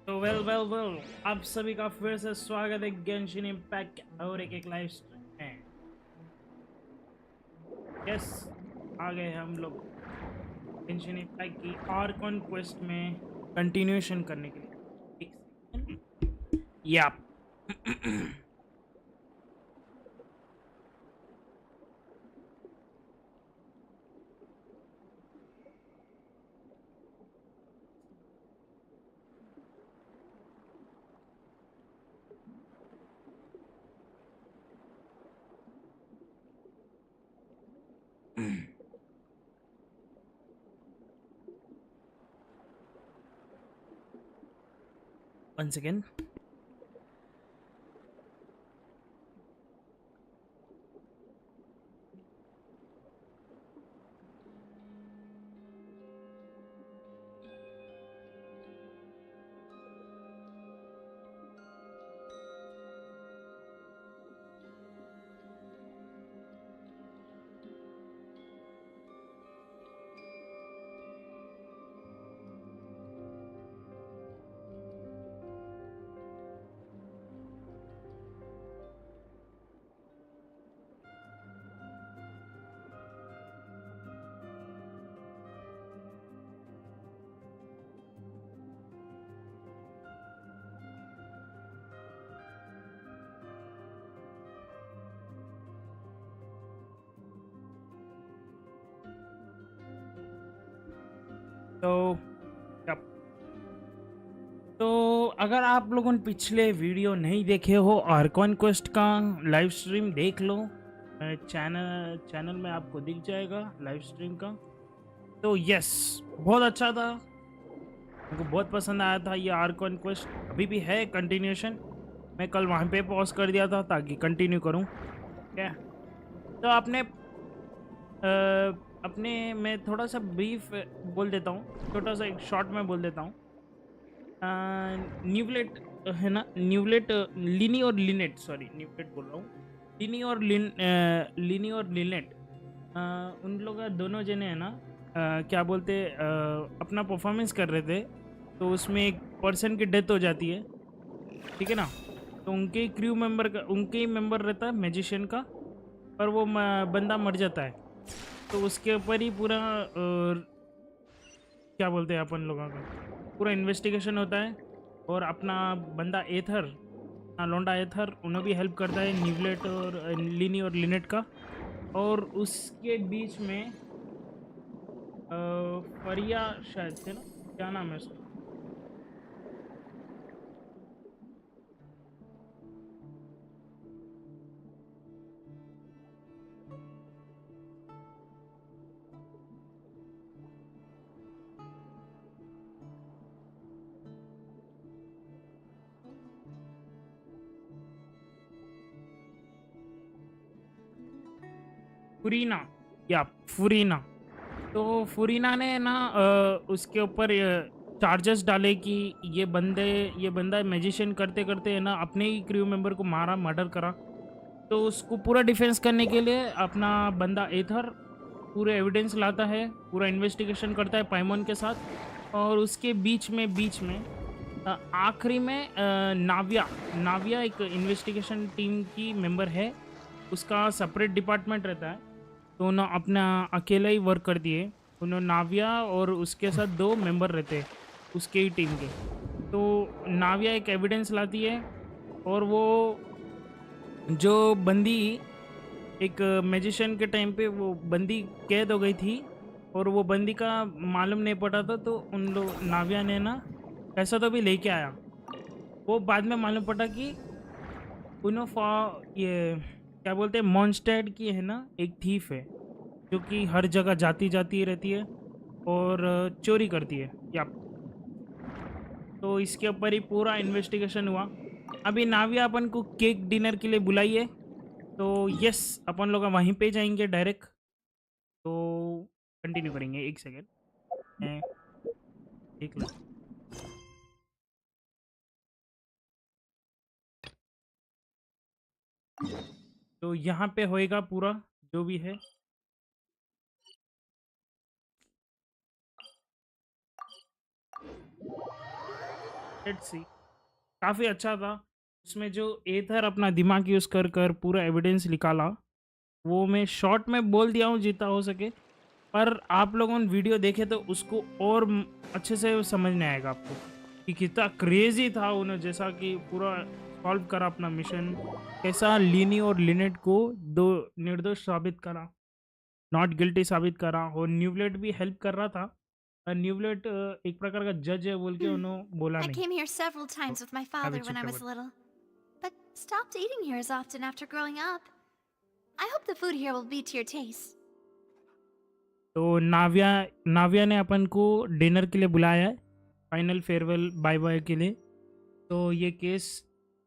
तो वेल आप सभी का फिर से स्वागत है गेंशिन इम्पैक्ट और एक लाइव स्ट्रीम में। यस, आ गए हम लोग गेंशिन इम्पैक्ट की आर्कॉन क्वेस्ट में कंटिन्यूएशन करने के लिए। एक सेकंड। याप। 1 सेकेंड। तो yep. तो अगर आप लोगों ने पिछले वीडियो नहीं देखे हो आर्कॉन क्वेस्ट का लाइव स्ट्रीम देख लो। चैनल में आपको दिख जाएगा लाइव स्ट्रीम का। तो यस, बहुत अच्छा था, मेरे को बहुत पसंद आया था ये आर्कॉन क्वेस्ट। अभी भी है कंटिन्यूशन। मैं कल वहाँ पे पॉज कर दिया था ताकि कंटिन्यू करूँ। क्या तो आपने अपने मैं थोड़ा सा ब्रीफ बोल देता हूँ, छोटा सा एक शॉर्ट में बोल देता हूँ। न्यूवलेट है ना, न्यूवलेट लिनी और लिनेट, सॉरी न्यूवलेट बोल रहा हूँ। लिनी और लिनेट, उन लोग दोनों जने है ना, क्या बोलते, अपना परफॉर्मेंस कर रहे थे। तो उसमें एक पर्सन की डेथ हो जाती है, ठीक है ना। तो उनके क्रू मेंबर का, उनके ही मेंबर रहता है मैजिशियन का, पर वो बंदा मर जाता है। तो उसके ऊपर ही पूरा क्या बोलते हैं अपन लोगों का पूरा इन्वेस्टिगेशन होता है। और अपना बंदा एथर, लोंडा एथर, उन्हें भी हेल्प करता है न्यूवलेट और लिनी और लिनेट का। और उसके बीच में फरिया शायद थे ना, क्या नाम है उसका। फुरीना, या फुरीना। तो फुरीना ने ना उसके ऊपर चार्जेस डाले कि ये बंदा मैजिशियन करते करते है ना अपने ही क्रू मेंबर को मारा, मर्डर करा। तो उसको पूरा डिफेंस करने के लिए अपना बंदा एथर पूरे एविडेंस लाता है, पूरा इन्वेस्टिगेशन करता है पाइमोन के साथ। और उसके बीच में आखिरी में नाविया नाविया एक इन्वेस्टिगेशन टीम की मेंबर है, उसका सेपरेट डिपार्टमेंट रहता है। तो उन्होंने अपना अकेला ही वर्क कर दिए। उन्होंने नाविया और उसके साथ 2 मेंबर रहते उसके ही टीम के। तो नाविया एक एविडेंस लाती है, और वो जो बंदी एक मैजिशियन के टाइम पे वो बंदी कैद हो गई थी, और वो बंदी का मालूम नहीं पड़ा था। तो उन लोग नाविया ने ना पैसा तो भी लेके आया। वो बाद में मालूम पड़ा कि ये क्या बोलते हैं, मॉन्स्टेड की है ना, एक थीफ है जो कि हर जगह जाती जाती रहती है और चोरी करती है। या तो इसके ऊपर ही पूरा इन्वेस्टिगेशन हुआ। अभी नाविया अपन को केक डिनर के लिए बुलाइए। तो यस, अपन लोग वहीं पे जाएंगे डायरेक्ट। तो कंटिन्यू करेंगे। एक सेकेंड, मैं देख लो। तो यहाँ पे होएगा पूरा जो भी है। Let's see. काफ़ी अच्छा था। उसमें जो एथर अपना दिमाग यूज़ कर कर पूरा एविडेंस निकाला, वो मैं शॉर्ट में बोल दिया हूँ जितना हो सके। पर आप लोगों ने वीडियो देखे तो उसको और अच्छे से समझ में आएगा आपको कि कितना क्रेजी था उन्हें, जैसा कि पूरा सॉल्व करा अपना मिशन, कैसा लीनी और लिनेट को दो निर्दोष साबित करा, नॉट गिल्टी साबित करा, और न्यूब्लेट भी हेल्प कर रहा था। न्यूब्लेट एक प्रकार का जज है बोल के Hmm. उन्होंने बोला I नहीं। came here several तो times with my I will father when check I was about. little, but stopped eating here as often after growing up. I hope the food here will be to your taste. तो नाविया नाविया ने अपन को dinner के लिए बुलाया है, final farewell bye bye के लिए। तो ये केस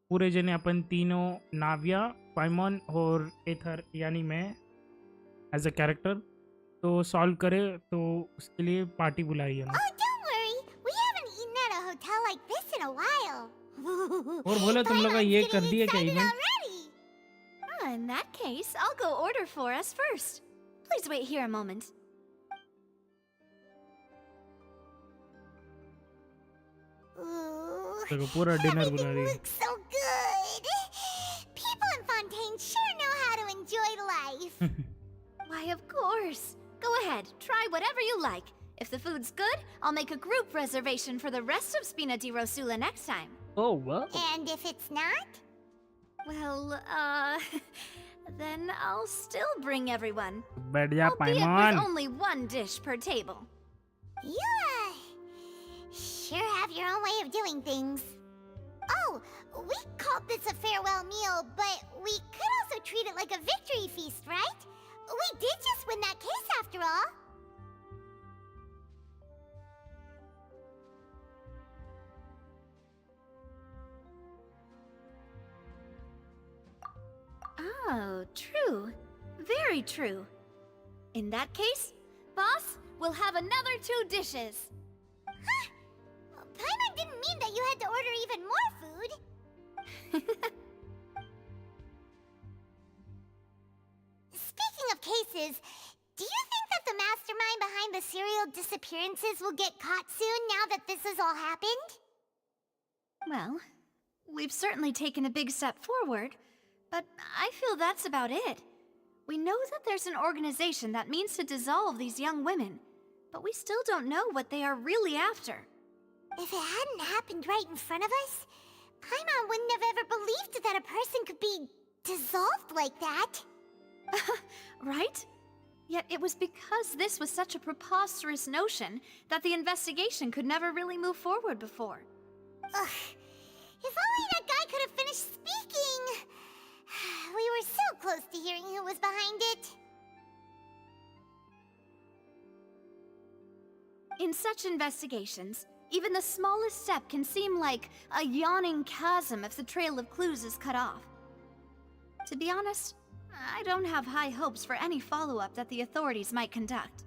पूरे जने अपन तीनों, नाविया, पाइमॉन और एथर यानी मैं एज अ कैरेक्टर, तो सॉल्व करे, तो उसके लिए पार्टी बुलाई है ना। Oh, don't worry. We haven't eaten at a hotel like this in a while. और बोले तुम लोग का Paimon's ये कर getting दिया क्या excited event? already. In that case, I'll go order for us first. Please wait here a moment. Ooh, देखो पूरा डिनर बुला everything रही है। looks so good. People in Fontaine sure know how to enjoy life. Why, of course. Go ahead, try whatever you like. If the food's good, I'll make a group reservation for the rest of Spina di Rosula next time. ओह वाह, And if it's not? Well, then I'll still bring everyone. बैठ जा Albeit with पाइमॉन। only one dish per table. You, sure have your own way of doing things. Oh, we called this a farewell meal, but we could also treat it like a victory feast, right? We did just win that case after all. Oh, true. Very true. In that case, boss, we'll have another 2 dishes. Paimon didn't mean that you had to order even more food. Speaking of cases, do you think that the mastermind behind the serial disappearances will get caught soon now that this has all happened? Well, we've certainly taken a big step forward, but I feel that's about it. We know that there's an organization that means to dissolve these young women, but we still don't know what they are really after. If it hadn't happened right in front of us, Paimon wouldn't have ever believed that a person could be dissolved like that. Right? Yet it was because this was such a preposterous notion that the investigation could never really move forward before. Ugh. If only that guy could have finished speaking. We were so close to hearing who was behind it. In such investigations, even the smallest step can seem like a yawning chasm if the trail of clues is cut off. To be honest, I don't have high hopes for any follow-up that the authorities might conduct.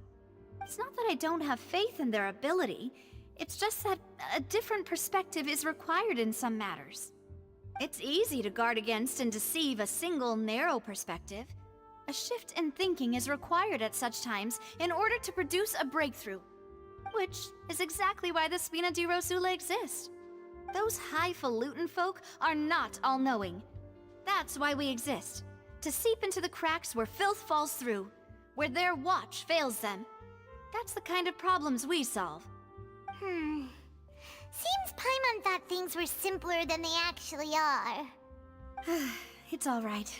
It's not that I don't have faith in their ability, it's just that a different perspective is required in some matters. It's easy to guard against and deceive a single narrow perspective. A shift in thinking is required at such times in order to produce a breakthrough. Which is exactly why the Spina di Rosula exist. Those highfalutin folk are not all-knowing. That's why we exist. To seep into the cracks where filth falls through, where their watch fails them. That's the kind of problems we solve. Seems Paimon thought things were simpler than they actually are. It's all right.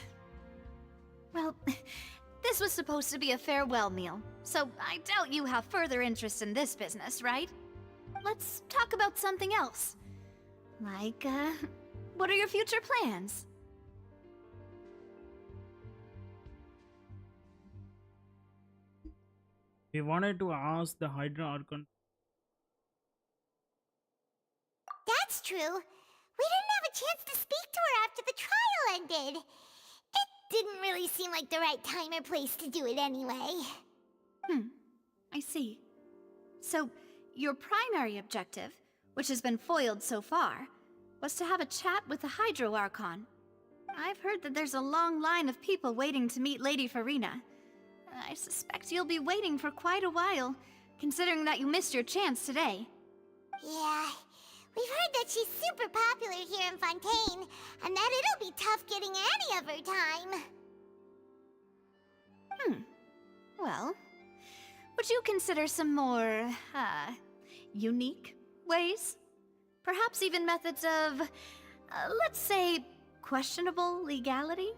Well, this was supposed to be a farewell meal, so I doubt you have further interest in this business, right? Let's talk about something else. Like, what are your future plans? We wanted to ask the Hydra Archon. That's true. We didn't have a chance to speak to her after the trial ended. It didn't really seem like the right time or place to do it anyway. I see. So, your primary objective, which has been foiled so far, was to have a chat with the Hydro Archon. I've heard that there's a long line of people waiting to meet Lady Farina. I suspect you'll be waiting for quite a while, considering that you missed your chance today. Yeah, we've heard that she's super popular here in Fontaine, and that it'll be tough getting any of her time. Well, would you consider some more, unique ways? Perhaps even methods of, let's say, questionable legality?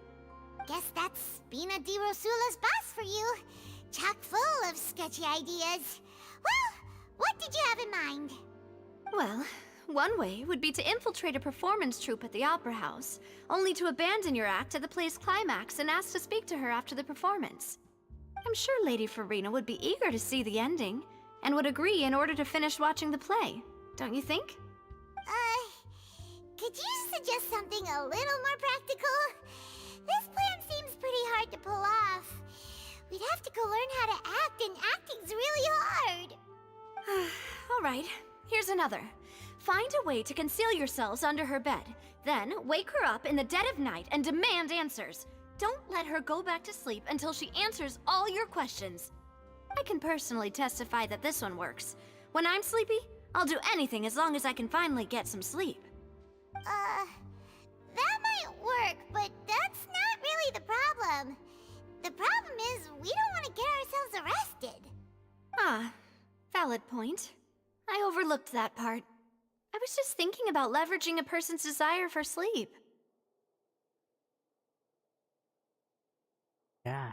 Guess that's Spina di Rosula's boss for you. Chock full of sketchy ideas. Well, what did you have in mind? Well, one way would be to infiltrate a performance troupe at the Opera House, only to abandon your act at the play's climax and ask to speak to her after the performance. I'm sure Lady Farina would be eager to see the ending, and would agree in order to finish watching the play, don't you think? Could you suggest something a little more practical? This plan seems pretty hard to pull off. We'd have to go learn how to act, and acting's really hard. Alright, here's another. Find a way to conceal yourselves under her bed, then wake her up in the dead of night and demand answers. Don't let her go back to sleep until she answers all your questions. I can personally testify that this one works. When I'm sleepy, I'll do anything as long as I can finally get some sleep. That might work, but that's not really the problem. The problem is, we don't want to get ourselves arrested. Ah, valid point. I overlooked that part. I was just thinking about leveraging a person's desire for sleep. Yeah.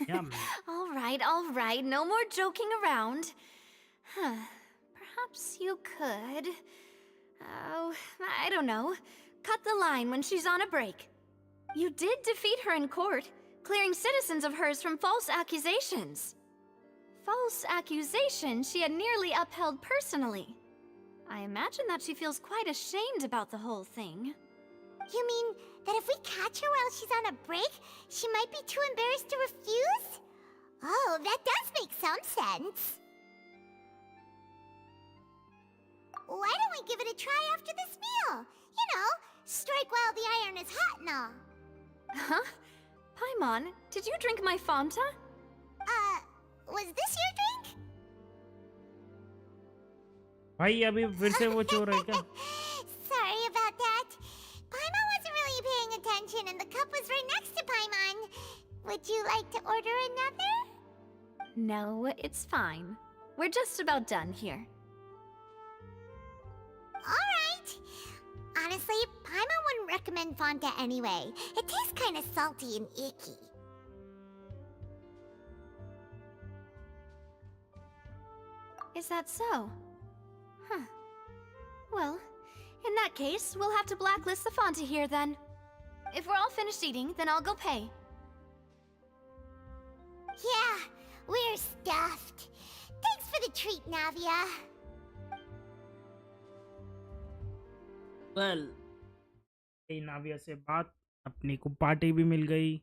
Yeah, man. All right, no more joking around. Perhaps you could... Oh, I don't know. Cut the line when she's on a break. You did defeat her in court, clearing citizens of hers from false accusations. False accusations she had nearly upheld personally. I imagine that she feels quite ashamed about the whole thing. You mean that if we catch her while she's on a break, she might be too embarrassed to refuse? Oh, that does make some sense. Why don't we give it a try after this meal? You know, strike while the iron is hot and all. Huh? Paimon, did you drink my Fanta? Was this your drink? भाई अभी फिर से वो चोर है क्या? Sorry about that. Paimon wasn't really paying attention and the cup was right next to Paimon. Would you like to order another? No, it's fine. We're just about done here. Alright. Honestly, Paimon wouldn't recommend Fanta anyway. It tastes kind of salty and icky. Is that so? Huh. Well, in that case, we'll have to blacklist the Fanta here then. If we're all finished eating, then I'll go pay. Yeah, we're stuffed. Thanks for the treat, Navia. Well, नाविया से बात, अपनी को party भी मिल गई,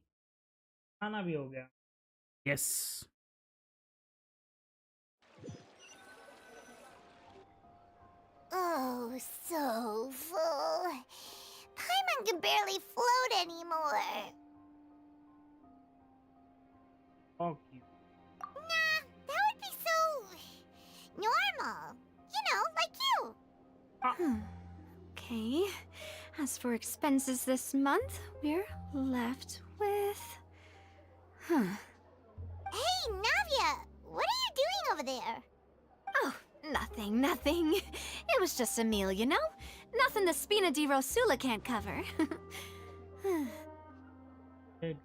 खाना भी हो गया. Yes. Oh, so full. Paimon can barely float anymore. Okay. Nah, that would be so... normal. You know, like you. Okay. As for expenses this month, we're left with... Hey, Navia! What are you doing over there? Oh, nothing. It was just a meal, you know? Nothing the Spina di Rosula can't cover. Good.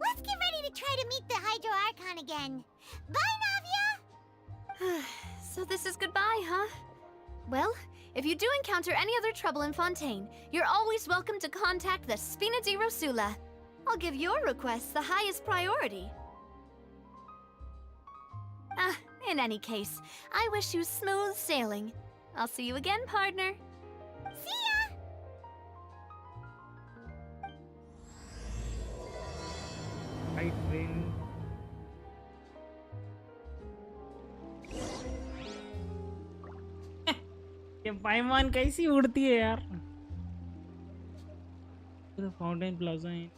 Let's get ready to try to meet the Hydro Archon again. Bye, Navia! So this is goodbye, huh? Well, if you do encounter any other trouble in Fontaine, you're always welcome to contact the Spina di Rosula. I'll give your requests the highest priority. In any case, I wish you smooth sailing. I'll see you again, partner. See ya! Right train. ये पाइमान कैसी उड़ती है यार? Fountain plaza है।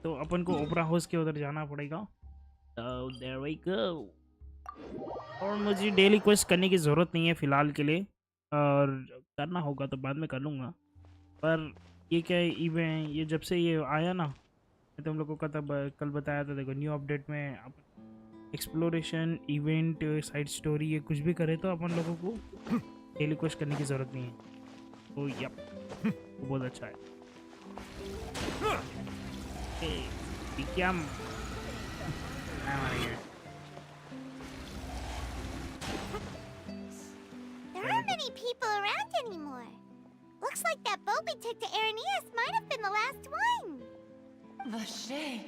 तो अपन को opera house के उधर जाना पड़ेगा। So there we go। और मुझे डेली क्वेस्ट करने की ज़रूरत नहीं है फ़िलहाल के लिए, और करना होगा तो बाद में कर लूँगा। पर ये क्या है, इवेंट ये जब से ये आया ना, मैं तुम लोगों का तब कल बताया था, देखो न्यू अपडेट में अपन एक्सप्लोरेशन इवेंट साइड स्टोरी ये कुछ भी करे तो अपन लोगों को डेली क्वेस्ट करने की ज़रूरत नहीं है। तो यप वो बहुत अच्छा है। क्या There aren't many people around anymore. Looks like that boat we took to Aranias might have been the last one. Vache.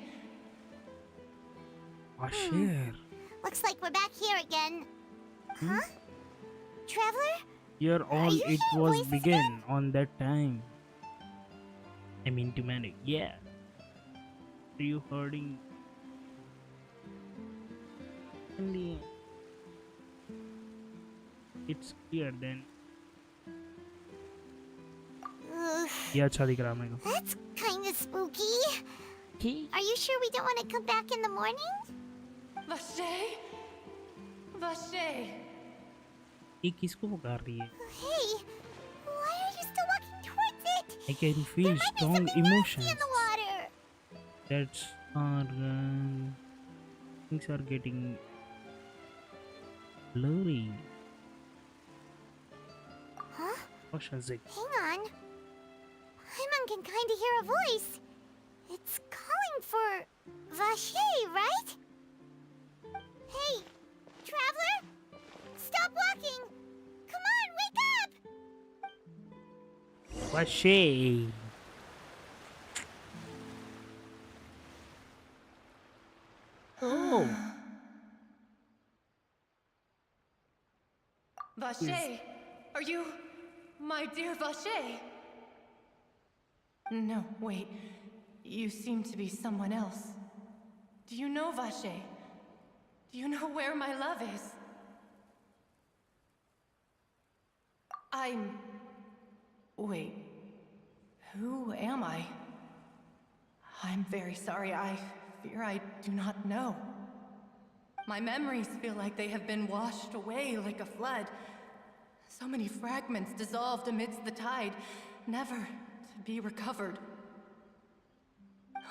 Ashir, Looks like we're back here again. Huh? Traveler? here all you it hearing was voices began on that time. I mean to manic, yeah. Are you hurting? It's clear then. Ugh, ये अच्छा दिख रहा है मेरे को। that's kind of spooky. Okay. Are you sure we don't want to come back in the morning? Vache. Vache. ये किसको पुकार रही है? Hey, why are you still walking towards it? I can There feel might be strong something emotions. nasty in the water. That's are things are getting blurry. Huh? What is it? Hang on. Paimon can kind of hear a voice. It's calling for Vache, right? Hey, traveler! Stop walking! Come on, wake up! What's she? Oh, Vache. Are you my dear Vache? No, wait. You seem to be someone else. Do you know Vache? Do you know where my love is? Wait. Who am I? I'm very sorry. I fear I do not know. My memories feel like they have been washed away like a flood. So many fragments dissolved amidst the tide, never to be recovered.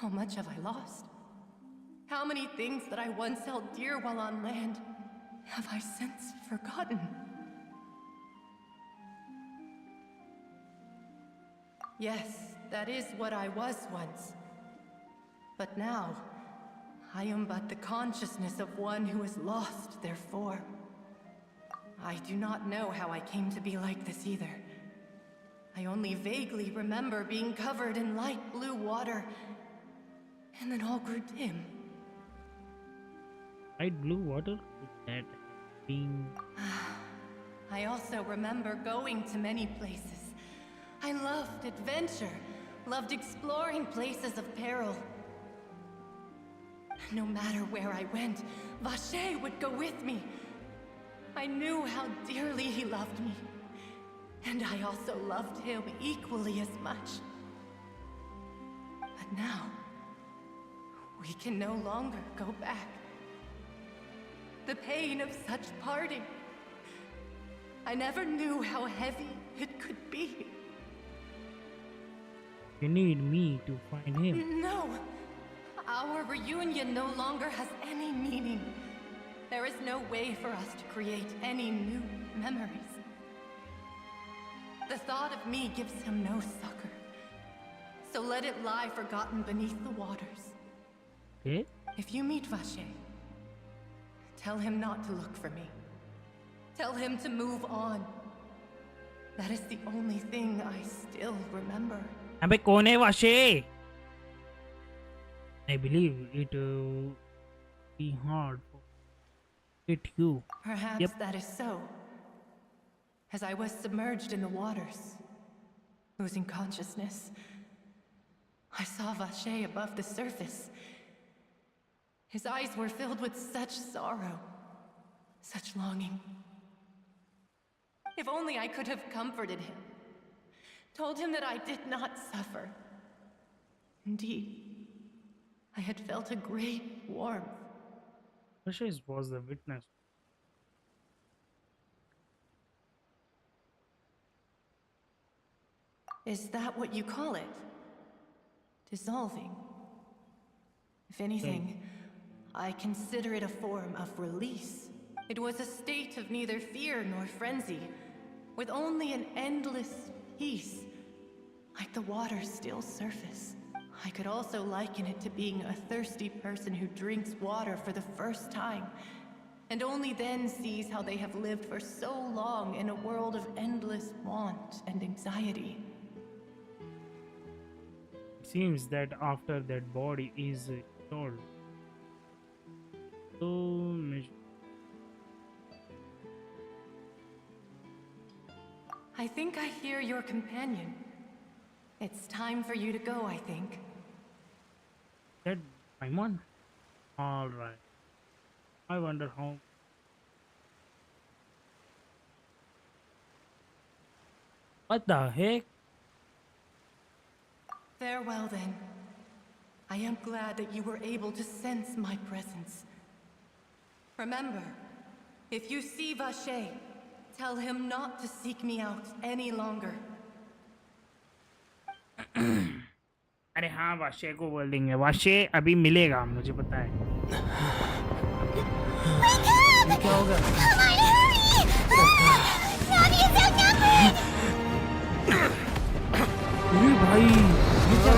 How much have I lost? How many things that I once held dear while on land have I since forgotten? Yes, that is what I was once. But now, I am but the consciousness of one who has lost their form. I do not know how I came to be like this either. I only vaguely remember being covered in light blue water, and then all grew dim. light blue water? That being I also remember going to many places. I loved adventure, loved exploring places of peril. No matter where I went, Vache would go with me. I knew how dearly he loved me, and I also loved him equally as much. But now, we can no longer go back. The pain of such parting, I never knew how heavy it could be. you need me to find him. No! Our reunion no longer has any meaning. There is no way for us to create any new memories. The thought of me gives him no succor. So let it lie forgotten beneath the waters. Okay? If you meet Vache, tell him not to look for me. Tell him to move on. That is the only thing I still remember. अबे कौन है वाशे? I believe it be hard for it you. Perhaps Yep. that is so. As I was submerged in the waters, losing consciousness, I saw Vache above the surface. His eyes were filled with such sorrow, such longing. If only I could have comforted him, told him that I did not suffer. Indeed, I had felt a great warmth. Precious was the witness. Is that what you call it? Dissolving? If anything, I consider it a form of release. It was a state of neither fear nor frenzy, with only an endless peace, like the water's still surface. I could also liken it to being a thirsty person who drinks water for the first time, and only then sees how they have lived for so long in a world of endless want and anxiety. It seems that after that body is sold, so I think I hear your companion. It's time for you to go, I think. that Simon. All right. I wonder how. What the heck? Farewell then. I am glad that you were able to sense my presence. Remember, if you see Vache, tell him not to seek me out any longer. अरे हाँ वाशे को बोल देंगे वाशे अभी मिलेगा मुझे पता है क्या होगा अरे भाई ये क्या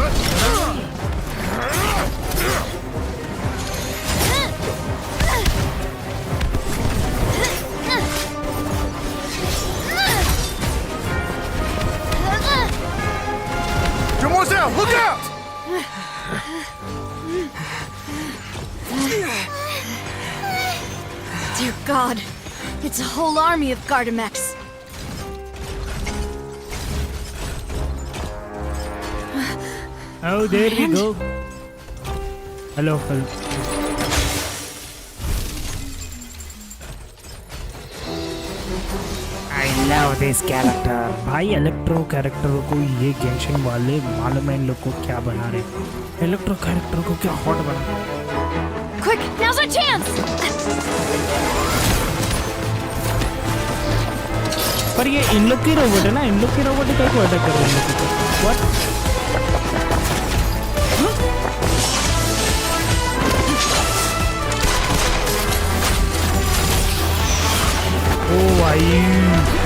Mademoiselle, look out! Dear God, it's a whole army of Gardamex. Oh, there we go. Hello, hello. I love this character. भाई इलेक्ट्रो कैरेक्टर को ये गेंशिन वाले मालूम है इन लोग को क्या बना रहे इलेक्ट्रो कैरेक्टर को क्या हॉट बना Quick, now's our chance! पर ये इन लोग की रोबोट है ना इन लोग की रोबोट ही को अटैक कर रहे हैं व्हाट ओ भाई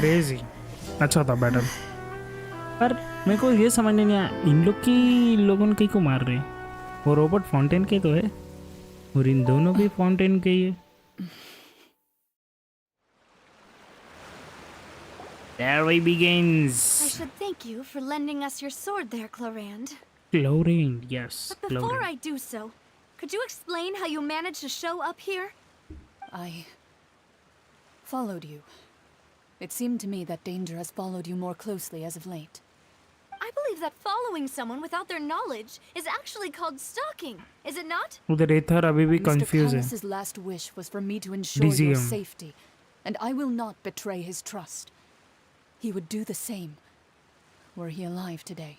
क्रेजी अच्छा था बैटल पर मेरे को ये समझ नहीं आया इन लोग की लोगों ने कहीं को मार रहे हैं वो रोबोट फाउंटेन के तो है और इन दोनों भी फाउंटेन के ही है There we begins. I should thank you for lending us your sword there, Clorand. Chlorine, yes. But before Chlorine. I do so, could you explain how you managed to show up here? I followed you. It seemed to me that danger has followed you more closely as of late. I believe that following someone without their knowledge is actually called stalking, is it not? उधर एथर अभी भी Mr. Confuse है Talos' last wish was for me to ensure your Lysium. safety, and I will not betray his trust. He would do the same, were he alive today.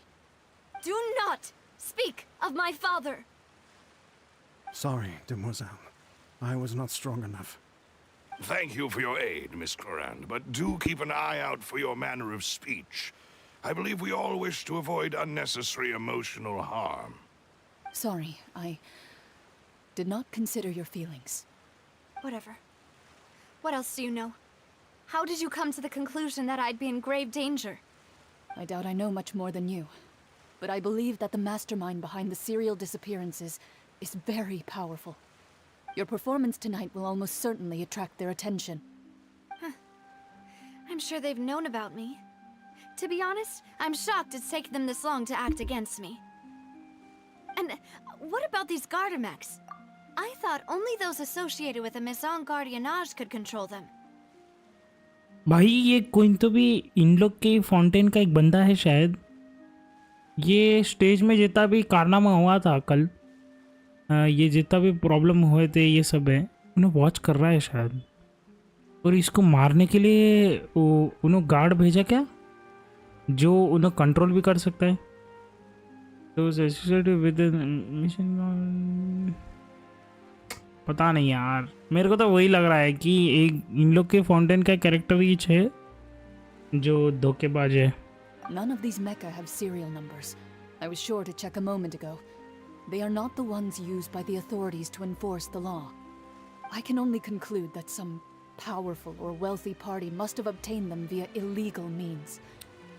Do not speak of my father! Sorry, demoiselle. I was not strong enough. Thank you for your aid, Miss Clorand, but do keep an eye out for your manner of speech. I believe we all wish to avoid unnecessary emotional harm. Sorry, I did not consider your feelings. Whatever. What else do you know? How did you come to the conclusion that I'd be in grave danger? I doubt I know much more than you, but I believe that the mastermind behind the serial disappearances is very powerful. Your performance tonight will almost certainly attract their attention. I'm sure they've known about me. To be honest, I'm shocked it's taken them this long to act against me. And what about these Gardamex? I thought only those associated with a Maison Gardiennage could control them. भाई ये कोई तो भी इन लोग के fountain का एक बंदा है शायद ये स्टेज में जितना भी कारनामा हुआ था कल, ये जितना भी प्रॉब्लम हुए थे ये सब है, उन्हें वॉच कर रहा है शायद, और इसको मारने के लिए उन्होंने गार्ड भेजा क्या, जो उन्हें कंट्रोल भी कर सकता है। तो विद मिशन, पता नहीं यार, मेरे को तो वही लग रहा है कि एक इन लोग के फाउंटेन का कैरेक्टर ईच है जो धोखेबाज है। None of these mecha have serial numbers. I was sure to check a moment ago. They are not the ones used by the authorities to enforce the law. I can only conclude that some powerful or wealthy party must have obtained them via illegal means,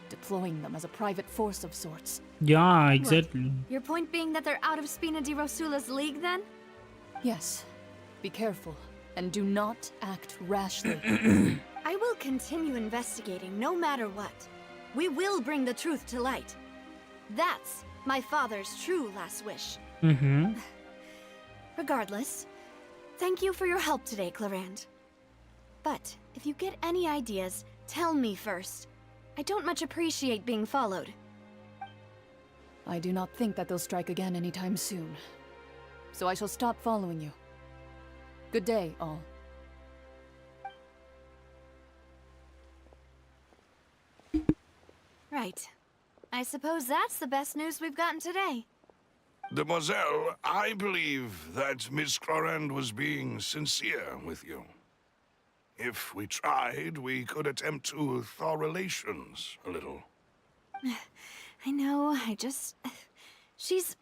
deploying them as a private force of sorts. Yeah, exactly. Your point being that they're out of Spina di Rosula's league, then? Yes. Be careful, and do not act rashly. I will continue investigating no matter what. We will bring the truth to light. That's my father's true last wish. Regardless, thank you for your help today, Clarand. But if you get any ideas, tell me first. I don't much appreciate being followed. I do not think that they'll strike again anytime soon. So I shall stop following you. Good day, all. Right. I suppose that's the best news we've gotten today. Demoiselle, I believe that Miss Clorand was being sincere with you. If we tried, we could attempt to thaw relations a little. I know, she's...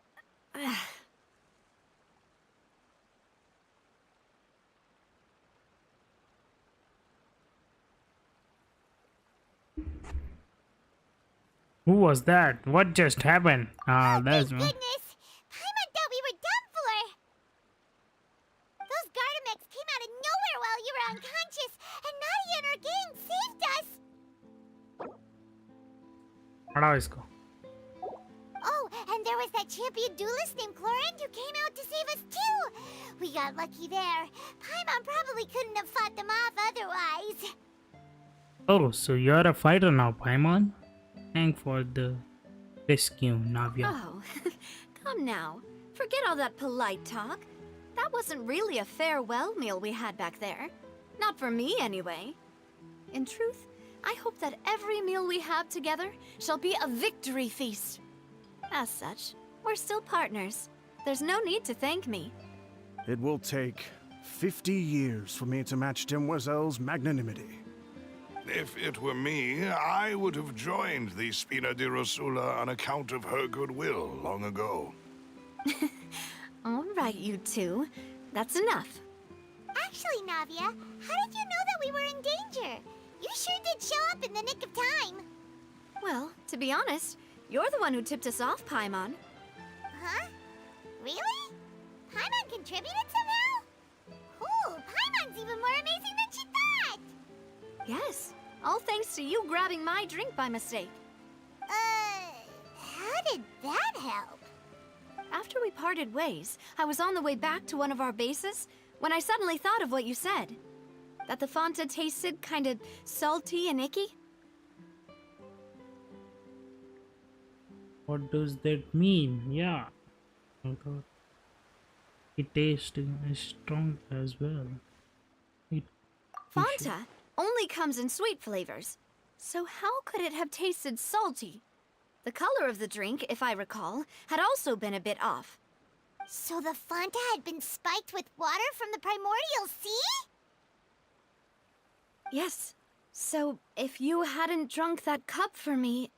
Who was that? What just happened? That's Thank goodness! Paimon thought we were done for! Those Gardamex came out of nowhere while you were unconscious, and Nadia and her gang saved us! हटाओ इसको। Oh, and there was that champion duelist named Clorand who came out to save us too! We got lucky there. Paimon probably couldn't have fought them off otherwise. Oh, so you're a fighter now, Paimon? Thank for the rescue, Navia. Oh, come now. Forget all that polite talk. That wasn't really a farewell meal we had back there. Not for me, anyway. In truth, I hope that every meal we have together shall be a victory feast. As such, we're still partners. There's no need to thank me. It will take 50 years for me to match Demoiselle's magnanimity. If it were me, I would have joined the Spina di Rosula on account of her goodwill long ago. All right, you two. That's enough. Actually, Navia, how did you know that we were in danger? You sure did show up in the nick of time. Well, to be honest, you're the one who tipped us off, Paimon. Huh? Really? Paimon contributed somehow? Ooh, Paimon's even more amazing than she thought! Yes, all thanks to you grabbing my drink by mistake. How did that help? After we parted ways, I was on the way back to one of our bases when I suddenly thought of what you said. That the Fanta tasted kind of salty and icky. What does that mean? Yeah. I thought it tastes strong as well. Fanta only comes in sweet flavors. So how could it have tasted salty? The color of the drink, if I recall, had also been a bit off. So the Fanta had been spiked with water from the primordial sea? Yes. So if you hadn't drunk that cup for me...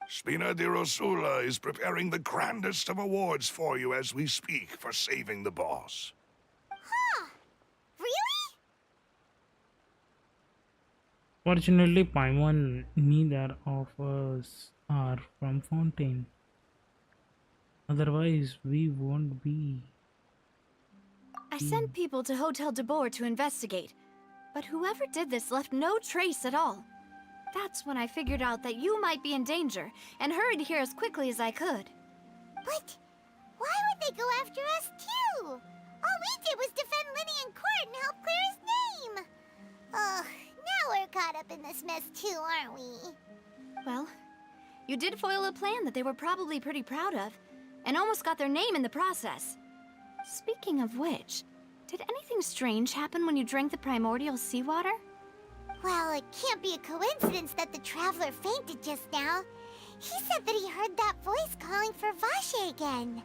Spina di Rosula is preparing the grandest of awards for you as we speak for saving the boss. Huh. Really? Fortunately, Paimon, neither of us are from Fontaine. Otherwise, we won't be. I sent people to Hotel de Boer to investigate, but whoever did this left no trace at all. That's when I figured out that you might be in danger and hurried here as quickly as I could. But why would they go after us too? All we did was defend Linny in court and help clear his name. Ugh, now we're caught up in this mess too, aren't we? Well, You did foil a plan that they were probably pretty proud of, and almost got their name in the process. Speaking of which, did anything strange happen when you drank the primordial seawater? Well, it can't be a coincidence that the traveler fainted just now. He said that he heard that voice calling for Vache again.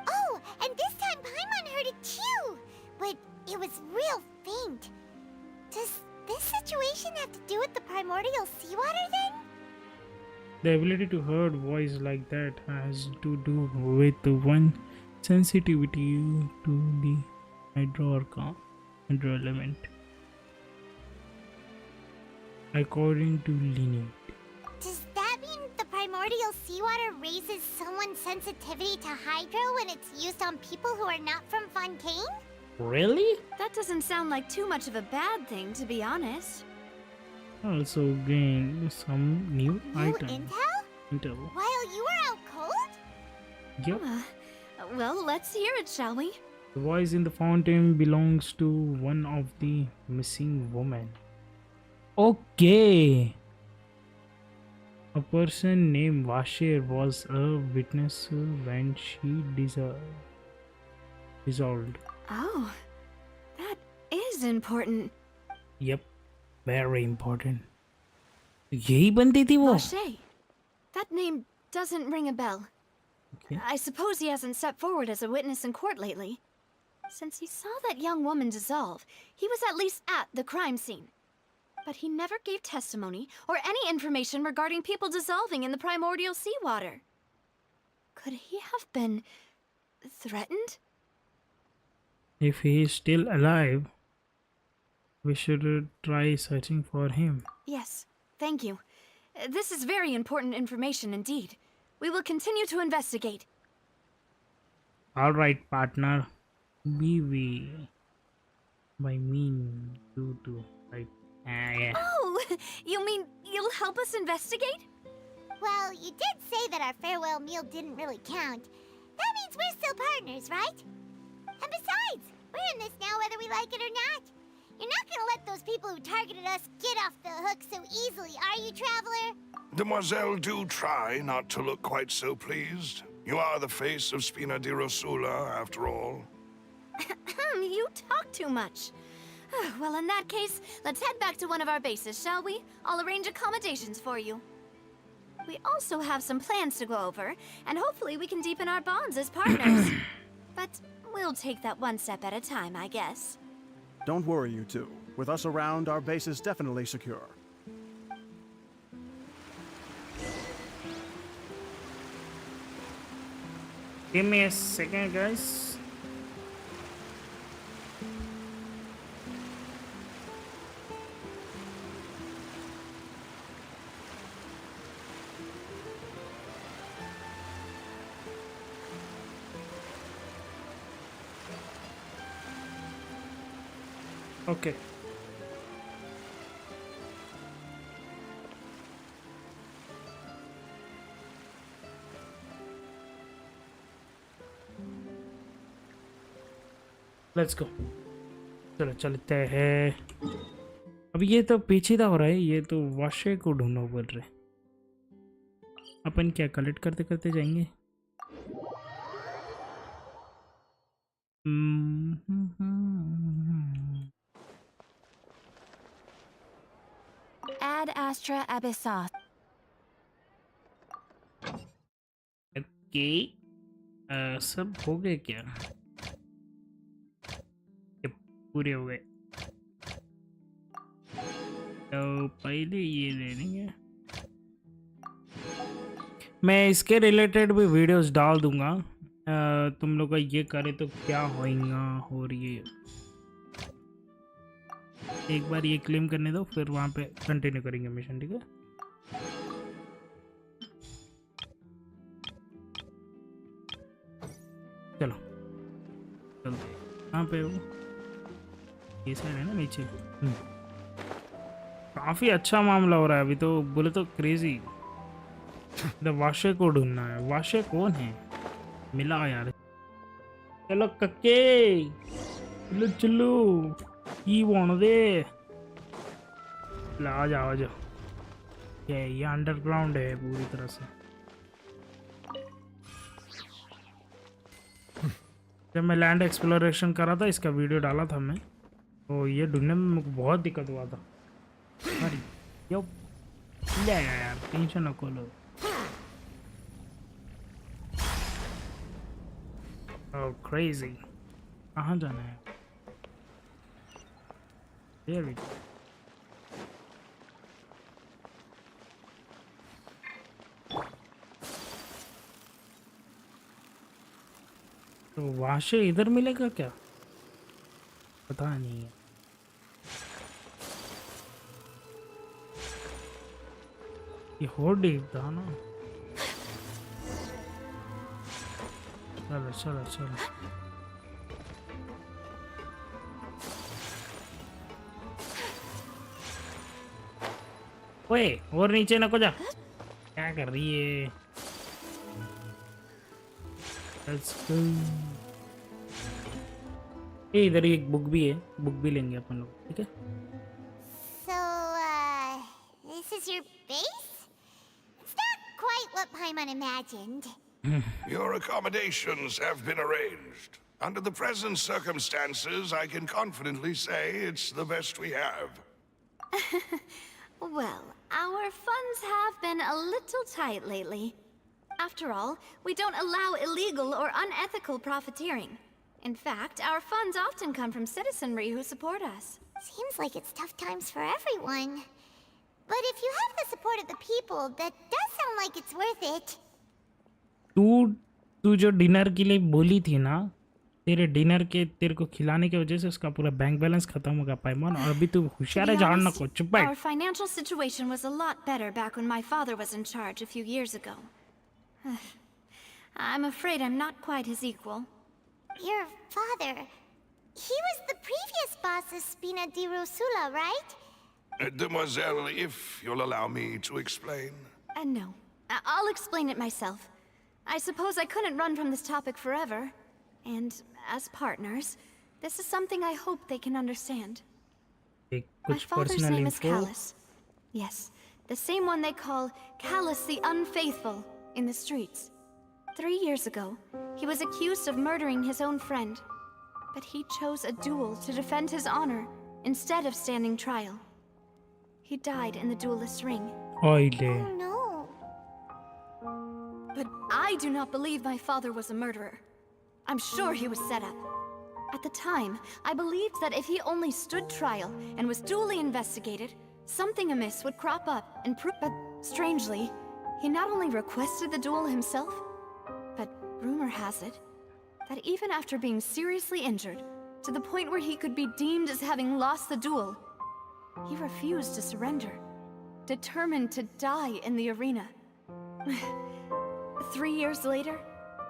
Oh, and this time Paimon heard it too, but it was real faint. Does this situation have to do with the primordial seawater then? The ability to hear voice like that has to do with the one sensitivity to the hydro element. According to Lineage. Does that mean the primordial seawater raises someone's sensitivity to hydro when it's used on people who are not from Fontaine? Really? That doesn't sound like too much of a bad thing, to be honest. Also gained some new New items. intel? While you were out cold? Yep. Well, let's hear it, shall we? The voice in the fountain belongs to one of the missing women. Okay. A person named Vache was a witness when she dissolved. Oh, that is important. Yep, very important. यही बनती थी वो. Vache. That name doesn't ring a bell. Okay. I suppose he hasn't stepped forward as a witness in court lately. Since he saw that young woman dissolve, he was at least at the crime scene. But he never gave testimony or any information regarding people dissolving in the primordial seawater. Could he have been threatened? If he is still alive, we should try searching for him. Yes, thank you. This is very important information indeed. We will continue to investigate. Alright, partner. BV. By mean to right. Yeah. Oh, you mean you'll help us investigate? Well, you did say that our farewell meal didn't really count. That means we're still partners, right? And besides, we're in this now whether we like it or not. You're not gonna let those people who targeted us get off the hook so easily, are you, Traveler? Demoiselle, do try not to look quite so pleased. You are the face of Spina di Rosula, after all. You talk too much. Well, in that case, let's head back to one of our bases, shall we? I'll arrange accommodations for you. We also have some plans to go over, and hopefully we can deepen our bonds as partners. But we'll take that one step at a time, I guess. Don't worry, you two. With us around, our base is definitely secure. Give me a second, guys. Okay. Let's go. चलो चलते हैं. अब ये तो पेचीदा हो रहा है. ये तो वाशे को ढूंढना पड़ रहा है. अपन क्या कलेक्ट करते करते जाएंगे. Ad Astra Abyssos. ओके. सब हो गए क्या. ये पूरे हो गए. तो पहले ये ले लेंगे. मैं इसके रिलेटेड भी वीडियोस डाल दूंगा. तुम लोग का ये करे तो क्या होएगा. और ये एक बार ये क्लेम करने दो, फिर वहाँ पे कंटिन्यू करेंगे मिशन. ठीक है. चलो चलो. कहाँ पे हो. ये साइड है ना नीचे. काफ़ी अच्छा मामला हो रहा है अभी तो. बोले तो क्रेजी. द वाशे को ढूंढना है. वाशे कौन है. मिला यार. चलो कक्के. चलो चलो. ये बोन दे. आ जाओ आ जाओ. ये अंडरग्राउंड है पूरी तरह से। जब मैं लैंड एक्सप्लोरेशन कर रहा था, इसका वीडियो डाला था मैं, तो ये ढूंढने में मुझे बहुत दिक्कत हुआ था। अरे यो ले यार, टेंशन नको लो। ओह क्रेजी, कहाँ जाना है? There we go. तो वहां से इधर मिलेगा क्या? पता नहीं है। ये हो डीप था ना। चलो चलो चलो। ओए और नीचे नको जा। क्या कर रही है? Let's go. ये इधर एक बुक भी है, बुक भी लेंगे अपन लोग, ठीक है? So, this is your base? It's not quite what Paimon imagined. Your accommodations have been arranged. Under the present circumstances, I can confidently say it's the best we have. Well, our funds have been a little tight lately. After all, we don't allow illegal or unethical profiteering. In fact, our funds often come from citizenry who support us. Seems like it's tough times for everyone. But if you have the support of the people, that does sound like it's worth it. तू जो dinner के लिए बोली थी ना, तेरे dinner के तेरे को खिलाने की वजह से उसका पूरा बैंक बैलेंस खत्म होगा पाइमोन, और अभी तू होशियार है, जानना को चुप बैठ। Our financial situation was a lot better back when my father was in charge a few years ago. I'm afraid I'm not quite his equal. Your father... He was the previous boss of Spina di Rosula, right? Demoiselle, if you'll allow me to explain. No. I'll explain it myself. I suppose I couldn't run from this topic forever. And as partners, this is something I hope they can understand. My father's name is Calus. Yes, the same one they call Calus the Unfaithful in the streets. 3 years ago, he was accused of murdering his own friend. But he chose a duel to defend his honor instead of standing trial. He died in the duelist's ring. Oh no. But I do not believe my father was a murderer. I'm sure he was set up. At the time, I believed that if he only stood trial and was duly investigated, something amiss would crop up and prove. But strangely, he not only requested the duel himself, but rumor has it that even after being seriously injured, to the point where he could be deemed as having lost the duel, he refused to surrender, determined to die in the arena. 3 years later,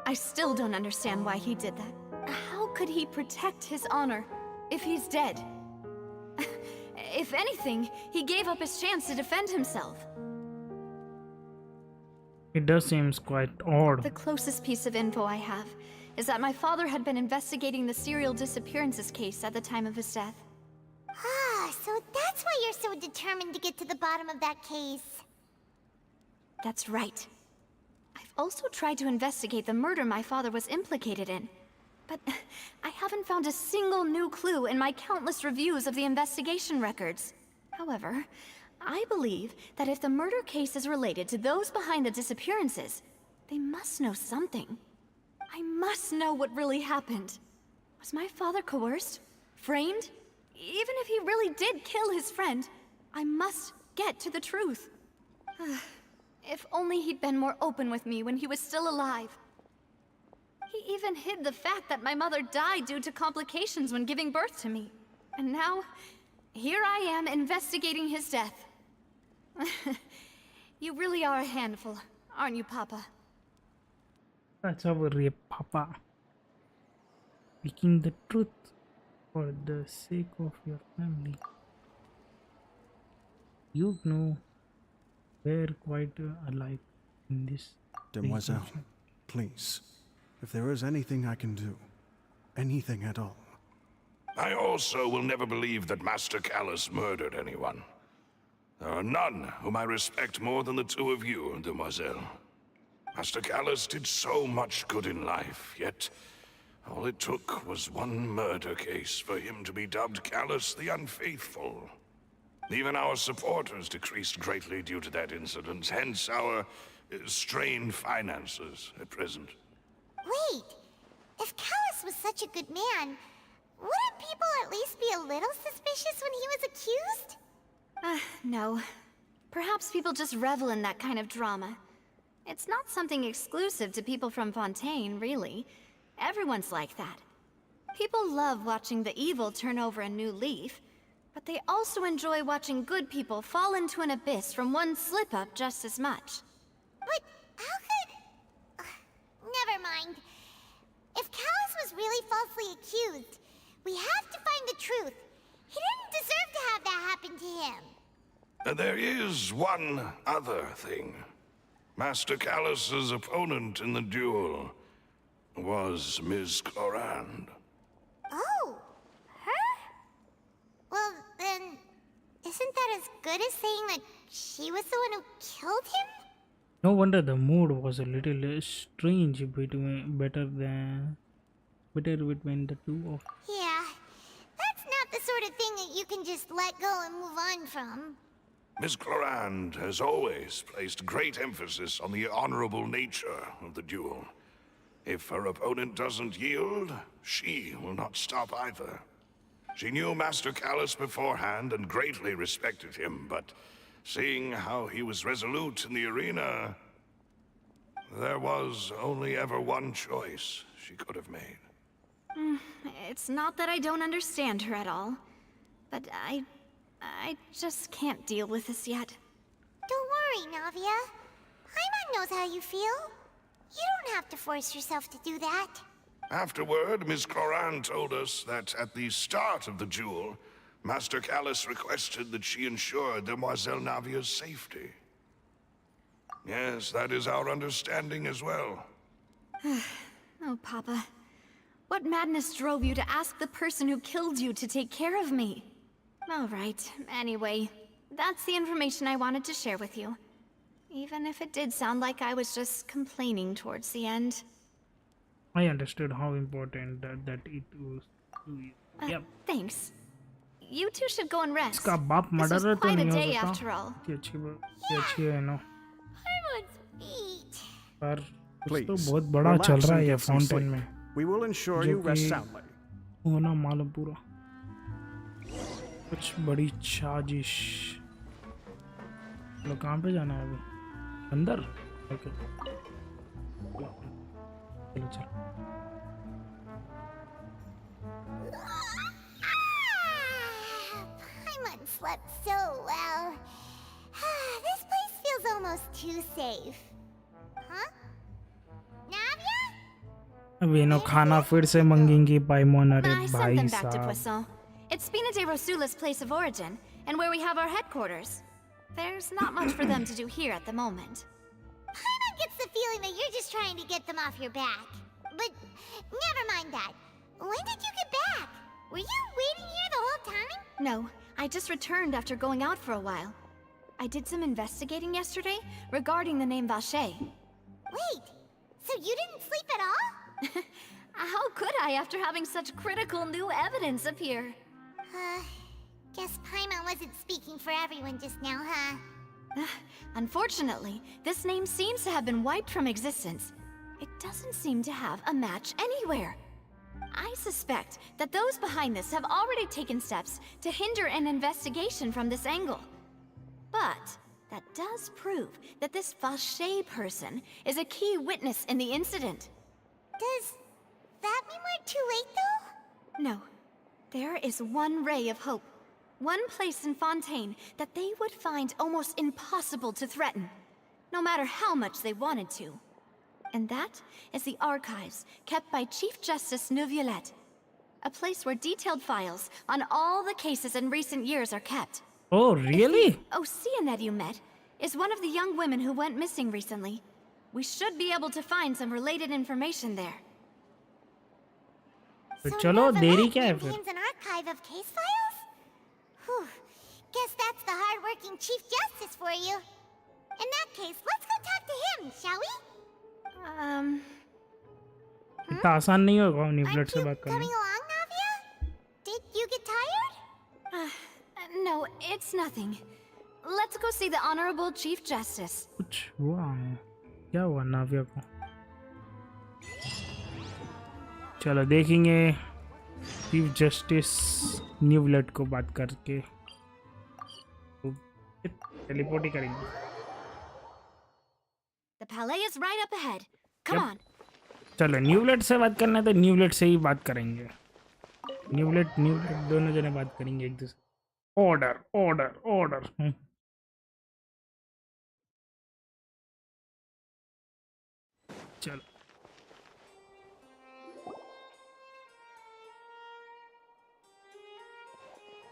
I still don't understand why he did that. How could he protect his honor if he's dead? If anything, he gave up his chance to defend himself. It does seem quite odd. The closest piece of info I have is that my father had been investigating the serial disappearances case at the time of his death. Ah, so that's why you're so determined to get to the bottom of that case. That's right. I've also tried to investigate the murder my father was implicated in, but I haven't found a single new clue in my countless reviews of the investigation records. However, I believe that if the murder case is related to those behind the disappearances, they must know something. I must know what really happened. Was my father coerced? Framed? Even if he really did kill his friend, I must get to the truth. If only he'd been more open with me when he was still alive. He even hid the fact that my mother died due to complications when giving birth to me. And now, here I am investigating his death. You really are a handful, aren't you, Papa? That's how we Papa. Speaking the truth for the sake of your family. You know, we're quite alive in this. Demoiselle, relationship. please, if there is anything I can do, anything at all. I also will never believe that Master Calus murdered anyone. There are none whom I respect more than the two of you, demoiselle. Master Calus did so much good in life, yet all it took was one murder case for him to be dubbed Calus the Unfaithful. Even our supporters decreased greatly due to that incident, hence our strained finances at present. Wait, if Calus was such a good man, wouldn't people at least be a little suspicious when he was accused? No. Perhaps people just revel in that kind of drama. It's not something exclusive to people from Fontaine, really. Everyone's like that. People love watching the evil turn over a new leaf, but they also enjoy watching good people fall into an abyss from one slip-up just as much. But how could... never mind. If Calus was really falsely accused, we have to find the truth. He didn't deserve to have that happen to him. There is one other thing. Master Calus's opponent in the duel was Ms. Clorand. Oh, her? Well, then, isn't that as good as saying that she was the one who killed him? No wonder the mood was a little strange between between the two of. Yeah, that's not the sort of thing that you can just let go and move on from. Ms. Clorand has always placed great emphasis on the honorable nature of the duel. If her opponent doesn't yield, she will not stop either. She knew Master Calus beforehand and greatly respected him, but seeing how he was resolute in the arena, there was only ever one choice she could have made. It's not that I don't understand her at all, but I just can't deal with this yet. Don't worry, Navia. Paimon knows how you feel. You don't have to force yourself to do that. Afterward, Ms. Clorand told us that at the start of the duel, Master Calus requested that she ensure Demoiselle Navia's safety. Yes, that is our understanding as well. Oh, Papa. What madness drove you to ask the person who killed you to take care of me? All right, anyway, that's the information I wanted to share with you. Even if it did sound like I was just complaining towards the end. I understood how important that it was to you. Yep. Thanks. You two should go and rest. इसका बाप This was murderer तो quite a नहीं हो day सकता. after all. ये अच्छी है ना. Paimon's feet. पर कुछ Please, तो बहुत बड़ा relax चल रहा and है ये get some फाउंटेन sleep. में. We will ensure you जो rest कि soundly. होना मालूम पूरा. कुछ बड़ी साजिश. लोग कहाँ पे जाना है अभी? अंदर? ओके. चलो चलो. Paimon slept so well. This place feels almost too safe. Huh? Navia? अब ये नो खाना फिर से मंगेंगी पाइमोन. अरे I sent भाई them back to साहब. Poisson. It's Spina de Rosula's place of origin, and where we have our headquarters. There's not much for them to do here at the moment. Paimon gets the feeling that you're just trying to get them off your back. But never mind that. When did you get back? Were you waiting here the whole time? No, I just returned after going out for a while. I did some investigating yesterday regarding the name Vache. Wait, so you didn't sleep at all? How could I after having such critical new evidence appear? Guess Paimon wasn't speaking for everyone just now, huh? Unfortunately, this name seems to have been wiped from existence. It doesn't seem to have a match anywhere. I suspect that those behind this have already taken steps to hinder an investigation from this angle. But that does prove that this Vache person is a key witness in the incident. Does that mean we're too late, though? No. There is one ray of hope. One place in Fontaine that they would find almost impossible to threaten, no matter how much they wanted to. And that is the archives kept by Chief Justice Neuvillette. A place where detailed files on all the cases in recent years are kept. Oh, really? Ocean that you met is one of the young women who went missing recently. We should be able to find some related information there. तो चलो देरी क्या है फिर? Maintains an archive of case files? Whew. Guess that's the hard-working Chief Justice for you. In that case, let's go talk to him, shall we? इतना आसान नहीं होगा न्यूब्लेट Aren't से you बात करना। coming along, Navia? Did you get tired? No, it's nothing. Let's go see the Honorable Chief Justice. कुछ हुआ क्या हुआ नाविया को? चलो देखेंगे चीफ जस्टिस न्यूब्लेट को बात करके टेलीपोर्ट ही करेंगे। The palais is right up ahead. Come on. चलो न्यूब्लेट से बात करना है तो न्यूब्लेट से ही बात करेंगे। न्यूब्लेट दोनों जने बात करेंगे एक दूसरे। Order order order. चलो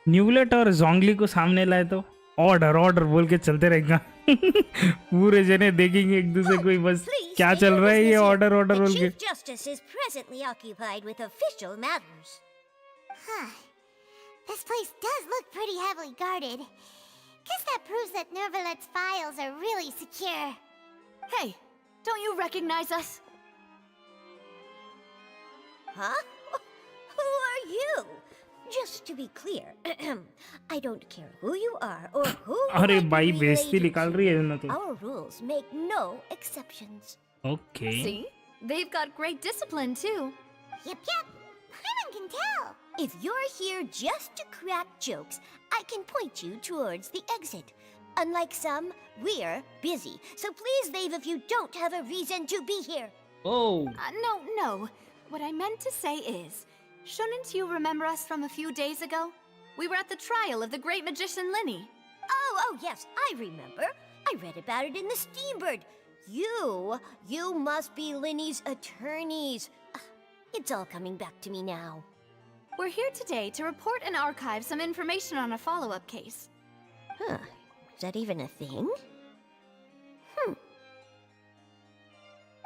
न्यूब्लेट और जोंगली को सामने लाए तो ऑर्डर ऑर्डर बोल के चलते रहेगा। पूरे जने देखेंगे एक दूसरे को ही बस क्या चल रहा है ये ऑर्डर ऑर्डर बोल के। Chief Justice is presently occupied with official matters. Huh. This place does look pretty heavily guarded. Guess that proves that Nervalet's files are really secure. Hey, don't you recognize us? Huh? Who are you? Just to be clear, I don't care who you are or who you अरे might be भाई बेइज्जती related निकाल रही है ना to. तो। Our rules make no exceptions. Okay See? They've got great discipline too. Yep, yep. Paimon can tell. If you're here just to crack jokes, I can point you towards the exit. Unlike some, we're busy, so please leave if you don't have a reason to be here. Oh No. What I meant to say is, shouldn't you remember us from a few days ago? We were at the trial of the great magician Linny. Oh, yes, I remember. I read about it in the Steambird. You must be Linny's attorneys. It's all coming back to me now. We're here today to report and archive some information on a follow-up case. Huh, is that even a thing?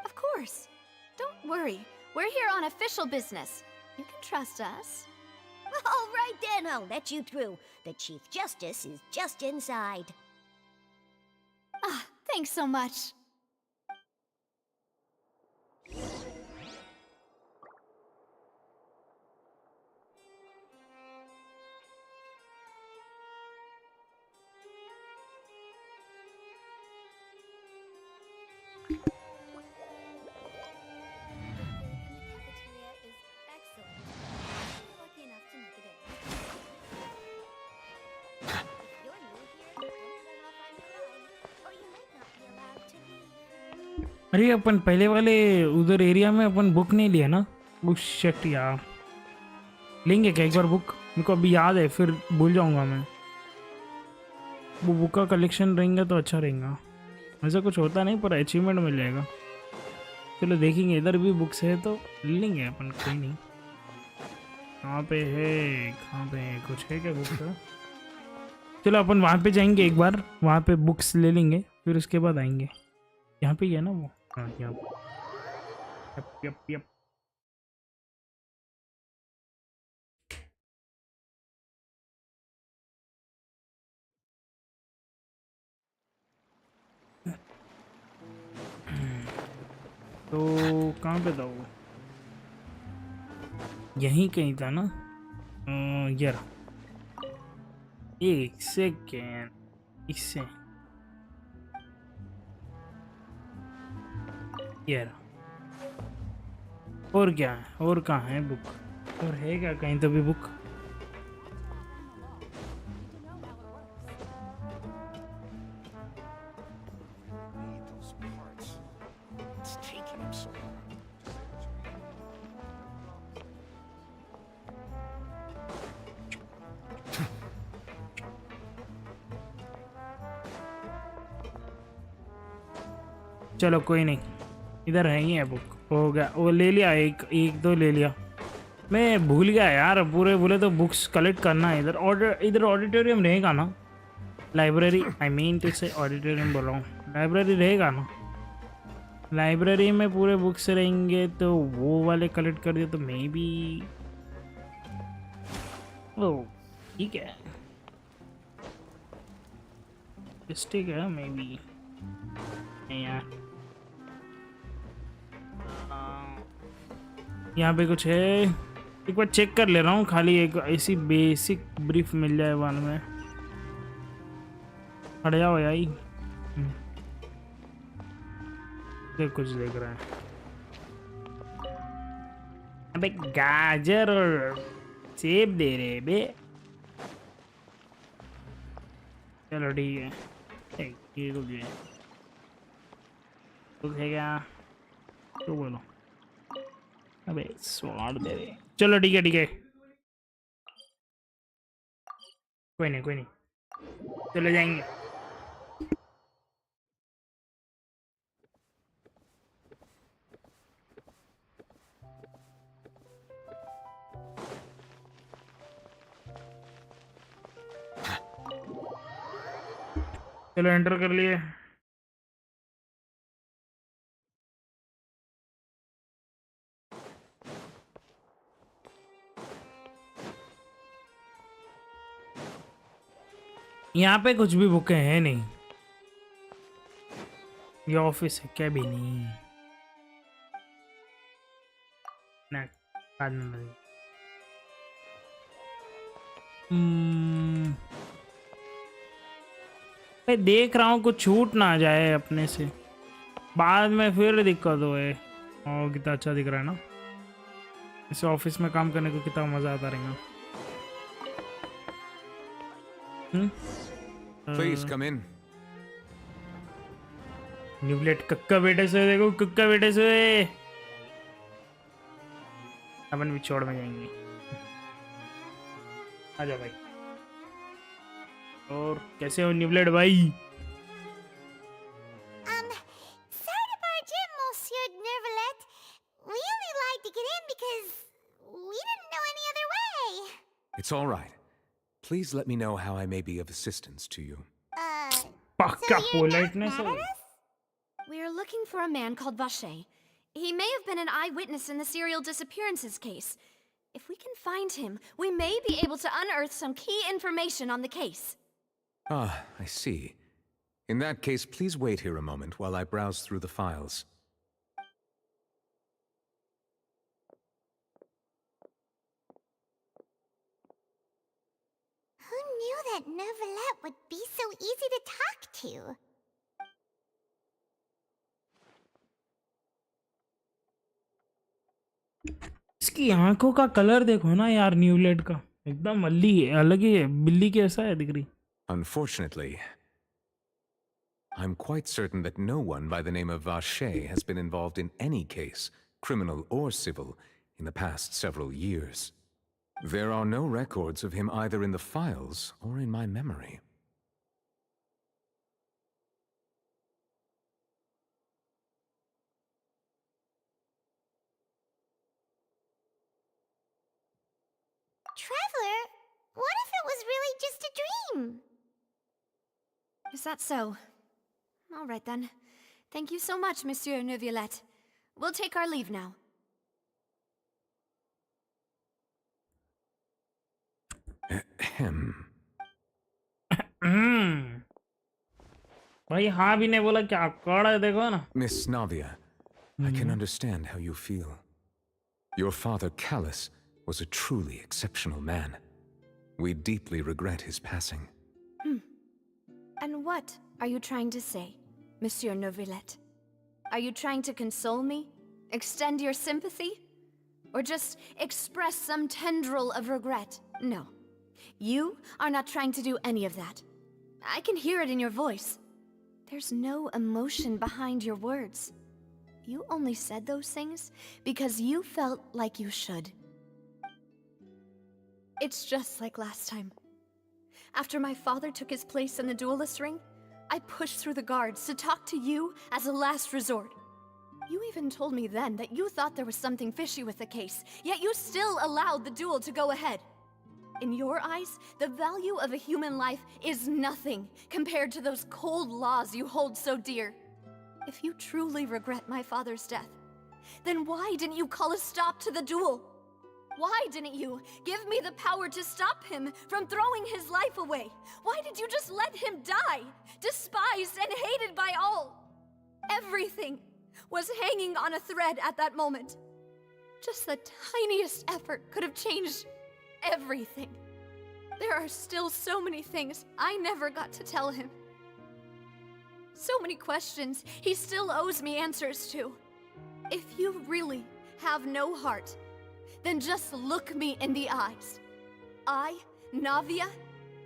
Of course. Don't worry. We're here on official business. You can trust us. All right then, I'll let you through. The Chief Justice is just inside. Thanks so much. अरे अपन पहले वाले उधर area में अपन book नहीं लिया ना। उस shit यार लेंगे क्या एक बार बुक? मेरे को अभी याद है फिर भूल जाऊंगा मैं। वो बुक का कलेक्शन रहेंगे तो अच्छा रहेगा। ऐसा कुछ होता नहीं पर अचीवमेंट मिल जाएगा। चलो देखेंगे इधर भी बुक्स है तो ले लेंगे अपन। कोई नहीं कहाँ पे है कुछ है क्या बुक का? चलो अपन वहाँ पे जाएंगे एक बार, वहाँ पे बुक्स ले लेंगे फिर उसके बाद आएंगे। यहाँ पे ही है ना वो? हाँ यहाँ पे। यप तो कहाँ पे था वो? यहीं कहीं था ना। यार एक सेकेंड इससे यार और क्या है? और कहाँ है बुक? और है क्या कहीं तो भी बुक? चलो कोई नहीं, इधर है ही है बुक। हो गया, वो ले लिया, एक दो ले लिया। मैं भूल गया यार, पूरे बोले तो बुक्स कलेक्ट करना है इधर। इधर ऑडिटोरियम रहेगा ना? लाइब्रेरी, आई मीन टू से ऑडिटोरियम बोल रहा हूँ, लाइब्रेरी रहेगा ना? लाइब्रेरी में पूरे बुक्स रहेंगे तो वो वाले कलेक्ट कर दिए तो मे बी। ओ ठीक है, मिस्टेक है मे बी यार। यहाँ पे कुछ है, एक बार चेक कर ले रहा हूँ, खाली एक ऐसी बेसिक ब्रीफ मिल जाए वन में। हट जाओ यार। देख कुछ देख रहा है। अबे गाजर और सेब दे रहे बे। चलो ठीक है। ये कुछ है, कुछ है क्या? तो बोलो। अबे स्वाद दे रहे। चलो ठीक है ठीक है, कोई नहीं कोई नहीं, चले जाएंगे। चलो एंटर कर लिए। यहाँ पे कुछ भी बुकें हैं नहीं। ये ऑफिस है क्या भी नहीं ना, बाद में मिलेंगे। मैं देख रहा हूँ कुछ छूट ना जाए अपने से, बाद में फिर दिक्कत हो। और कितना अच्छा दिख रहा है ना, इसे ऑफिस में काम करने को कितना मजा आता रहेगा। Please come in. न्यूब्लेट कक्का बेटे से, देखो कक्का बेटे से अपन भी छोड़ में जाएंगे। आ जाओ भाई। और कैसे हो न्यूब्लेट भाई? Sorry to barge in, Monsieur Nervalet. We only lied to get in because we didn't know any other way. It's all right. Please let me know how I may be of assistance to you. पक्का So you're not politeness mad है। at us? We're looking for a man called Vache. He may have been an eyewitness in the serial disappearances case. If we can find him, we may be able to unearth some key information on the case. Ah, I see. In that case, please wait here a moment while I browse through the files. Who knew that Nervalet would be so easy to talk to? इसकी आंखों का colour देखो ना यार, न्यूब्लेट का एकदम अल्ली है, अलग ही है, बिल्ली की ऐसा है दिख रही। Unfortunately, I'm quite certain that no one by the name of Vache has been involved in any case, criminal or civil, in the past several years. There are no records of him either in the files or in my memory. Traveler, what if it was really just a dream? Is that so? All right then. Thank you so much, Monsieur Neuvillette. We'll take our leave now. Ahem. भाई हाँ भी नहीं बोला, क्या कड़ा है देखो ना। Miss Navia, I can understand how you feel. Your father, Callus, was a truly exceptional man. We deeply regret his passing. And what are you trying to say, Monsieur Neuvillette? Are you trying to console me? Extend your sympathy? Or just express some tendril of regret? No. You are not trying to do any of that. I can hear it in your voice. There's no emotion behind your words. You only said those things because you felt like you should. It's just like last time. After my father took his place in the duelist ring, I pushed through the guards to talk to you as a last resort. You even told me then that you thought there was something fishy with the case, yet you still allowed the duel to go ahead. In your eyes, the value of a human life is nothing compared to those cold laws you hold so dear. If you truly regret my father's death, then why didn't you call a stop to the duel? Why didn't you give me the power to stop him from throwing his life away? Why did you just let him die, despised and hated by all? Everything was hanging on a thread at that moment. Just the tiniest effort could have changed everything. There are still so many things I never got to tell him. So many questions he still owes me answers to. If you really have no heart, then just look me in the eyes. I, Navia,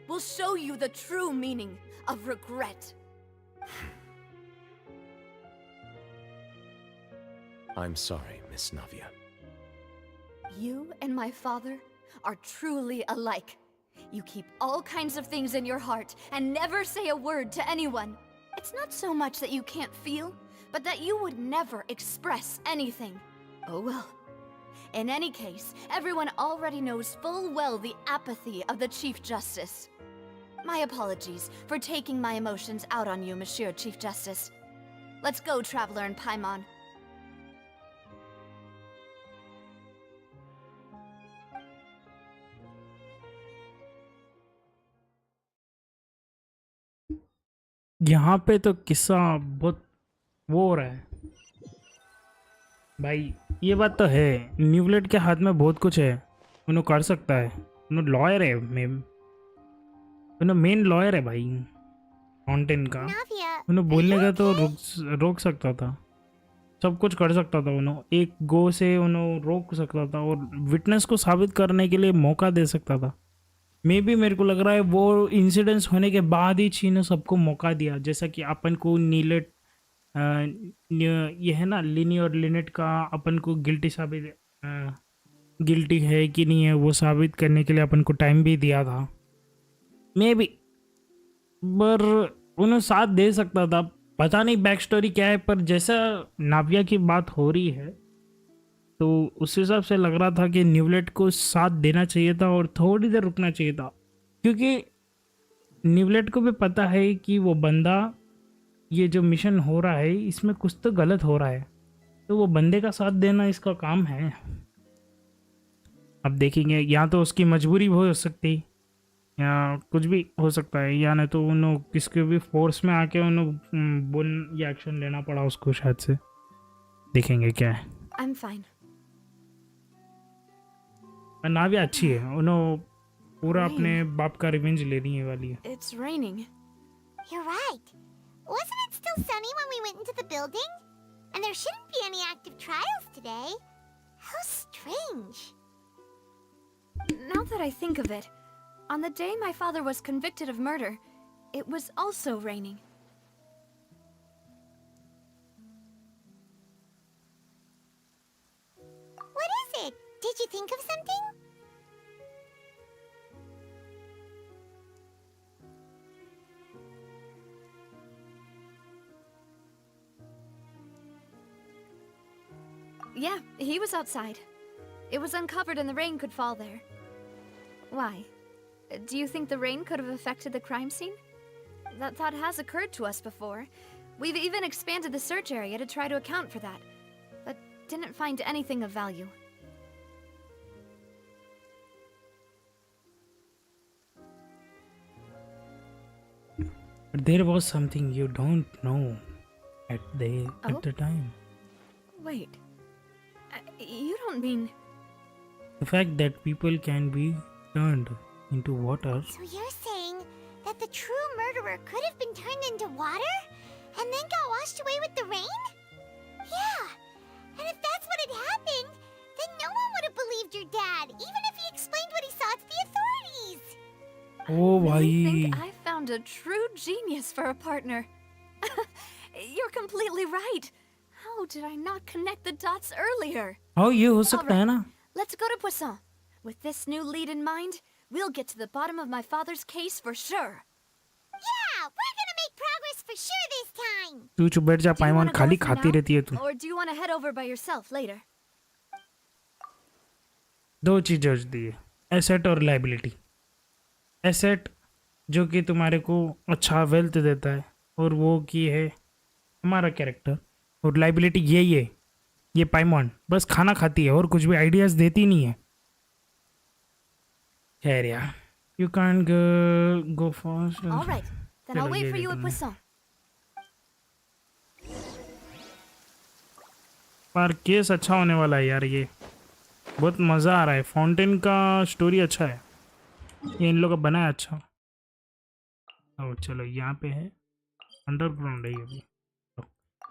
will show you the true meaning of regret. I'm sorry, Miss Navia. You and my father are truly alike. You keep all kinds of things in your heart and never say a word to anyone. It's not so much that you can't feel, but that you would never express anything. Oh well. In any case, everyone already knows full well the apathy of the Chief Justice. My apologies for taking my emotions out on you, Monsieur Chief Justice. Let's go, Traveler and Paimon. यहाँ पे तो किस्सा बहुत वो हो रहा है भाई। ये बात तो है, न्यूब्लेड के हाथ में बहुत कुछ है, उन्होंने कर सकता है। उन्होंने लॉयर है, उन्होंने मेन लॉयर है भाई माउंटेन का। उन्होंने बोलने का तो रोक सकता था, सब कुछ कर सकता था। उन्होंने एक गो से उन्होंने रोक सकता था और विटनेस को साबित करने के लिए मौका दे सकता था। मे भी मेरे को लग रहा है वो इंसिडेंट्स होने के बाद ही चीन ने सबको मौका दिया, जैसा कि अपन को नीलेट ये है ना लिनी और लिनेट का अपन को गिल्टी है कि नहीं है वो साबित करने के लिए अपन को टाइम भी दिया था। मे भी पर उन्हें साथ दे सकता था, पता नहीं बैक स्टोरी क्या है। पर जैसा नाविया की बात हो रही है तो उस हिसाब से लग रहा था कि न्यूब्लेड को साथ देना चाहिए था और थोड़ी देर रुकना चाहिए था, क्योंकि न्यूब्लेड को भी पता है कि वो बंदा ये जो मिशन हो रहा है इसमें कुछ तो गलत हो रहा है, तो वो बंदे का साथ देना इसका काम है। अब देखेंगे, या तो उसकी मजबूरी हो सकती या कुछ भी हो सकता है, या नहीं तो उन्होंने किसके भी फोर्स में आके उन्होंने बोल या एक्शन लेना पड़ा उसको शायद से। देखेंगे क्या है। I'm fine. नाविया अच्छी है, उन्होंने पूरा अपने बाप का रिवेंज लेने वाली है। It's raining. You're right. Wasn't it still sunny when we went into the building? And there shouldn't be any active trials today. How strange. Now that I think of it, on the day my father was convicted of murder, it was also raining. What is it? Did you think of something? Yeah, he was outside. It was uncovered and the rain could fall there. Why? Do you think the rain could have affected the crime scene? That thought has occurred to us before. We've even expanded the search area to try to account for that, but didn't find anything of value. But there was something you don't know at the time. Wait. You don't mean... The fact that people can be turned into water. So you're saying that the true murderer could have been turned into water and then got washed away with the rain? Yeah. And if that's what had happened, then no one would have believed your dad, even if he explained what he saw to the authorities. Oh, I bhai. think I found a true genius for a partner. You're completely right. How did I not connect the dots earlier? Oh, ये हो सकता है ना? Let's go to Poisson. With this new lead in mind, we'll get to the bottom of my father's case for sure. Yeah, we're gonna make progress for sure this time. तू चुप बैठ जा, Do you पाइमॉन wanna go खाली with me खाती now? रहती है तू। Or do you want to head over by yourself later? दो चीजें होती है, एसेट और लाइबिलिटी। एसेट जो कि तुम्हारे को अच्छा वेल्थ देता है और वो की है हमारा कैरेक्टर, और लाइबिलिटी यही है, ये पाइमॉन बस खाना खाती है और कुछ भी आइडियाज देती नहीं है। खैर यार, you can't go fast. All right, then I'll चलो wait ये for you at देखना है। Poisson. पर केस अच्छा होने वाला है यार, ये बहुत मज़ा आ रहा है। फाउंटेन का स्टोरी अच्छा है, ये इन लोगों का बना है अच्छा। ओ चलो यहाँ पे है, अंडरग्राउंड है ये भी।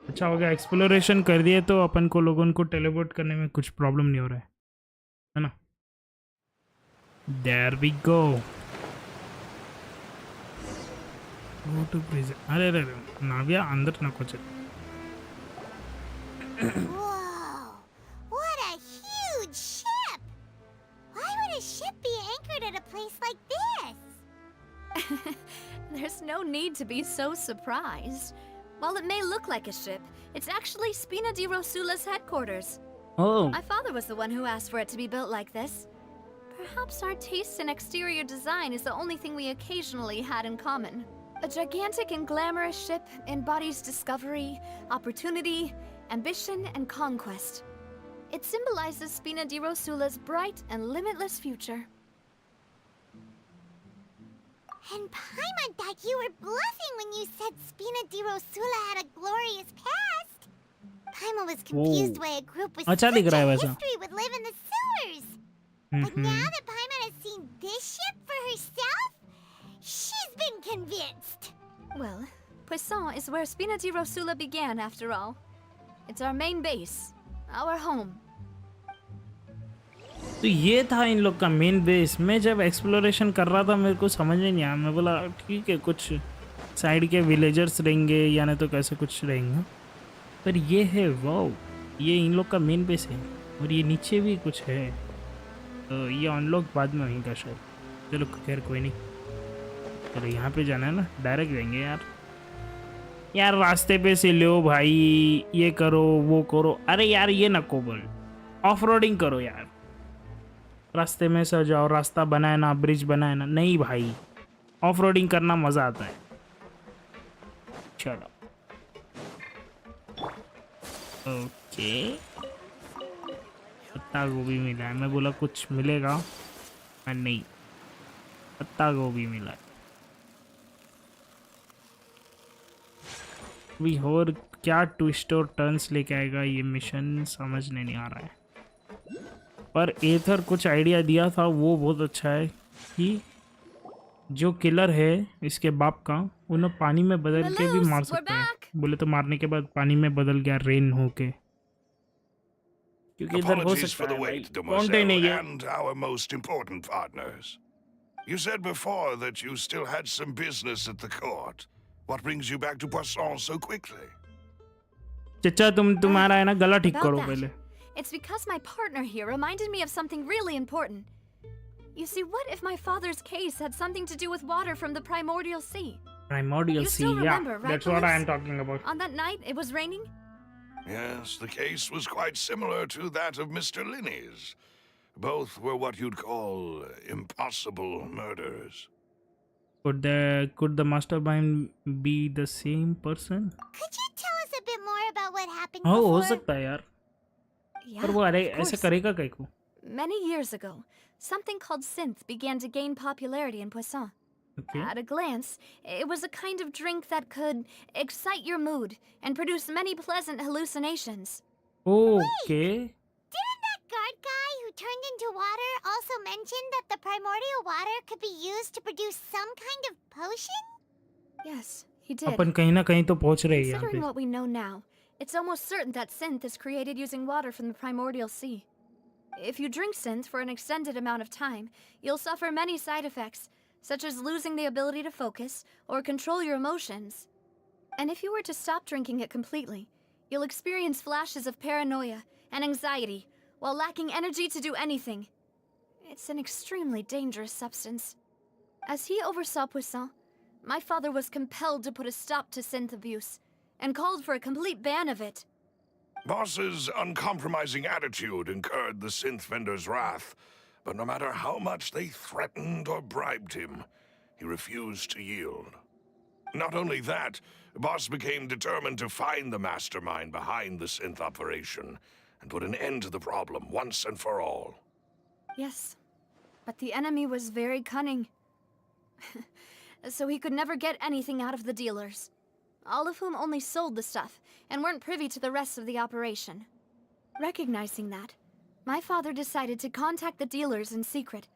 अच्छा हो गया, एक्सप्लोरेशन कर दिए तो अपन को लोगों को टेलीपोर्ट करने में कुछ प्रॉब्लम नहीं हो रहा है ना। There we go, go to prison. अरे अरे नाविया अंदर ना कुछ। Whoa! What a huge ship! Why would a ship be anchored at a place like this? There's no need to be so surprised. While it may look like a ship, it's actually Spina di Rosula's headquarters. Oh, My father was the one who asked for it to be built like this. Perhaps our taste in exterior design is the only thing we occasionally had in common. A gigantic and glamorous ship embodies discovery, opportunity, ambition, and conquest. It symbolizes Spina di Rosula's bright and limitless future. And Paimon thought you were bluffing when you said Spina di Rosula had a glorious past. Paimon was confused why a group with अच्छा such दिख रहा है a वैसा। history would live in the sewers. But now that Paimon has seen this ship for herself, she's been convinced. Well, Poisson is where Spina di Rosula began, after all. It's our main base, our home. तो ये था इन लोग का main base. मैं जब exploration कर रहा था मेरे को समझ में नहीं आया, मैं बोला ठीक है कुछ साइड के विलेजर्स रहेंगे या नहीं तो कैसे कुछ रहेंगे, पर ये है वाओ, ये इन लोग का मेन बेस है। और ये नीचे भी कुछ है, तो ये अनलॉक बाद में होगा शायद। चलो खैर कोई नहीं, चलो यहाँ पे जाना है ना, डायरेक्ट जाएंगे यार। यार रास्ते पे से लो भाई, ये करो वो करो। अरे यार ये ना कोबल, ऑफ रोडिंग करो यार, रास्ते में से जाओ, रास्ता बनाए ना, ब्रिज बनाए ना। नहीं भाई, ऑफ रोडिंग करना मज़ा आता है। चलो ओके, पत्ता गोभी मिला है। मैं बोला कुछ मिलेगा, मैं नहीं, पत्ता गोभी मिला है। भी और क्या ट्विस्ट और टर्न्स लेके आएगा ये मिशन समझने नहीं आ रहा है। पर एथर कुछ आइडिया दिया था, वो बहुत अच्छा है कि जो किलर है इसके बाप का, उन्हें पानी में बदल के भी मार सकता है। बोले तो मारने के बाद पानी में बदल गया रेन होके, क्योंकि इधर हो Apologies सकता for the है भाई। wait, कौनटे नहीं demoiselle, है। and our most important partners. You said before that you still had some business at the court. What brings you back to Poisson so quickly? चचा तुम्हारा है ना गला ठीक About करो that, पहले। It's because my partner here reminded me of something really important. You see, what if my father's case had something to do with water from the primordial sea? Primordial You sea, still yeah, remember, right, that's what I am Louis? talking about. On that night, it was raining? Yes, the case was quite similar to that of Mr. Linney's. Both were what you'd call impossible murders. Could the mastermind be the same person? Could you tell us a bit more about what happened हाँ हो before? सकता है यार, Yeah, पर वो अरे of ऐसे course. करेगा कहीं को। Many years ago, something called synth began to gain popularity in Poisson. Okay. At a glance, it was a kind of drink that could excite your mood and produce many pleasant hallucinations. Okay. Didn't that guard guy who turned into water also mention that the primordial water could be used to produce some kind of potion? Yes, he did. अपन कहीं ना कहीं तो पहुंच रहे हैं यहाँ Considering पे। what we know now, it's almost certain that synth is created using water from the primordial sea. If you drink synth for an extended amount of time, you'll suffer many side effects, such as losing the ability to focus or control your emotions. And if you were to stop drinking it completely, you'll experience flashes of paranoia and anxiety while lacking energy to do anything. It's an extremely dangerous substance. As he oversaw Poisson, my father was compelled to put a stop to synth abuse and called for a complete ban of it. Boss's uncompromising attitude incurred the synth vendor's wrath, but no matter how much they threatened or bribed him, he refused to yield. Not only that, Boss became determined to find the mastermind behind the synth operation and put an end to the problem once and for all. Yes, But the enemy was very cunning. So he could never get anything out of the dealers, all of whom only sold the stuff and weren't privy to the rest of the operation. Recognizing that, my father decided to contact the dealers in secret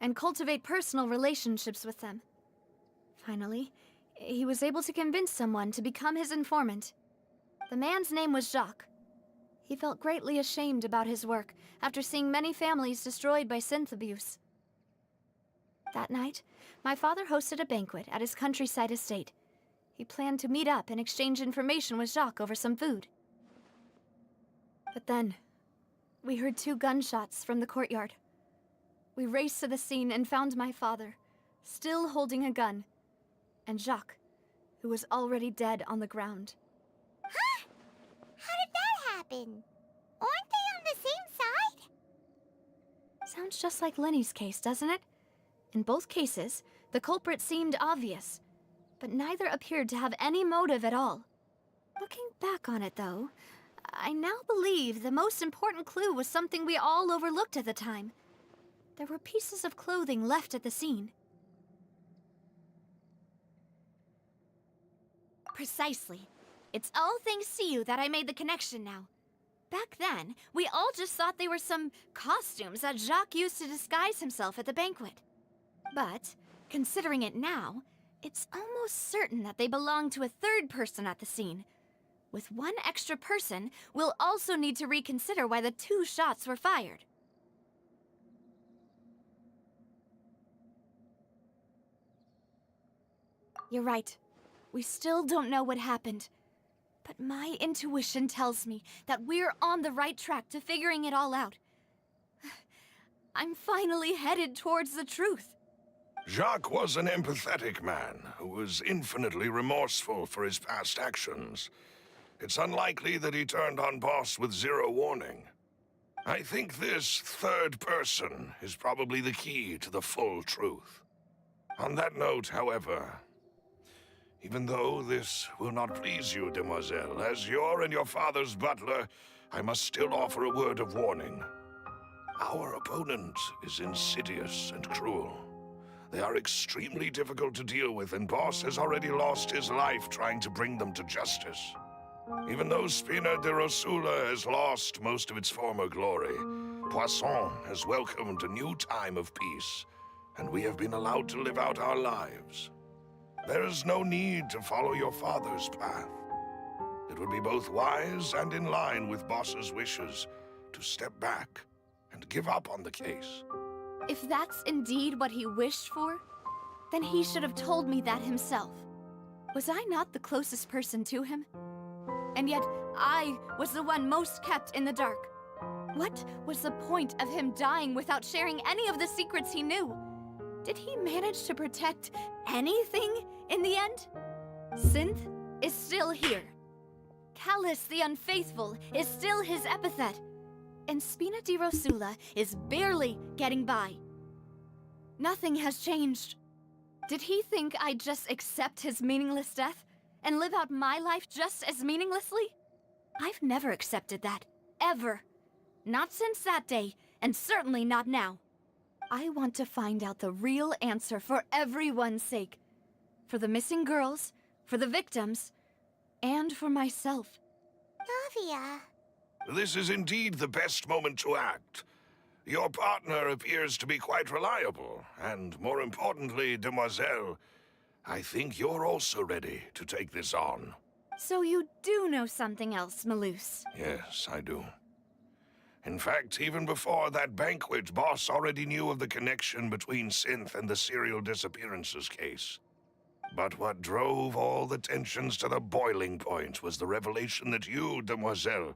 and cultivate personal relationships with them. Finally, he was able to convince someone to become his informant. The man's name was Jacques. He felt greatly ashamed about his work after seeing many families destroyed by synth abuse. That night, my father hosted a banquet at his countryside estate. He planned to meet up and exchange information with Jacques over some food. But then, we heard 2 gunshots from the courtyard. We raced to the scene and found my father, still holding a gun, and Jacques, who was already dead on the ground. Huh? How did that happen? Aren't they on the same side? Sounds just like Lenny's case, doesn't it? In both cases, the culprit seemed obvious, but neither appeared to have any motive at all. Looking back on it, though, I now believe the most important clue was something we all overlooked at the time. There were pieces of clothing left at the scene. Precisely. It's all thanks to you that I made the connection now. Back then, we all just thought they were some costumes that Jacques used to disguise himself at the banquet. But, considering it now, it's almost certain that they belong to a third person at the scene. With one extra person, we'll also need to reconsider why the 2 shots were fired. You're right. We still don't know what happened. But my intuition tells me that we're on the right track to figuring it all out. I'm finally headed towards the truth. Jacques was an empathetic man who was infinitely remorseful for his past actions. It's unlikely that he turned on Boss with 0 warning. I think this third person is probably the key to the full truth. On that note, however, even though this will not please you, demoiselle, as your and your father's butler, I must still offer a word of warning. Our opponent is insidious and cruel. They are extremely difficult to deal with, and Boss has already lost his life trying to bring them to justice. Even though Spina de Rosula has lost most of its former glory, Poisson has welcomed a new time of peace, and we have been allowed to live out our lives. There is no need to follow your father's path. It would be both wise and in line with Boss's wishes to step back and give up on the case. If that's indeed what he wished for, then he should have told me that himself. Was I not the closest person to him? And yet, I was the one most kept in the dark. What was the point of him dying without sharing any of the secrets he knew? Did he manage to protect anything in the end? Synth is still here. Callus the Unfaithful is still his epithet. And Spina di Rosula is barely getting by. Nothing has changed. Did he think I'd just accept his meaningless death and live out my life just as meaninglessly? I've never accepted that, ever. Not since that day, and certainly not now. I want to find out the real answer for everyone's sake. For the missing girls, for the victims, and for myself. Navia. This is indeed the best moment to act. Your partner appears to be quite reliable, and more importantly, demoiselle, I think you're also ready to take this on. So you do know something else, Maloose? Yes, I do. In fact, even before that banquet, Boss already knew of the connection between Synth and the serial disappearances case. But what drove all the tensions to the boiling point was the revelation that you, demoiselle,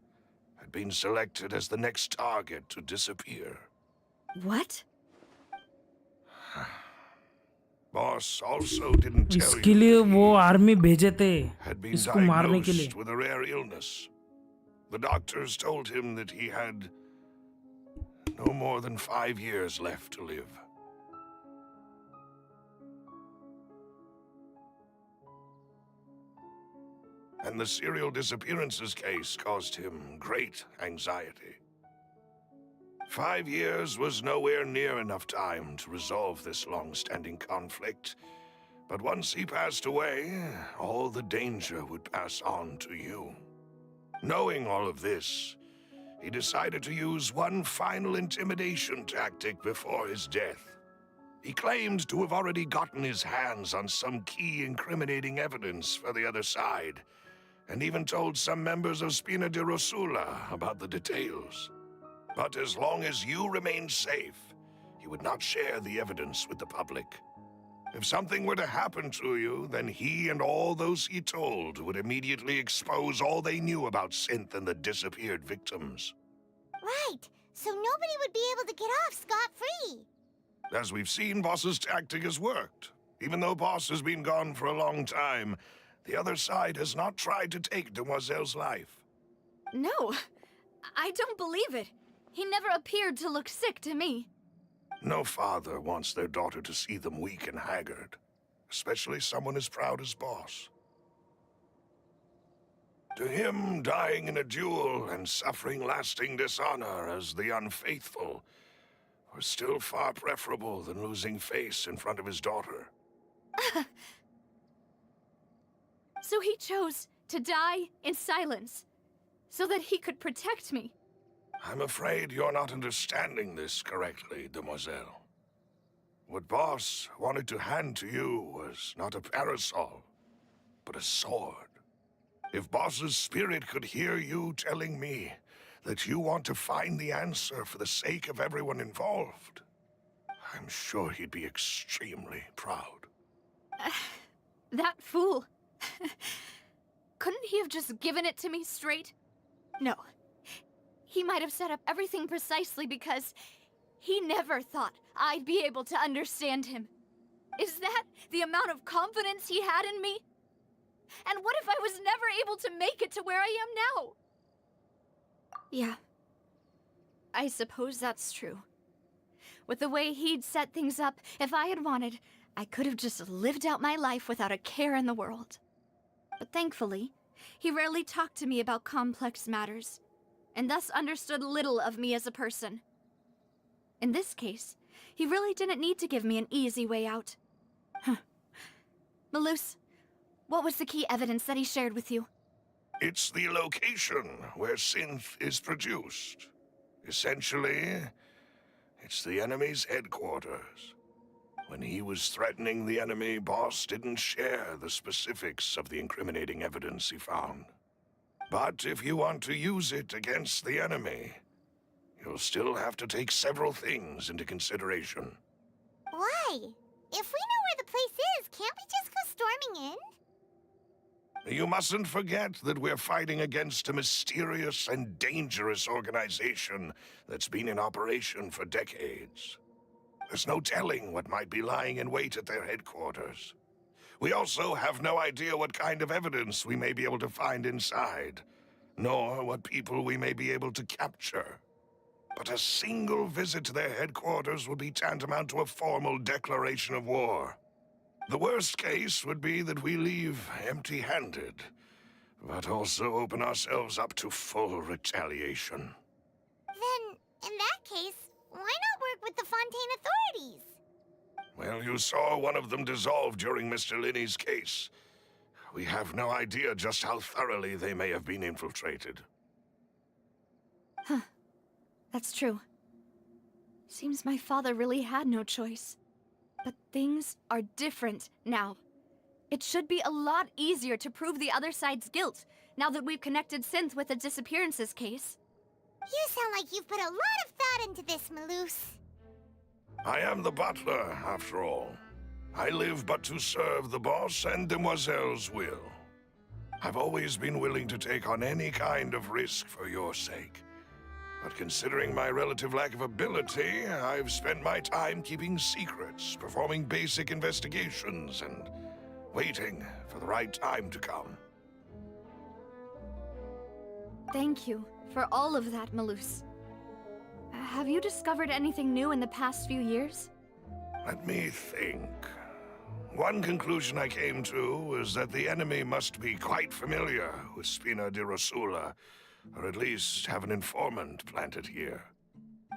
had been selected as the next target to disappear. What? Boss also didn't tell इसके you लिए that वो he army भेजे थे had been इसको मारने के लिए. diagnosed with a rare illness. The doctors told him that he had no more than 5 years left to live. And the serial disappearances case caused him great anxiety. 5 years was nowhere near enough time to resolve this long-standing conflict. But once he passed away, all the danger would pass on to you. Knowing all of this, he decided to use one final intimidation tactic before his death. He claimed to have already gotten his hands on some key incriminating evidence for the other side, and even told some members of Spina di Rosula about the details. But as long as you remained safe, he would not share the evidence with the public. If something were to happen to you, then he and all those he told would immediately expose all they knew about Synth and the disappeared victims. Right, so nobody would be able to get off scot-free. As we've seen, Boss's tactic has worked. Even though Boss has been gone for a long time, the other side has not tried to take Demoiselle's life. No, I don't believe it. He never appeared to look sick to me. No father wants their daughter to see them weak and haggard, especially someone as proud as Boss. To him, dying in a duel and suffering lasting dishonor as the unfaithful was still far preferable than losing face in front of his daughter. So he chose to die in silence, so that he could protect me. I'm afraid you're not understanding this correctly, Demoiselle. What Boss wanted to hand to you was not a parasol, but a sword. If Boss's spirit could hear you telling me that you want to find the answer for the sake of everyone involved, I'm sure he'd be extremely proud. That fool. Couldn't he have just given it to me straight? No. He might have set up everything precisely because he never thought I'd be able to understand him. Is that the amount of confidence he had in me? And what if I was never able to make it to where I am now? Yeah. I suppose that's true. With the way he'd set things up, if I had wanted, I could have just lived out my life without a care in the world. But thankfully, he rarely talked to me about complex matters, and thus understood little of me as a person. In this case, he really didn't need to give me an easy way out. Malus, what was the key evidence that he shared with you? It's the location where Synth is produced. Essentially, it's the enemy's headquarters. When he was threatening the enemy, Boss didn't share the specifics of the incriminating evidence he found. But if you want to use it against the enemy, you'll still have to take several things into consideration. Why? If we know where the place is, can't we just go storming in? You mustn't forget that we're fighting against a mysterious and dangerous organization that's been in operation for decades. There's no telling what might be lying in wait at their headquarters. We also have no idea what kind of evidence we may be able to find inside, nor what people we may be able to capture. But a single visit to their headquarters would be tantamount to a formal declaration of war. The worst case would be that we leave empty-handed, but also open ourselves up to full retaliation. Then, in that case, why not work with the Fontaine authorities? Well, you saw one of them dissolve during Mr. Linney's case. We have no idea just how thoroughly they may have been infiltrated. Huh. That's true. Seems my father really had no choice. But things are different now. It should be a lot easier to prove the other side's guilt, now that we've connected Synth with the disappearances case. You sound like you've put a lot of thought into this, Malus. I am the butler, after all. I live but to serve the boss and Demoiselle's will. I've always been willing to take on any kind of risk for your sake. But considering my relative lack of ability, I've spent my time keeping secrets, performing basic investigations, and waiting for the right time to come. Thank you for all of that, Malus. Have you discovered anything new in the past few years? Let me think. One conclusion I came to was that the enemy must be quite familiar with Spina di Rosula, or at least have an informant planted here.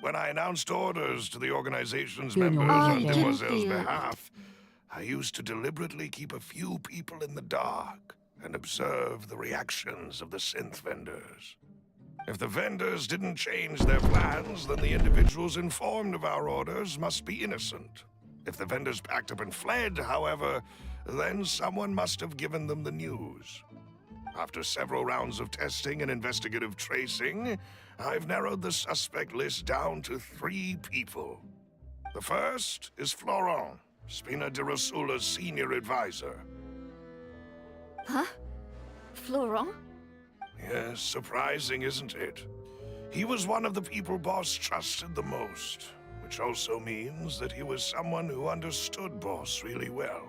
When I announced orders to the organization's You're members no on way. Demoiselle's behalf, I used to deliberately keep a few people in the dark and observe the reactions of the synth vendors. If the vendors didn't change their plans, then the individuals informed of our orders must be innocent. If the vendors packed up and fled, however, then someone must have given them the news. After several rounds of testing and investigative tracing, I've narrowed the suspect list down to 3 people. The first is Florent, Spina di Rosula's senior advisor. Huh? Florent? Yes, surprising, isn't it? He was one of the people Boss trusted the most, which also means that he was someone who understood Boss really well.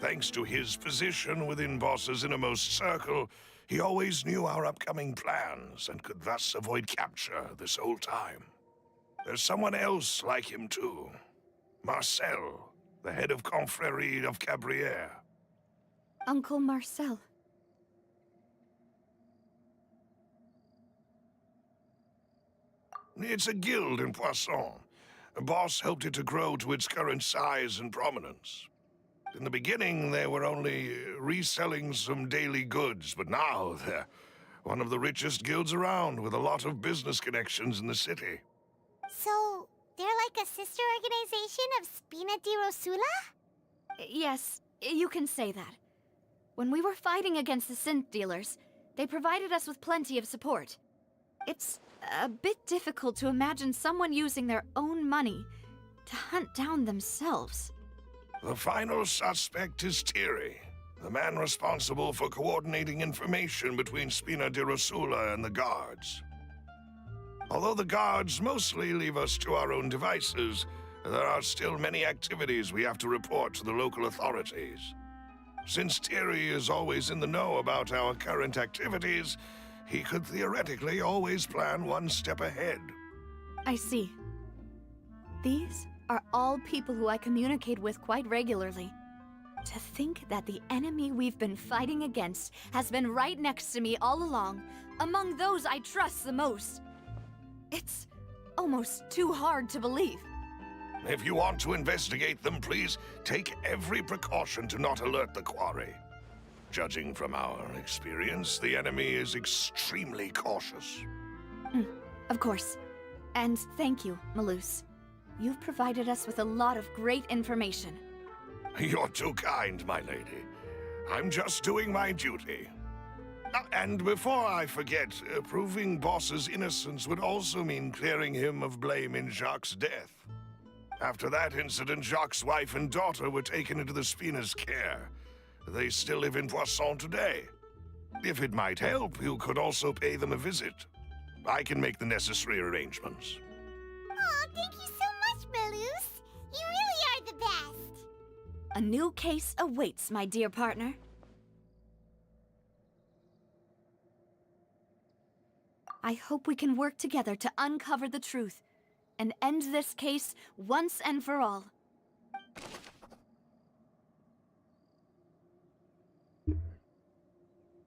Thanks to his position within Boss's innermost circle, he always knew our upcoming plans and could thus avoid capture this whole time. There's someone else like him too. Marcel, the head of Confrérie of Cabrières. Uncle Marcel. It's a guild in Poisson. Boss helped it to grow to its current size and prominence. In the beginning, they were only reselling some daily goods, but now they're one of the richest guilds around with a lot of business connections in the city. So, they're like a sister organization of Spina di Rosula? Yes, you can say that. When we were fighting against the synth dealers, they provided us with plenty of support. It's a bit difficult to imagine someone using their own money to hunt down themselves. The final suspect is Thierry, the man responsible for coordinating information between Spina di Rosula and the guards. Although the guards mostly leave us to our own devices, there are still many activities we have to report to the local authorities. Since Thierry is always in the know about our current activities, he could theoretically always plan one step ahead. I see. These are all people who I communicate with quite regularly. To think that the enemy we've been fighting against has been right next to me all along, among those I trust the most. It's almost too hard to believe. If you want to investigate them, please take every precaution to not alert the quarry. Judging from our experience, the enemy is extremely cautious. Of course. And thank you, Malus. You've provided us with a lot of great information. You're too kind, my lady. I'm just doing my duty. And before I forget, proving Boss's innocence would also mean clearing him of blame in Jacques' death. After that incident, Jacques' wife and daughter were taken into the Spina's care. They still live in Poisson today. If it might help, you could also pay them a visit. I can make the necessary arrangements. Aw, thank you so much, Malus. You really are the best. A new case awaits, my dear partner. I hope we can work together to uncover the truth and end this case once and for all.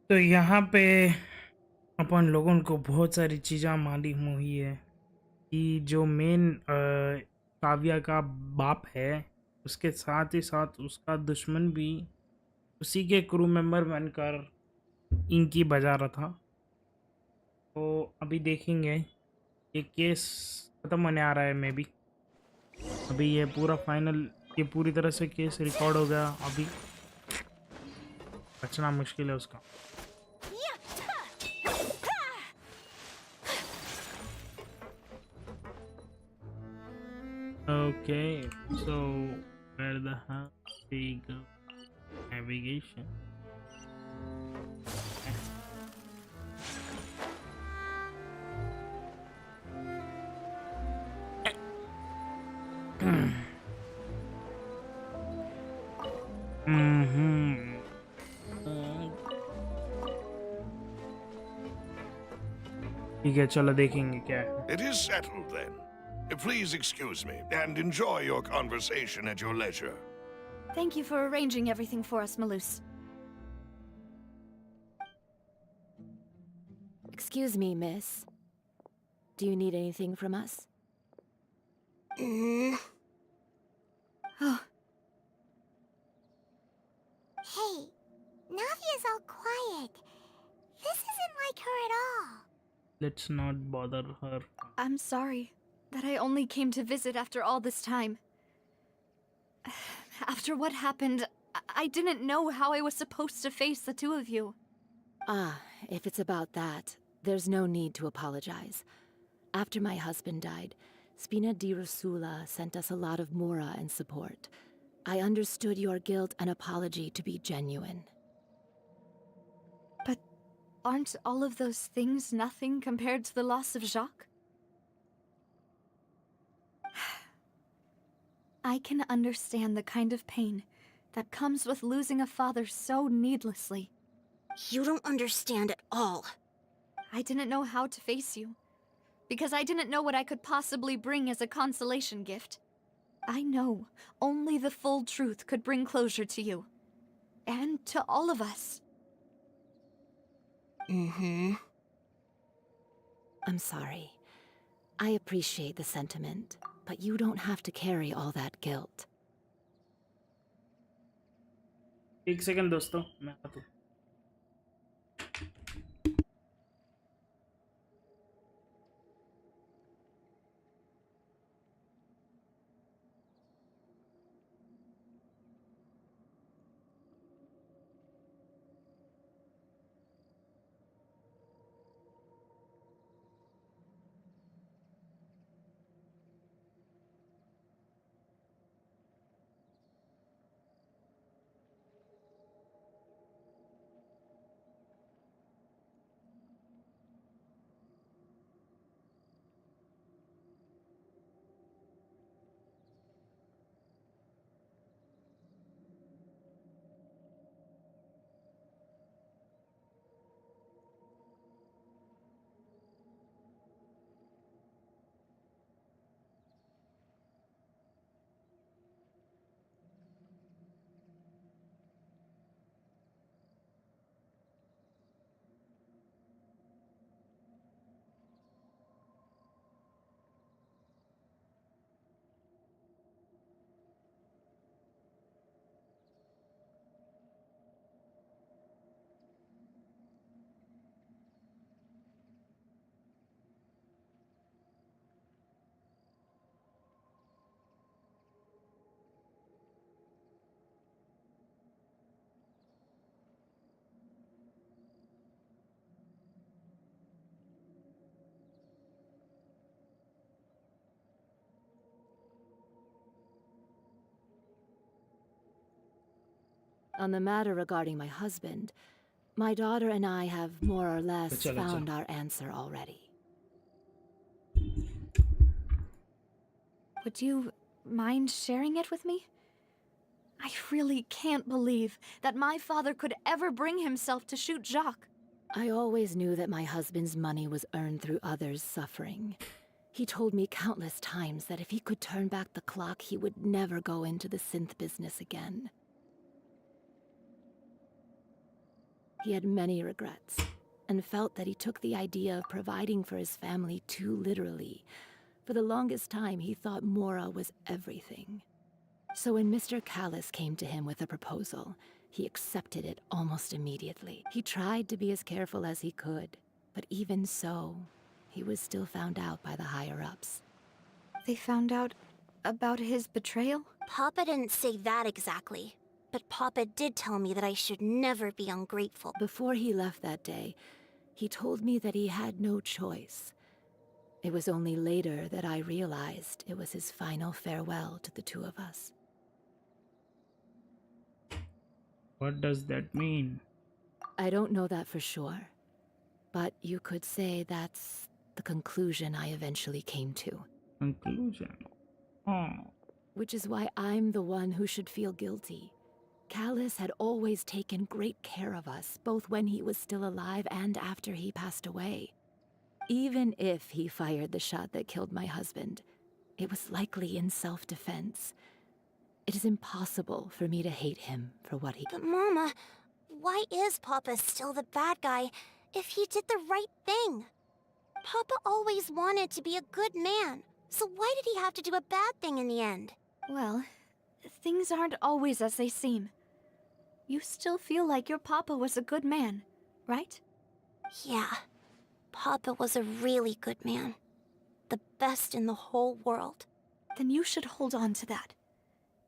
तो यहाँ पे अपन लोगों को बहुत सारी चीज़ें मालूम हुई है कि जो मेन काव्या का बाप है उसके साथ ही साथ उसका दुश्मन भी उसी के क्रू मेंबर बनकर इनकी बजा रहा था। तो अभी देखेंगे ये केस ख़त्म होने आ रहा है। मे बी अभी ये पूरा फाइनल, ये पूरी तरह से केस रिकॉर्ड हो गया। अभी बचना मुश्किल है उसका। Okay, so where the hell we go? Navigation. ठीक है, चलो देखेंगे क्या है। It is settled then. Please excuse me and enjoy your conversation at your leisure. Thank you for arranging everything for us, Malus. Excuse me, miss. Do you need anything from us? Oh, Hey, Navia's all quiet. This isn't like her at all. Let's not bother her. I'm sorry that I only came to visit after all this time. After what happened, I didn't know how I was supposed to face the two of you. Ah, if it's about that, there's no need to apologize. After my husband died, Spina di Rusula sent us a lot of mora and support. I understood your guilt and apology to be genuine. But aren't all of those things nothing compared to the loss of Jacques? I can understand the kind of pain that comes with losing a father so needlessly. You don't understand at all. I didn't know how to face you, because I didn't know what I could possibly bring as a consolation gift. I know only the full truth could bring closure to you. And to all of us. I'm sorry. I appreciate the sentiment, but you don't have to carry all that guilt. एक second दोस्तों, मैं आता हूँ. On the matter regarding my husband, my daughter and I have more or less Acha. found our answer already. Would you mind sharing it with me? I really can't believe that my father could ever bring himself to shoot Jacques. I always knew that my husband's money was earned through others' suffering. He told me countless times that if he could turn back the clock, he would never go into the synth business again. He had many regrets, and felt that he took the idea of providing for his family too literally. For the longest time, he thought Mora was everything. So when Mr. Callis came to him with a proposal, he accepted it almost immediately. He tried to be as careful as he could, but even so, he was still found out by the higher-ups. They found out about his betrayal? Papa didn't say that exactly. But Papa did tell me that I should never be ungrateful. Before he left that day, he told me that he had no choice. It was only later that I realized it was his final farewell to the two of us. What does that mean? I don't know that for sure, but you could say that's the conclusion I eventually came to. Conclusion. Oh. Which is why I'm the one who should feel guilty. Callis had always taken great care of us, both when he was still alive and after he passed away. Even if he fired the shot that killed my husband, it was likely in self-defense. It is impossible for me to hate him for what he... But Mama, why is Papa still the bad guy if he did the right thing? Papa always wanted to be a good man, So why did he have to do a bad thing in the end? Well, things aren't always as they seem. You still feel like your papa was a good man, right? Yeah. Papa was a really good man. The best in the whole world. Then you should hold on to that.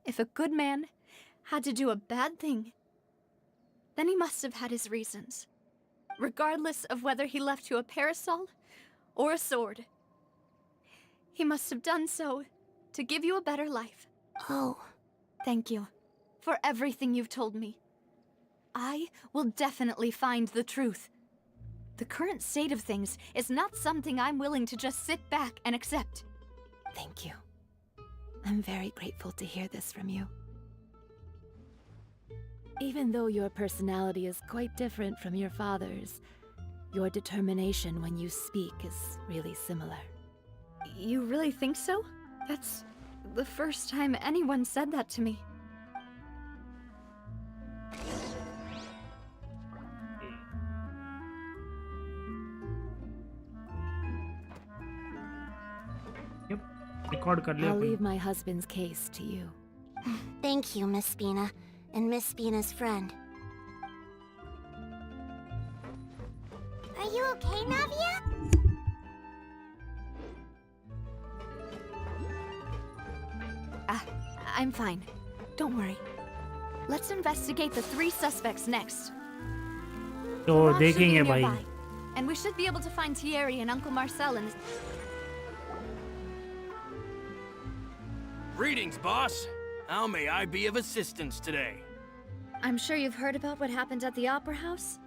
If a good man had to do a bad thing, then he must have had his reasons. Regardless of whether he left you a parasol or a sword. He must have done so to give you a better life. Oh. Thank you for everything you've told me. I will definitely find the truth. The current state of things is not something I'm willing to just sit back and accept. Thank you. I'm very grateful to hear this from you. Even though your personality is quite different from your father's, your determination when you speak is really similar. You really think so? That's the first time anyone said that to me. Yep, record कर लिया I'll upon. leave my husband's case to you. Thank you, Miss Spina. And Miss Spina's friend. Are you okay, Navia? I'm fine. Don't worry. Let's investigate the 3 suspects next. तो Garage should be देखेंगे भाई। nearby, and we should be able to find Thierry and Uncle Marcel and... Greetings, boss. How may I be of assistance today? I'm sure you've heard about what happened at the Opera House?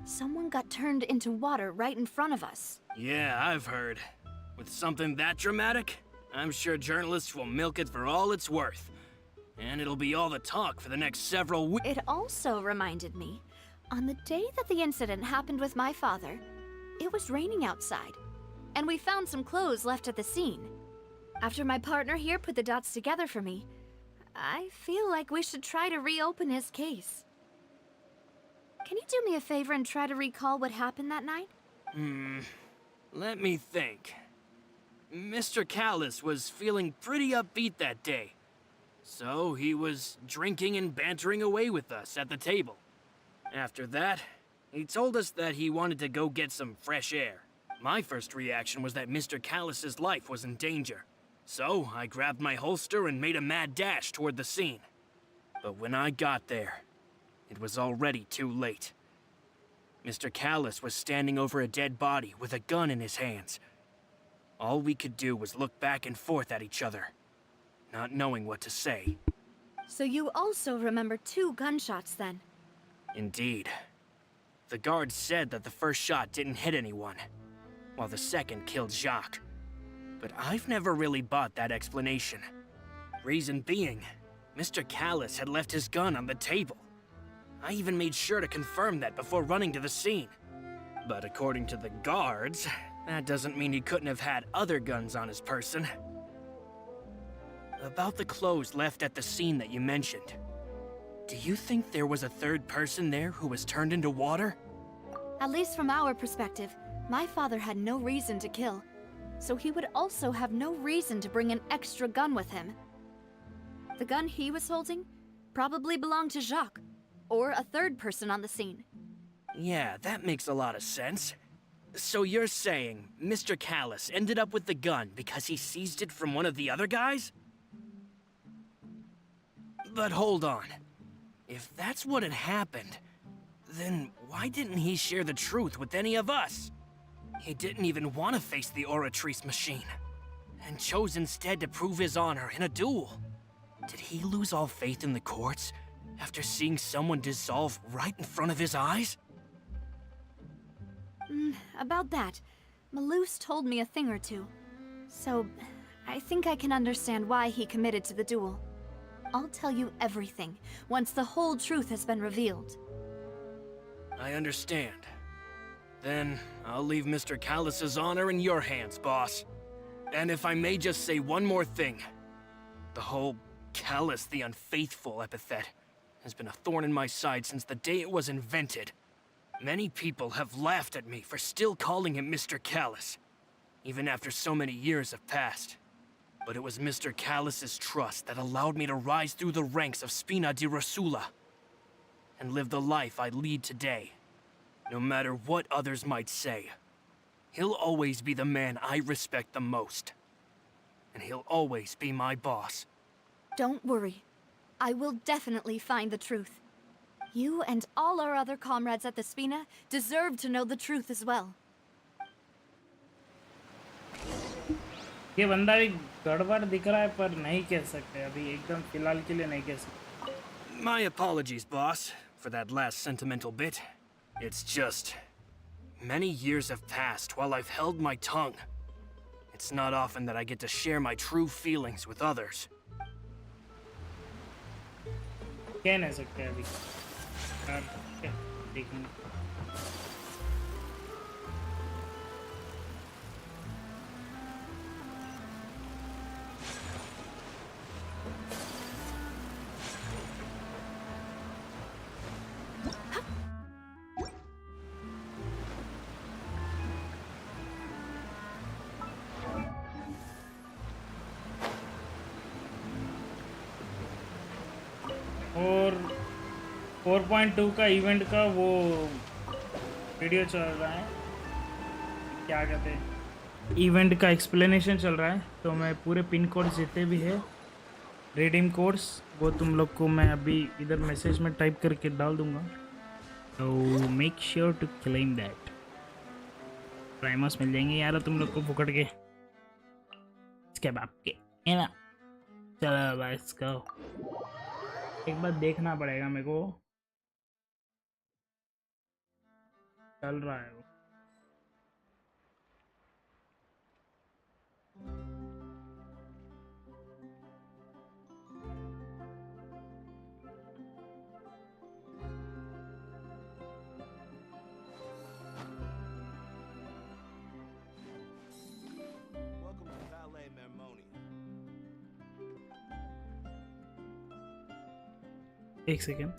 Someone got turned into water right in front of us. Yeah, I've heard. With something that dramatic, I'm sure journalists will milk it for all it's worth. And it'll be all the talk for the next several weeks. It also reminded me, on the day that the incident happened with my father, it was raining outside, and we found some clothes left at the scene. After my partner here put the dots together for me, I feel like we should try to reopen his case. Can you do me a favor and try to recall what happened that night? Let me think. Mr. Callis was feeling pretty upbeat that day. So he was drinking and bantering away with us at the table. After that, he told us that he wanted to go get some fresh air. My first reaction was that Mr. Callis's life was in danger. So I grabbed my holster and made a mad dash toward the scene. But when I got there, it was already too late. Mr. Callis was standing over a dead body with a gun in his hands. All we could do was look back and forth at each other, not knowing what to say. So you also remember 2 gunshots then? Indeed. The guard said that the first shot didn't hit anyone, while the second killed Jacques. But I've never really bought that explanation. Reason being, Mr. Callis had left his gun on the table. I even made sure to confirm that before running to the scene. But according to the guards, that doesn't mean he couldn't have had other guns on his person. About the clothes left at the scene that you mentioned, do you think there was a third person there who was turned into water? At least from our perspective, my father had no reason to kill. So he would also have no reason to bring an extra gun with him. The gun he was holding probably belonged to Jacques, or a third person on the scene. Yeah, that makes a lot of sense. So you're saying Mr. Callis ended up with the gun because he seized it from one of the other guys? But hold on. If that's what had happened, then why didn't he share the truth with any of us? He didn't even want to face the Oratrice machine, and chose instead to prove his honor in a duel. Did he lose all faith in the courts after seeing someone dissolve right in front of his eyes? About that, Malouse told me a thing or two. So, I think I can understand why he committed to the duel. I'll tell you everything once the whole truth has been revealed. I understand. Then I'll leave Mr. Callis's honor in your hands, boss. And if I may just say one more thing. The whole Callis the Unfaithful epithet has been a thorn in my side since the day it was invented. Many people have laughed at me for still calling him Mr. Callis, even after so many years have passed. But it was Mr. Callus's trust that allowed me to rise through the ranks of Spina di Rosula and live the life I lead today. No matter what others might say, he'll always be the man I respect the most. And he'll always be my boss. Don't worry. I will definitely find the truth. You and all our other comrades at the Spina deserve to know the truth as well. ये बंदा भी गड़बड़ दिख रहा है पर नहीं कह सकते अभी एकदम फिलहाल के लिए नहीं कह सकते. My apologies, boss, for that last sentimental bit. It's just... many years have passed while I've held my tongue. It's not often that I get to share my true feelings with others. कह नहीं सकते अभी. क्या देखेंगे. और 4.2 का event का वो वीडियो चल रहा है, क्या कहते हैं, इवेंट का एक्सप्लेनेशन चल रहा है. तो मैं पूरे पिन कोड जितने भी है रिडीम कोड्स वो तुम लोग को मैं अभी इधर मैसेज में टाइप करके डाल दूंगा. तो make sure to claim that. Primos मिल जाएंगे यार तुम लोग को पकड़ के इसके बाप के, है ना. चलो लेट्स गो. एक बार देखना पड़ेगा मेरे को. चल रहा है वो. एक second.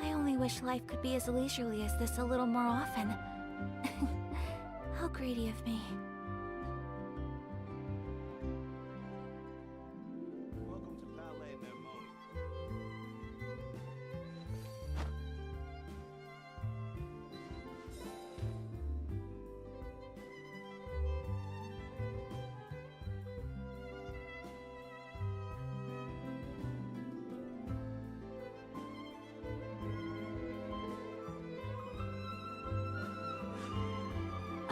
I only wish life could be as leisurely as this a little more often. How greedy of me.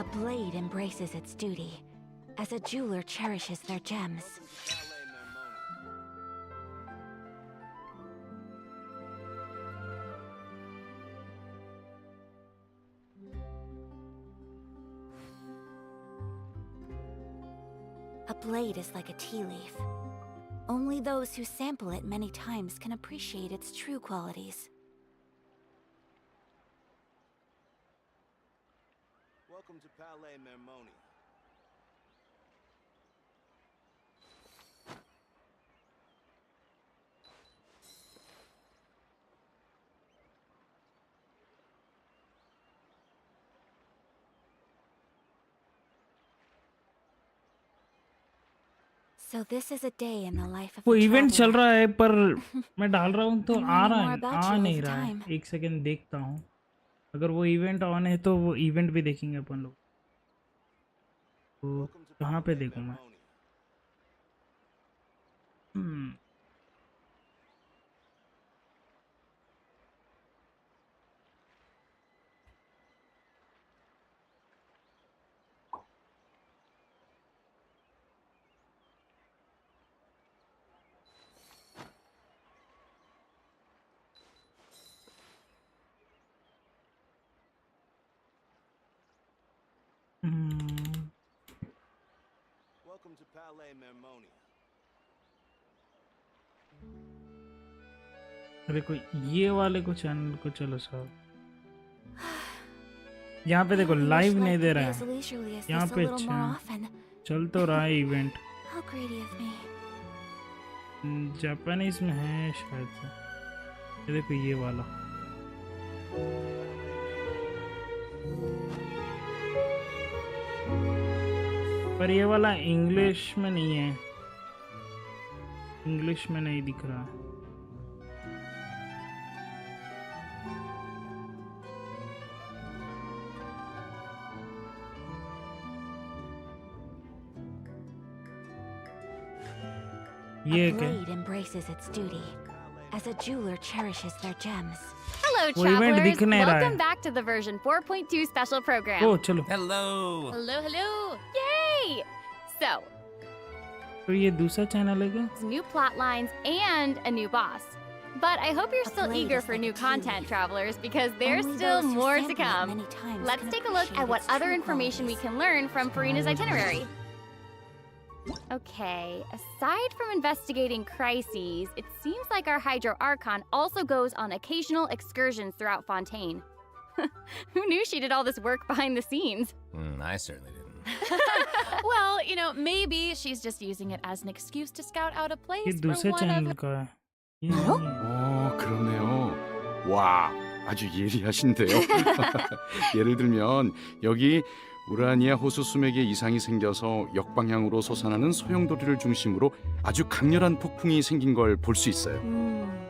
A blade embraces its duty, as a jeweler cherishes their gems. A blade is like a tea leaf. Only those who sample it many times can appreciate its true qualities. Welcome to Palais Mermoni. So this is a day in the life of वो a event चल traveler. रहा है पर मैं डाल रहा हूँ तो I'm आ learning रहा more है, about आ you all नहीं the रहा है. time. एक सेकंड देखता हूँ. अगर वो इवेंट ऑन है तो वो इवेंट भी देखेंगे अपन लोग. तो कहाँ पे देखूँ मैं. Welcome to Palais Mermoni. अरे कोई ये वाले को चैनल को चलो सर. यहाँ पे देखो I only लाइव wish नहीं life दे could be रहा as है. leisurely as यहाँ this a पे little more अच्छा often. चल तो रहा है event. How greedy of me. Japanese में है शायद से। ये देखो ये वाला। पर ये वाला इंग्लिश में नहीं है, इंग्लिश में नहीं दिख रहा। A blade embraces its duty, as a jeweler cherishes their gems. Hello, वो इवेंट travelers. दिखने रहा Welcome है। back to the version 4.2 special program. ओ चलो। Hello. Hello. Yay! So, तो ये दूसरा चैनल है क्या? new plot lines and a new boss. But I hope you're A still blade eager is for like new a tea content, leaf. travelers, because there's Only still those who more to sample it come. many times Let's can take a look at appreciate what its other true information we qualities. can learn from Farina's itinerary. Okay, aside from investigating crises, it seems like our Hydro Archon also goes on occasional excursions throughout Fontaine. Who knew she did all this work behind the scenes? I certainly didn't. Well, you know, maybe she's just using it as an excuse to scout out a place ये for दूसरे one channel of... का है। ये नहीं है। 그러네요. 와, 아주 예리하신데요. 예를 들면 여기 우라니아 호수 수맥에 이상이 생겨서 역방향으로 솟아나는 소용돌이를 중심으로 아주 강렬한 폭풍이 생긴 걸 볼 수 있어요.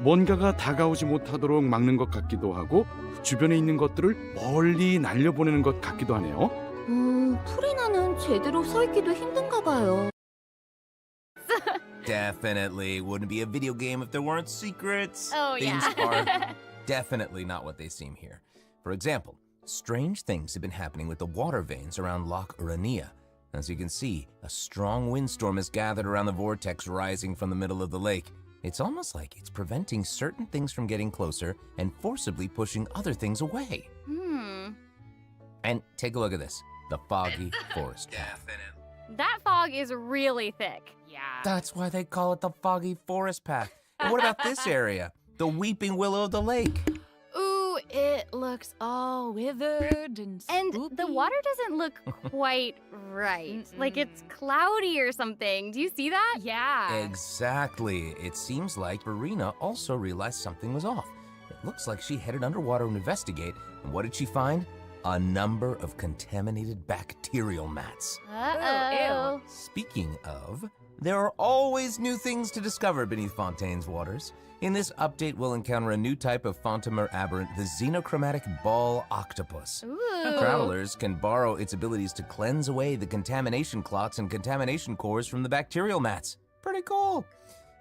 뭔가가 다가오지 못하도록 막는 것 같기도 하고 주변에 있는 것들을 멀리 날려보내는 것 같기도 하네요. 프리나는 제대로 서 있기도 힘든가 봐요. Definitely wouldn't be a video game if there weren't secrets. Oh, Things yeah. are definitely not what they seem here. For example, strange things have been happening with the water veins around Loch Urania. As you can see, a strong windstorm has gathered around the vortex rising from the middle of the lake. It's almost like it's preventing certain things from getting closer and forcibly pushing other things away. And take a look at this, the foggy forest path. That fog is really thick. Yeah. That's why they call it the foggy forest path. And what about this area? The weeping willow of the lake. Ooh, it looks all withered and And the spoopy. water doesn't look quite right. Like it's cloudy or something. Do you see that? Yeah. Exactly. It seems like Verena also realized something was off. It looks like she headed underwater to investigate. And what did she find? A number of contaminated bacterial mats. Uh-oh. Speaking of, there are always new things to discover beneath Fontaine's waters. In this update, we'll encounter a new type of Fontamer aberrant, the xenochromatic ball octopus. Ooh. Travelers can borrow its abilities to cleanse away the contamination clots and contamination cores from the bacterial mats. Pretty cool.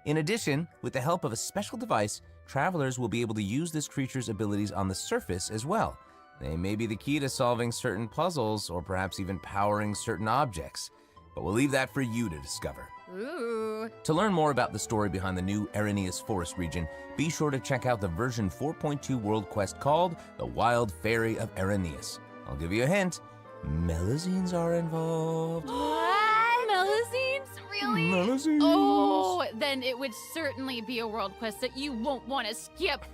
In addition, with the help of a special device, travelers will be able to use this creature's abilities on the surface as well. They may be the key to solving certain puzzles or perhaps even powering certain objects. But we'll leave that for you to discover. Ooh. To learn more about the story behind the new Arrhenius Forest region, be sure to check out the version 4.2 world quest called The Wild Fairy of Arrhenius. I'll give you a hint. Melazines are involved. What? Melazines? Really? Melazines. Oh, then it would certainly be a world quest that you won't want to skip.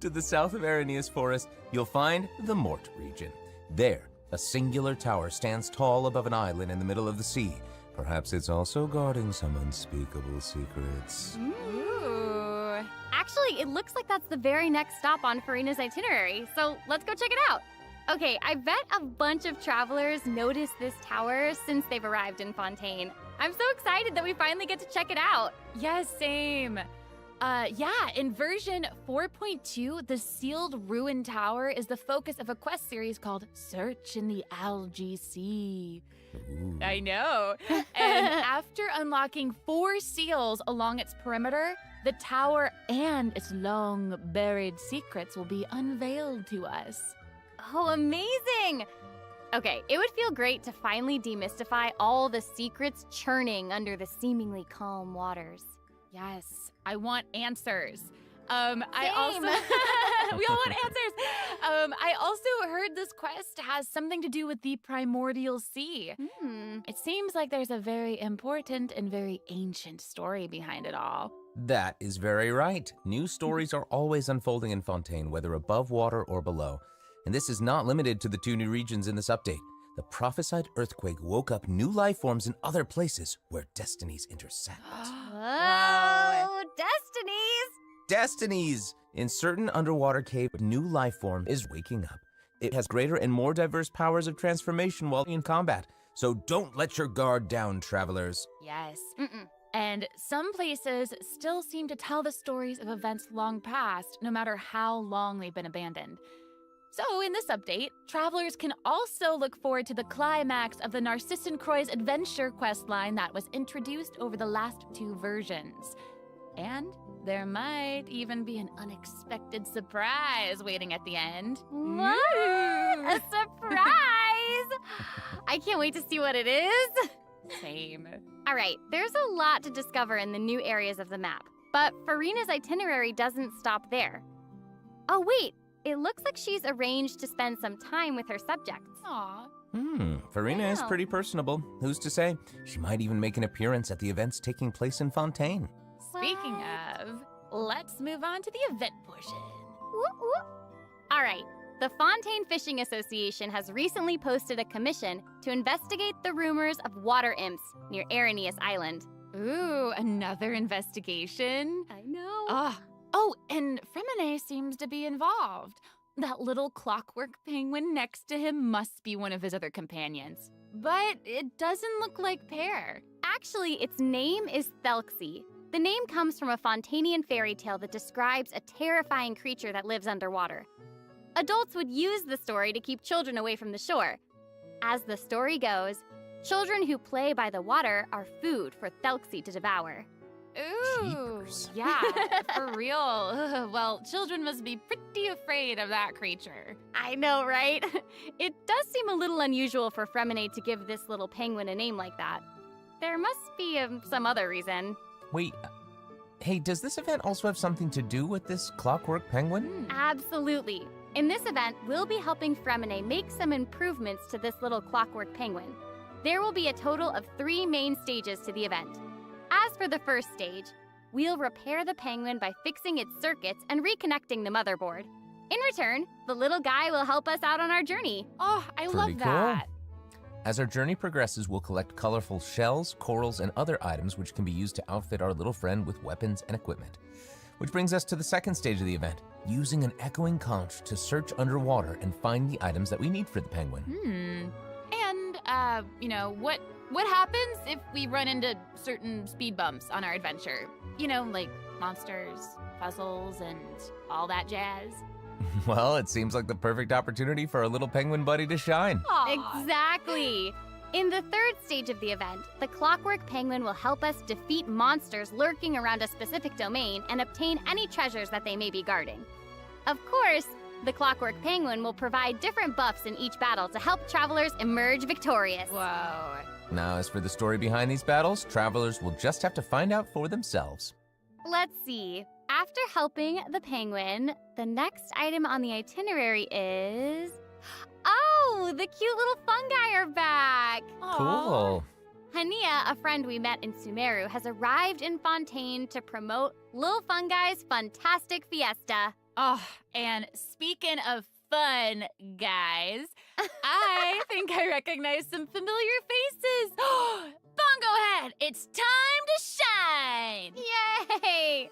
To the south of Arrhenius Forest, you'll find the Mort region. There, a singular tower stands tall above an island in the middle of the sea. Perhaps it's also guarding some unspeakable secrets. Ooh. Actually, it looks like that's the very next stop on Farina's itinerary, so let's go check it out. Okay, I bet a bunch of travelers noticed this tower since they've arrived in Fontaine. I'm so excited that we finally get to check it out. Yes, same. Yeah, in version 4.2, the sealed ruin tower is the focus of a quest series called Search in the Algae Sea. Ooh. I know. And after unlocking 4 seals along its perimeter, the tower and its long buried secrets will be unveiled to us. Oh, amazing! Okay, it would feel great to finally demystify all the secrets churning under the seemingly calm waters. Yes, I want answers. I also Same. we all want answers. I also heard this quest has something to do with the primordial sea. It seems like there's a very important and very ancient story behind it all. That is very right. New stories are always unfolding in Fontaine, whether above water or below. And this is not limited to the 2 new regions in this update. The prophesied earthquake woke up new life forms in other places where destinies intersect. Whoa! destinies! In certain underwater cave, a new life form is waking up. It has greater and more diverse powers of transformation while in combat. So don't let your guard down, travelers. Yes. And some places still seem to tell the stories of events long past, no matter how long they've been abandoned. So in this update, travelers can also look forward to the climax of the Narcissan Croix's adventure questline that was introduced over the last 2 versions. And there might even be an unexpected surprise waiting at the end. What? A surprise! I can't wait to see what it is. Same. Alright, there's a lot to discover in the new areas of the map, but Farina's itinerary doesn't stop there. Oh wait, it looks like she's arranged to spend some time with her subjects. Aw. Farina is Wow. pretty personable. Who's to say? She might even make an appearance at the events taking place in Fontaine. Speaking of, let's move on to the event portion. Alright, the Fontaine Fishing Association has recently posted a commission to investigate the rumors of water imps near Arrhenius Island. Ooh, another investigation? I know. Oh, and Fremine seems to be involved. That little clockwork penguin next to him must be one of his other companions. But it doesn't look like Pear. Actually, its name is Thelxie. The name comes from a Fontanian fairy tale that describes a terrifying creature that lives underwater. Adults would use the story to keep children away from the shore. As the story goes, children who play by the water are food for Thelxie to devour. Ooh, Jeepers. yeah, for real. Ugh, well, children must be pretty afraid of that creature. I know, right? It does seem a little unusual for Fremine to give this little penguin a name like that. There must be some other reason. Wait, hey, does this event also have something to do with this clockwork penguin? Absolutely. In this event, we'll be helping Fremine make some improvements to this little clockwork penguin. There will be a total of 3 main stages to the event. As for the first stage, we'll repair the penguin by fixing its circuits and reconnecting the motherboard. In return, the little guy will help us out on our journey. Oh, I Pretty love cool. that. As our journey progresses, we'll collect colorful shells, corals, and other items which can be used to outfit our little friend with weapons and equipment. Which brings us to the second stage of the event, using an echoing conch to search underwater and find the items that we need for the penguin. And, you know, what happens if we run into certain speed bumps on our adventure? You know, like monsters, puzzles, and all that jazz. Well, it seems like the perfect opportunity for our little penguin buddy to shine. Aw. Exactly. In the third stage of the event, the clockwork penguin will help us defeat monsters lurking around a specific domain and obtain any treasures that they may be guarding. Of course, the clockwork penguin will provide different buffs in each battle to help travelers emerge victorious. Whoa. Now, as for the story behind these battles, travelers will just have to find out for themselves. Let's see. After helping the penguin, the next item on the itinerary is... Oh, the cute little fungi are back! Cool. Hania, a friend we met in Sumeru, has arrived in Fontaine to promote Lil Fungi's Fantastic Fiesta. Oh, and speaking of fun, guys, I think I recognize some familiar faces. Bongo Head, it's time to shine! Yay!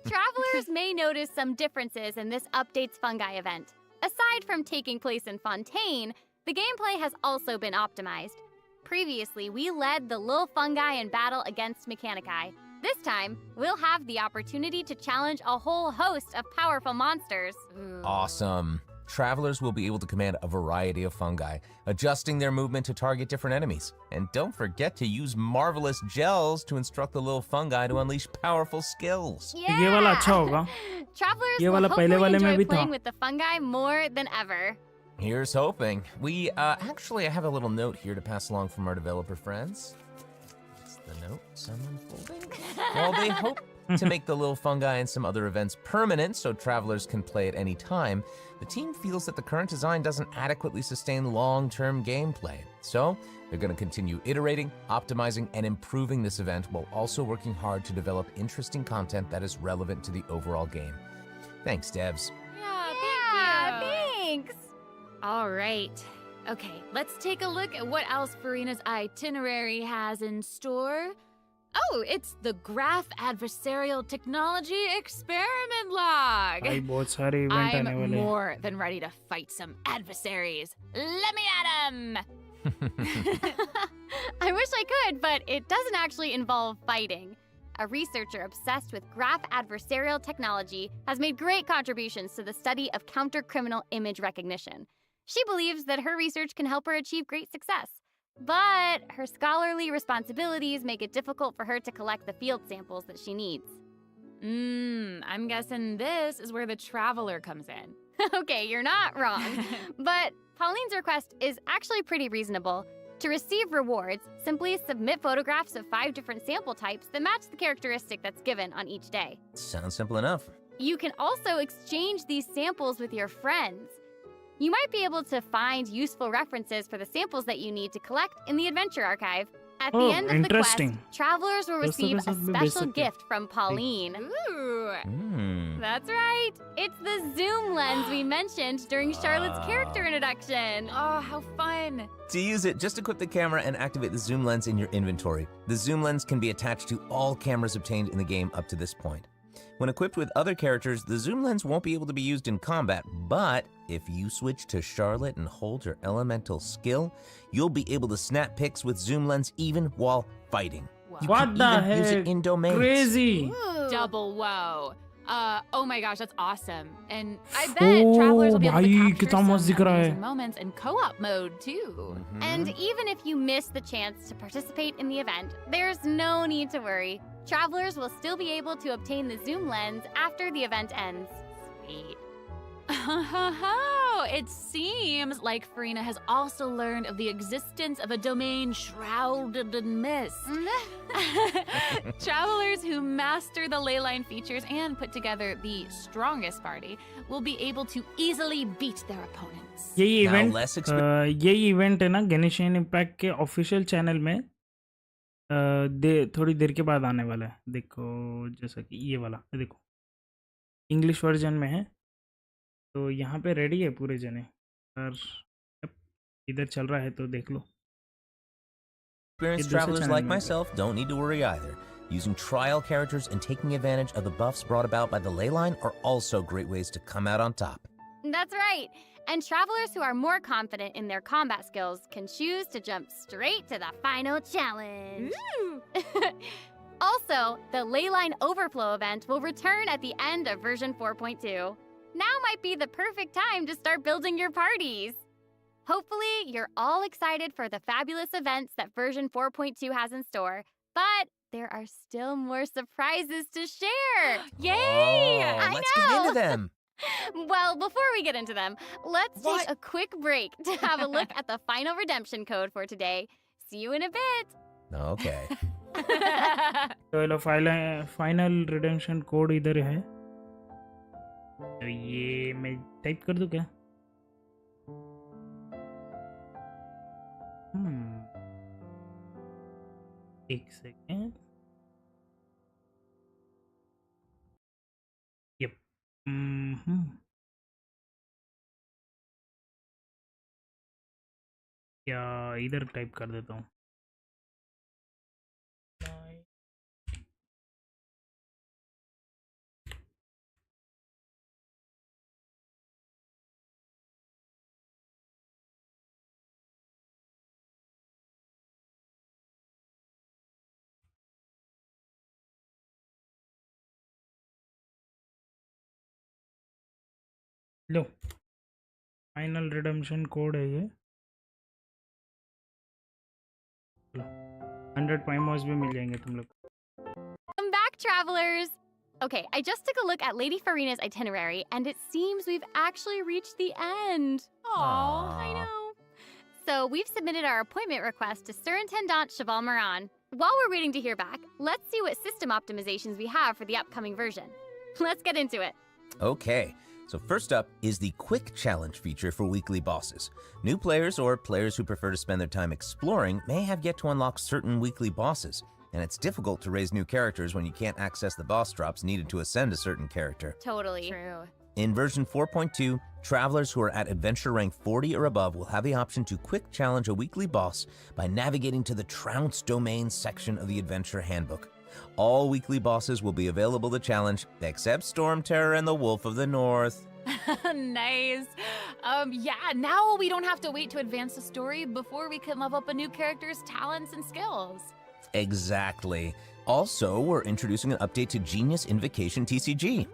Travelers may notice some differences in this update's fungi event. Aside from taking place in Fontaine, the gameplay has also been optimized. Previously, we led the Lil Fungi in battle against Mechanici. This time, we'll have the opportunity to challenge a whole host of powerful monsters. Awesome. Travelers will be able to command a variety of fungi, adjusting their movement to target different enemies. And don't forget to use marvelous gels to instruct the little fungi to unleash powerful skills. ये वाला अच्छा होगा. Travelers ये will वाला पहले hopefully वाले में enjoy भी था. playing with the fungi more than ever. Here's hoping. Actually, I have a little note here to pass along from our developer friends. It's the note, someone folding? Well, they hope to make the little fungi and some other events permanent so travelers can play at any time. The team feels that the current design doesn't adequately sustain long-term gameplay. So, they're going to continue iterating, optimizing, and improving this event while also working hard to develop interesting content that is relevant to the overall game. Thanks, devs. Yeah, Thanks! All right. Okay, let's take a look at what else Farina's itinerary has in store. Oh, it's the Graph Adversarial Technology Experiment Log. भाई बहुत सारे event आने I'm वाले हैं. more than ready to fight some adversaries. Let me at 'em! I wish I could, but it doesn't actually involve fighting. A researcher obsessed with graph adversarial technology has made great contributions to the study of counter-criminal image recognition. She believes that her research can help her achieve great success. But her scholarly responsibilities make it difficult for her to collect the field samples that she needs. I'm guessing this is where the Traveler comes in. Okay, you're not wrong. But Pauline's request is actually pretty reasonable. To receive rewards, simply submit photographs of 5 different sample types that match the characteristic that's given on each day. Sounds simple enough. You can also exchange these samples with your friends. You might be able to find useful references for the samples that you need to collect in the Adventure Archive. At the end of the quest, travelers will receive a special gift from Pauline. Ooh. That's right. It's the zoom lens we mentioned during Charlotte's character introduction. Oh, how fun. To use it, just equip the camera and activate the zoom lens in your inventory. The zoom lens can be attached to all cameras obtained in the game up to this point. When equipped with other characters, the zoom lens won't be able to be used in combat, but if you switch to Charlotte and hold your elemental skill, you'll be able to snap pics with zoom lens even while fighting. You What can the even use heck? it in domains. Crazy. Double whoa. Oh my gosh, that's awesome. And I bet travelers will be able to भाई, capture कितना some मस्त दिख रहा है. amazing moments in co-op mode too. And even if you miss the chance to participate in the event, there's no need to worry. Travelers will still be able to obtain the zoom lens after the event ends. Sweet. It seems like Farina has also learned of the existence of a domain shrouded in mist. Travelers who master the ley line features and put together the strongest party will be able to easily beat their opponents. यही event है ना गेनिशियन impact के official channel में थोड़ी देर के बाद आने वाला है. देखो जैसा कि ये वाला देखो इंग्लिश वर्जन में है, तो यहाँ पे रेडी है पूरे जने. और इधर चल रहा है तो देख लो. Experienced travelers like myself don't need to worry either. Using trial characters and taking advantage of the buffs brought about by the ley line are also great ways to come out on top. That's right. And travelers who are more confident in their combat skills can choose to jump straight to the final challenge. Also, the Leyline Overflow event will return at the end of version 4.2. Now might be the perfect time to start building your parties. Hopefully, you're all excited for the fabulous events that version 4.2 has in store, but there are still more surprises to share. Yay! Let's get into them. Well, before we get into them, let's take a quick break to have a look at the final redemption code for today. See you in a bit. Okay. तो final redemption code इधर है, तो ये मैं type कर दूं क्या? एक सेकेंड. यप. या इधर टाइप कर देता हूँ. लो, फाइनल रिडेम्पशन कोड है ये. 100 primose भी मिल जाएंगे तुम लोग. Welcome back, travelers! Okay, I just took a look at Lady Farina's itinerary, and it seems we've actually reached the end. Aww. I know. So we've submitted our appointment request to Surintendant Cheval Moran. While we're waiting to hear back, let's see what system optimizations we have for the upcoming version. Let's get into it. Okay, so first up is the Quick Challenge feature for weekly bosses. New players or players who prefer to spend their time exploring may have yet to unlock certain weekly bosses, and it's difficult to raise new characters when you can't access the boss drops needed to ascend a certain character. Totally. True. In version 4.2, travelers who are at adventure rank 40 or above will have the option to quick challenge a weekly boss by navigating to the Trounce Domain section of the adventure handbook. All weekly bosses will be available to challenge, except Storm Terror and the Wolf of the North. Nice. Yeah, now we don't have to wait to advance the story before we can level up a new character's talents and skills. Exactly. Also, we're introducing an update to Genius Invocation TCG.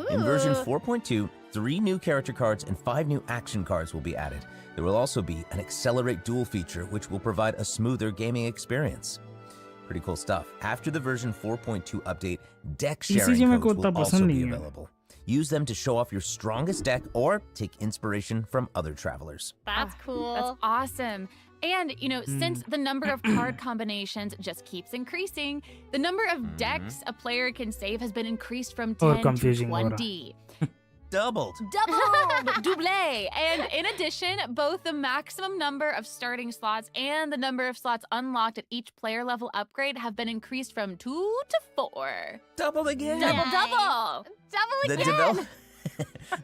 In version 4.2, 3 new character cards and 5 new action cards will be added. There will also be an Accelerate Duel feature, which will provide a smoother gaming experience. Pretty cool stuff. After the version 4.2 update, deck sharing codes will also be available. Use them to show off your strongest deck or take inspiration from other travelers. That's cool. That's awesome. And, you know, since the number of card combinations just keeps increasing, the number of decks a player can save has been increased from 10 to 20. Doubled. Double! And in addition, both the maximum number of starting slots and the number of slots unlocked at each player level upgrade have been increased from 2 to 4. Double again. Double again.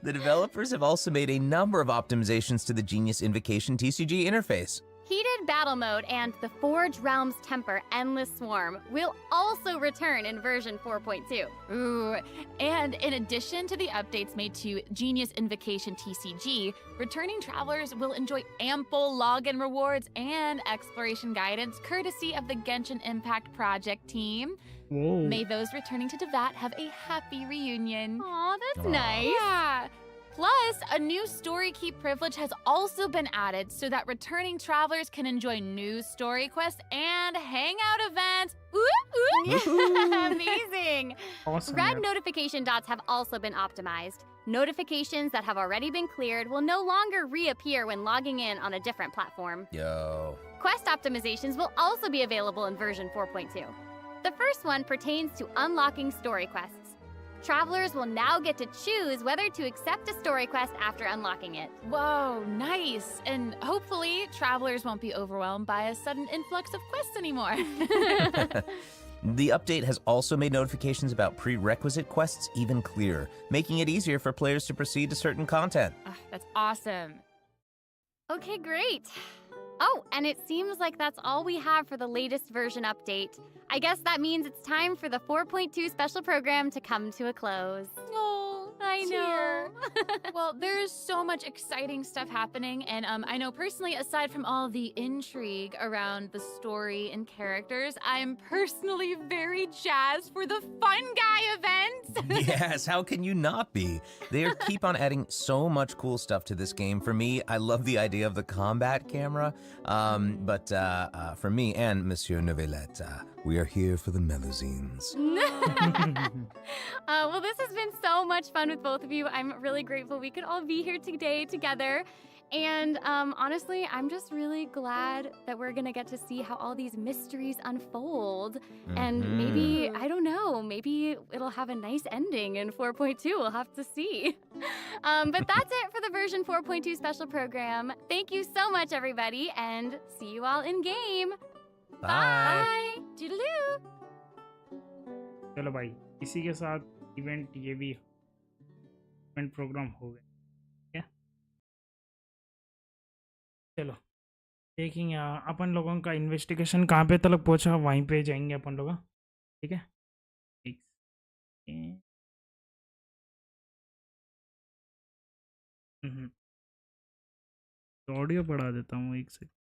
The developers have also made a number of optimizations to the Genius Invocation TCG interface. Heated Battle Mode and the Forge Realms Temper Endless Swarm will also return in version 4.2. Ooh, and in addition to the updates made to Genius Invocation TCG, returning travelers will enjoy ample login rewards and exploration guidance courtesy of the Genshin Impact project team. Whoa. May those returning to Devat have a happy reunion. Aw, that's nice. Yeah. Plus, a new story key privilege has also been added so that returning travelers can enjoy new story quests and hangout events. Amazing. Awesome. Red notification dots have also been optimized. Notifications that have already been cleared will no longer reappear when logging in on a different platform. Yo. Quest optimizations will also be available in version 4.2. The first one pertains to unlocking story quests. Travelers will now get to choose whether to accept a story quest after unlocking it. Whoa, nice. And hopefully, travelers won't be overwhelmed by a sudden influx of quests anymore. The update has also made notifications about prerequisite quests even clearer, making it easier for players to proceed to certain content. That's awesome. Okay, great. Oh, and it seems like that's all we have for the latest version update. I guess that means it's time for the 4.2 special program to come to a close. Oh, I know. Well, there's so much exciting stuff happening, and I know personally, aside from all the intrigue around the story and characters, I'm personally very jazzed for the Fun Guy event. Yes, how can you not be? They keep on adding so much cool stuff to this game. For me, I love the idea of the combat camera, but for me and Monsieur Novelette, we are here for the melazines. Well, this has been so much fun with both of you. I'm really grateful we could all be here today together. And honestly, I'm just really glad that we're gonna get to see how all these mysteries unfold. And maybe, I don't know, maybe it'll have a nice ending in 4.2. We'll have to see. But that's it for the version 4.2 special program. Thank you so much, everybody, and see you all in game. Bye. Toodaloo. चलो भाई इसी के साथ event ये भी event programme हो गया ठीक है चलो देखेंगे अपन लोगों का इन्वेस्टिगेशन कहाँ पे तक पहुँचा वहीं पे जाएंगे अपन लोग ठीक है ऑडियो बढ़ा देता हूँ एक second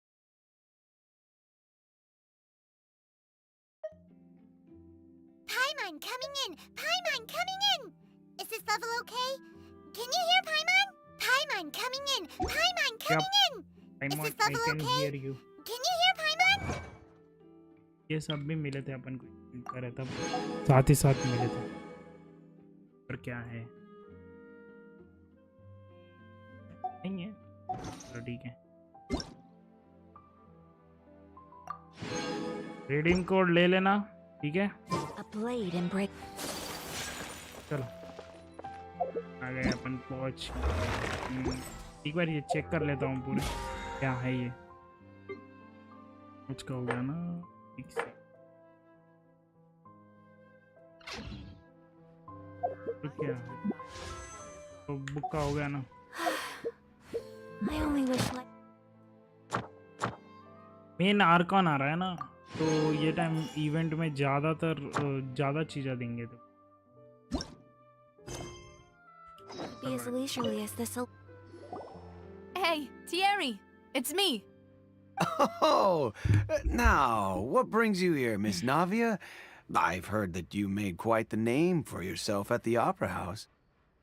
Paimon coming in! Paimon coming in! Is this level okay? Can you hear Paimon? Paimon coming in! Paimon coming in! Is this level okay? Can you hear Paimon? ये सब भी मिले थे अपन को करे तब साथ ही साथ मिले थे और क्या है नहीं है तो ठीक है रीडिंग कोड ले लेना ठीक है चलो आ गए अपन पहुंच एक बार ये चेक कर लेता हूँ पूरे क्या है ये कुछ का होगा ना ठीक से तो क्या है तो बुक्का हो गया ना। I only wish like main archon आ रहा है ना, तो ये टाइम इवेंट में ज़्यादा चीज़ें देंगे तो। be as leisurely as this. Hey, Thierry, it's me. Oh, now, what brings you here, Miss Navia? I've heard that you made quite the name for yourself at the Opera House.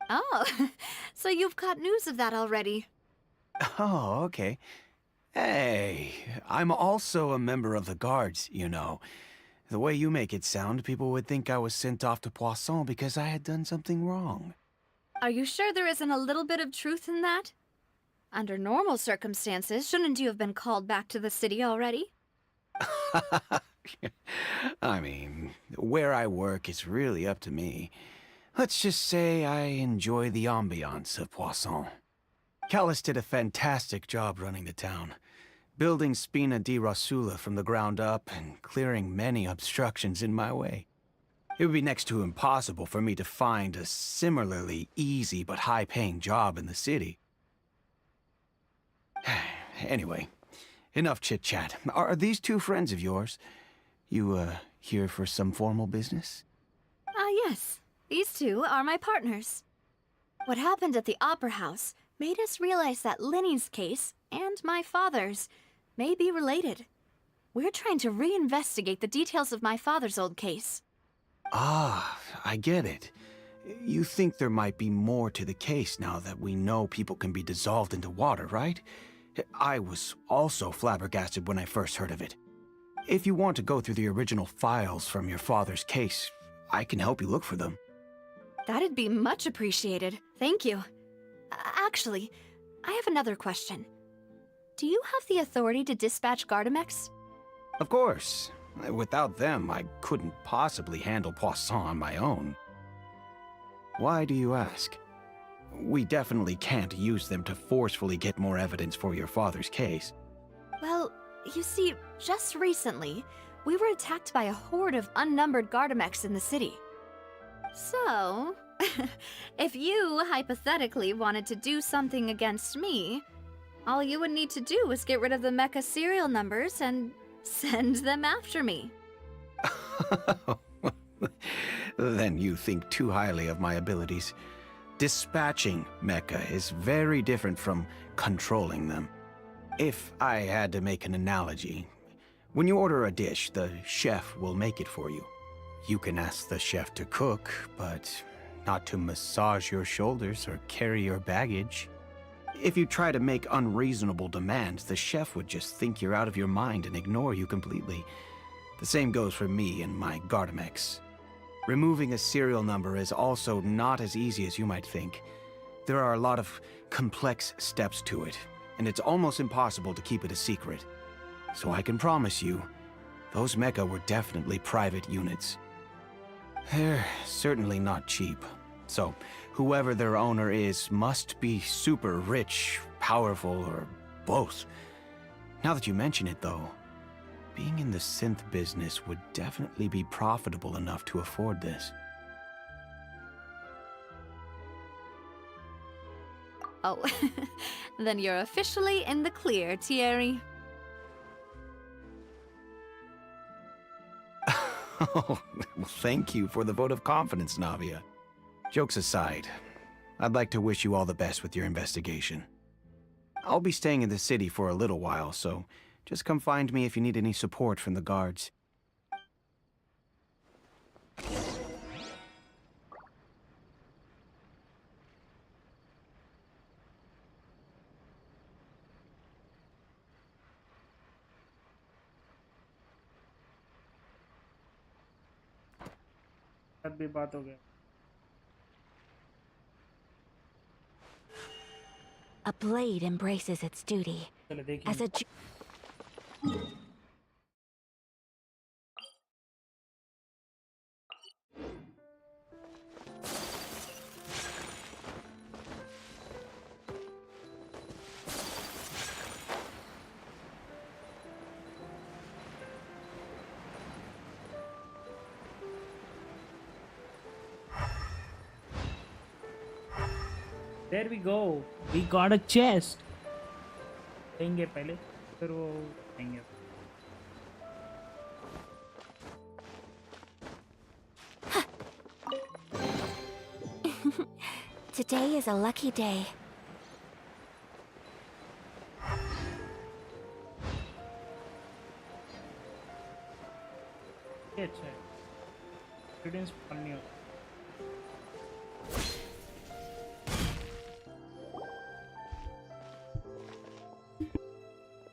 Oh, so you've got news of that already. Oh, okay. Hey, I'm also a member of the Guards, you know. The way you make it sound, people would think I was sent off to Poisson because I had done something wrong. Are you sure there isn't a little bit of truth in that? Under normal circumstances, shouldn't you have been called back to the city already? I mean, where I work is really up to me. Let's just say I enjoy the ambiance of Poisson. Callis did a fantastic job running the town, building Spina di Rosula from the ground up and clearing many obstructions in my way. It would be next to impossible for me to find a similarly easy but high-paying job in the city. Anyway, enough chit-chat. Are these two friends of yours? You, here for some formal business? Yes. These two are my partners. What happened at the Opera House made us realize that Linny's case and my father's may be related. We're trying to reinvestigate the details of my father's old case. Ah, I get it. You think there might be more to the case now that we know people can be dissolved into water, right? I was also flabbergasted when I first heard of it. If you want to go through the original files from your father's case, I can help you look for them. That'd be much appreciated. Thank you. Actually, I have another question. Do you have the authority to dispatch Gardamex? Of course. Without them, I couldn't possibly handle Poisson on my own. Why do you ask? We definitely can't use them to forcefully get more evidence for your father's case. Well, you see, just recently, we were attacked by a horde of unnumbered Gardamex in the city. So, if you hypothetically wanted to do something against me, all you would need to do is get rid of the mecha serial numbers and send them after me. Then you think too highly of my abilities. Dispatching mecha is very different from controlling them. If I had to make an analogy, when you order a dish, the chef will make it for you. You can ask the chef to cook, but not to massage your shoulders or carry your baggage. If you try to make unreasonable demands, the chef would just think you're out of your mind and ignore you completely. The same goes for me and my Gardamex. Removing a serial number is also not as easy as you might think. There are a lot of complex steps to it, and it's almost impossible to keep it a secret. So I can promise you, those mecha were definitely private units. They're certainly not cheap. So, whoever their owner is must be super rich, powerful, or both. Now that you mention it, though, being in the synth business would definitely be profitable enough to afford this. Oh, then you're officially in the clear, Thierry. Oh, well, thank you for the vote of confidence, Navia. Jokes aside, I'd like to wish you all the best with your investigation. I'll be staying in the city for a little while, so just come find me if you need any support from the guards. अब भी बात हो गया। A blade embraces its duty. चलो देखिए। As a There we go. We got a chest. लेंगे पहले फिर वो लेंगे. Today is a lucky day. ये अच्छा है. Students पढ़नी होती.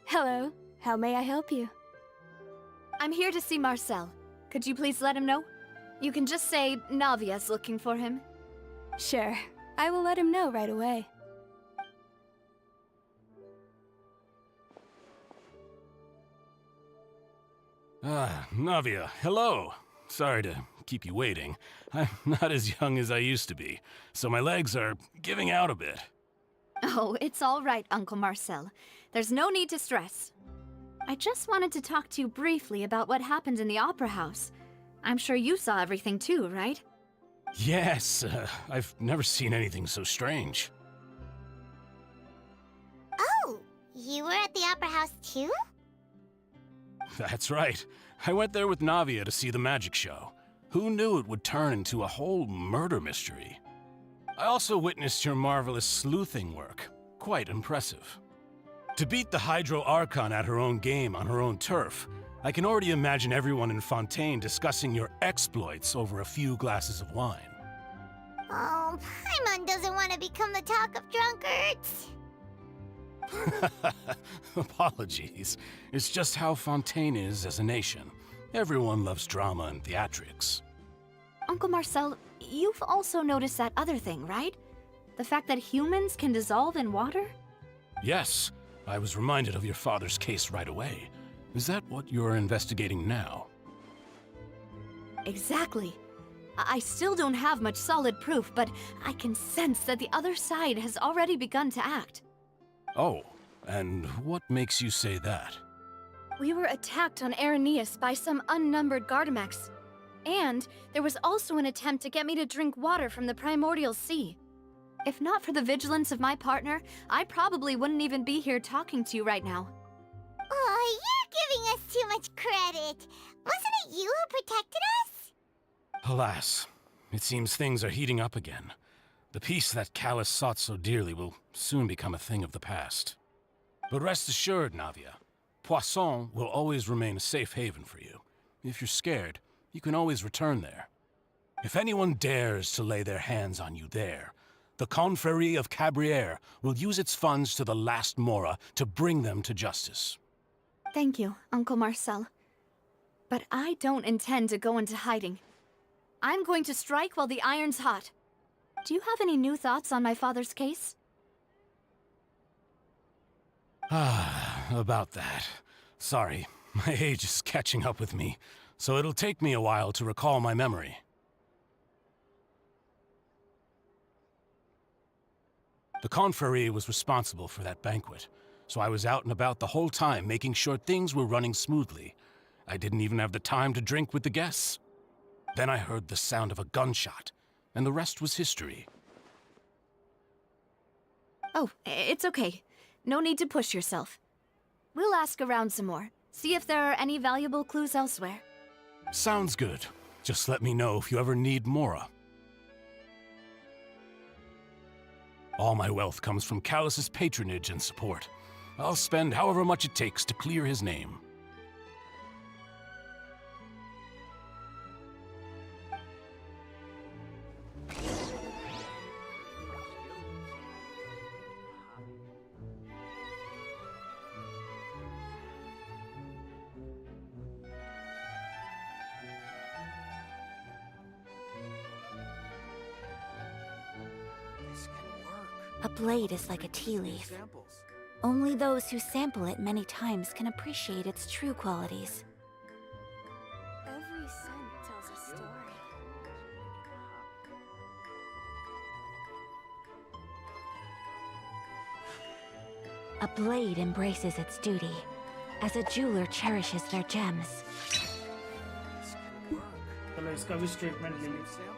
Hello. How may I help you? I'm here to see Marcel. Could you please let him know? You can just say Navia's looking for him. Sure. I will let him know right away. Navia, hello. Sorry to keep you waiting. I'm not as young as I used to be, so my legs are giving out a bit. Oh, it's all right, Uncle Marcel. There's no need to stress. I just wanted to talk to you briefly about what happened in the Opera House. I'm sure you saw everything too, right? Yes, I've never seen anything so strange. Oh, you were at the Opera House too? That's right. I went there with Navia to see the magic show. Who knew it would turn into a whole murder mystery? I also witnessed your marvelous sleuthing work. Quite impressive. To beat the Hydro Archon at her own game on her own turf, I can already imagine everyone in Fontaine discussing your exploits over a few glasses of wine. Oh, Paimon doesn't want to become the talk of drunkards. Apologies. It's just how Fontaine is as a nation. Everyone loves drama and theatrics. Uncle Marcel, you've also noticed that other thing, right? The fact that humans can dissolve in water? Yes, I was reminded of your father's case right away. Is that what you're investigating now? Exactly. I still don't have much solid proof, but I can sense that the other side has already begun to act. Oh, and what makes you say that? We were attacked on Arrhenius by some unnumbered Gardamex. And there was also an attempt to get me to drink water from the primordial sea. If not for the vigilance of my partner, I probably wouldn't even be here talking to you right now. Oh, you're giving us too much credit. Wasn't it you who protected us? Alas, it seems things are heating up again. The peace that Calus sought so dearly will soon become a thing of the past. But rest assured, Navia, Poisson will always remain a safe haven for you. If you're scared, you can always return there. If anyone dares to lay their hands on you there, the Confrérie of Cabrières will use its funds to the last Mora to bring them to justice. Thank you, Uncle Marcel. But I don't intend to go into hiding. I'm going to strike while the iron's hot. Do you have any new thoughts on my father's case? About that. Sorry, my age is catching up with me, so it'll take me a while to recall my memory. The Confrérie was responsible for that banquet, so I was out and about the whole time making sure things were running smoothly. I didn't even have the time to drink with the guests. Then I heard the sound of a gunshot, and the rest was history. Oh, it's okay. No need to push yourself. We'll ask around some more, see if there are any valuable clues elsewhere. Sounds good. Just let me know if you ever need Mora. All my wealth comes from Calus's patronage and support. I'll spend however much it takes to clear his name. A blade is like a tea leaf. Only those who sample it many times can appreciate its true qualities. Every scent tells a story. A blade embraces its duty, as a jeweler cherishes their gems. चलो इसका भी statement ले लीजिए.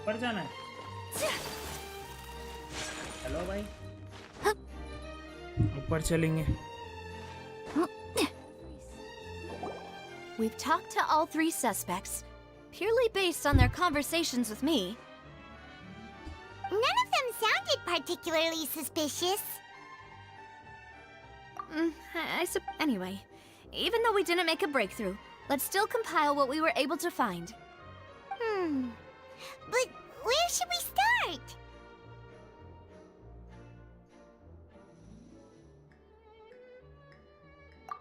ऊपर जाना है। Hello भाई, ऊपर चलेंगे। We've talked to all three suspects, purely based on their conversations with me. None of them sounded particularly suspicious. Anyway, even though we didn't make a breakthrough, let's still compile what we were able to find. But where should we start?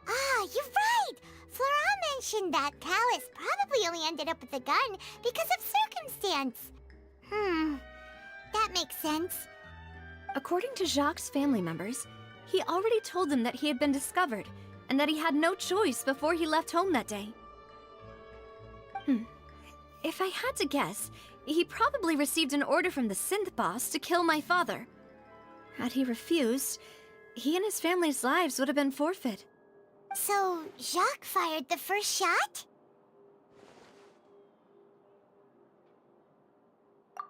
Ah, you're right! Flora mentioned that Calus probably only ended up with the gun because of circumstance. That makes sense. According to Jacques' family members, he already told them that he had been discovered, and that he had no choice before he left home that day. If I had to guess, he probably received an order from the synth boss to kill my father. Had he refused, he and his family's lives would have been forfeit. So, Jacques fired the first shot?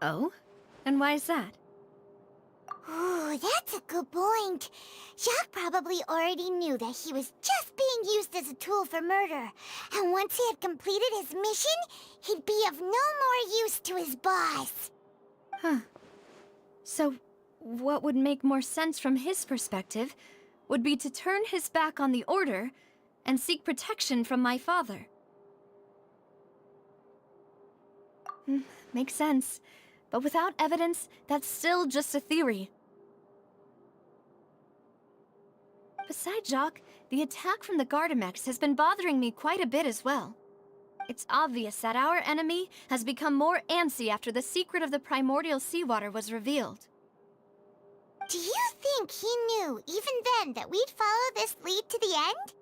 Oh? And why is that? Ooh, that's a good point. Jacques probably already knew that he was just being used as a tool for murder. And once he had completed his mission, he'd be of no more use to his boss. So, what would make more sense from his perspective would be to turn his back on the Order and seek protection from my father. Makes sense. But without evidence, that's still just a theory. Besides Jacques, the attack from the Gardamex has been bothering me quite a bit as well. It's obvious that our enemy has become more antsy after the secret of the primordial seawater was revealed. Do you think he knew, even then, that we'd follow this lead to the end?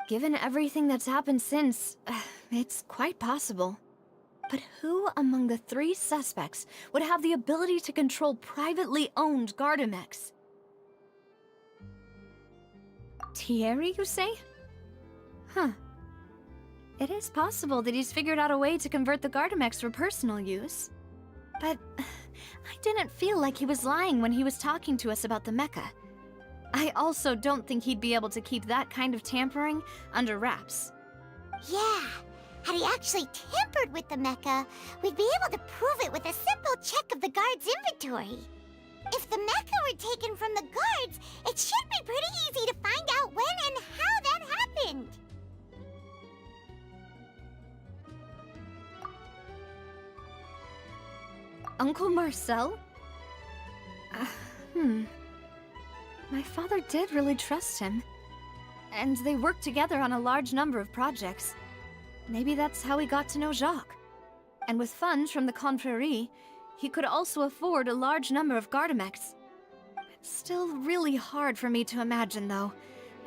Given everything that's happened since, it's quite possible. But who among the three suspects would have the ability to control privately owned Gardamex? Thierry, you say? It is possible that he's figured out a way to convert the Gardamex for personal use. But I didn't feel like he was lying when he was talking to us about the mecha. I also don't think he'd be able to keep that kind of tampering under wraps. Yeah. Had he actually tampered with the mecha, we'd be able to prove it with a simple check of the guard's inventory. If the mecha were taken from the guards, it should be pretty easy to find out when and how that happened. Uncle Marcel? My father did really trust him. And they worked together on a large number of projects. Maybe that's how he got to know Jacques. And with funds from the Confrérie, he could also afford a large number of Gardamex. It's still really hard for me to imagine, though.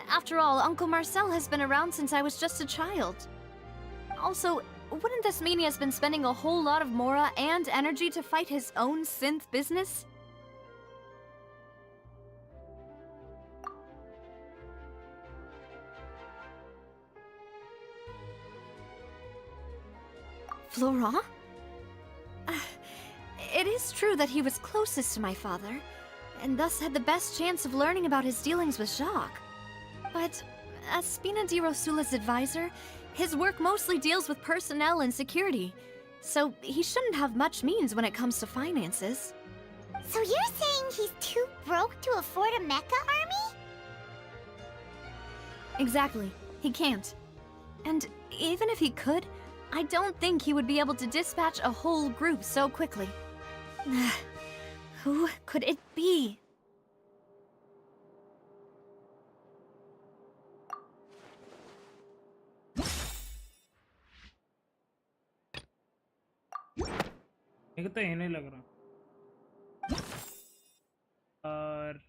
After all, Uncle Marcel has been around since I was just a child. Also, wouldn't this mean he has been spending a whole lot of mora and energy to fight his own synth business? Florent? It is true that he was closest to my father, and thus had the best chance of learning about his dealings with Jacques. But as Spina di Rosula's advisor, his work mostly deals with personnel and security, so he shouldn't have much means when it comes to finances. So you're saying he's too broke to afford a mecha army? Exactly. He can't. And even if he could, I don't think he would be able to dispatch a whole group so quickly. Who could it be? मेरे को तो ये नहीं लग रहा। और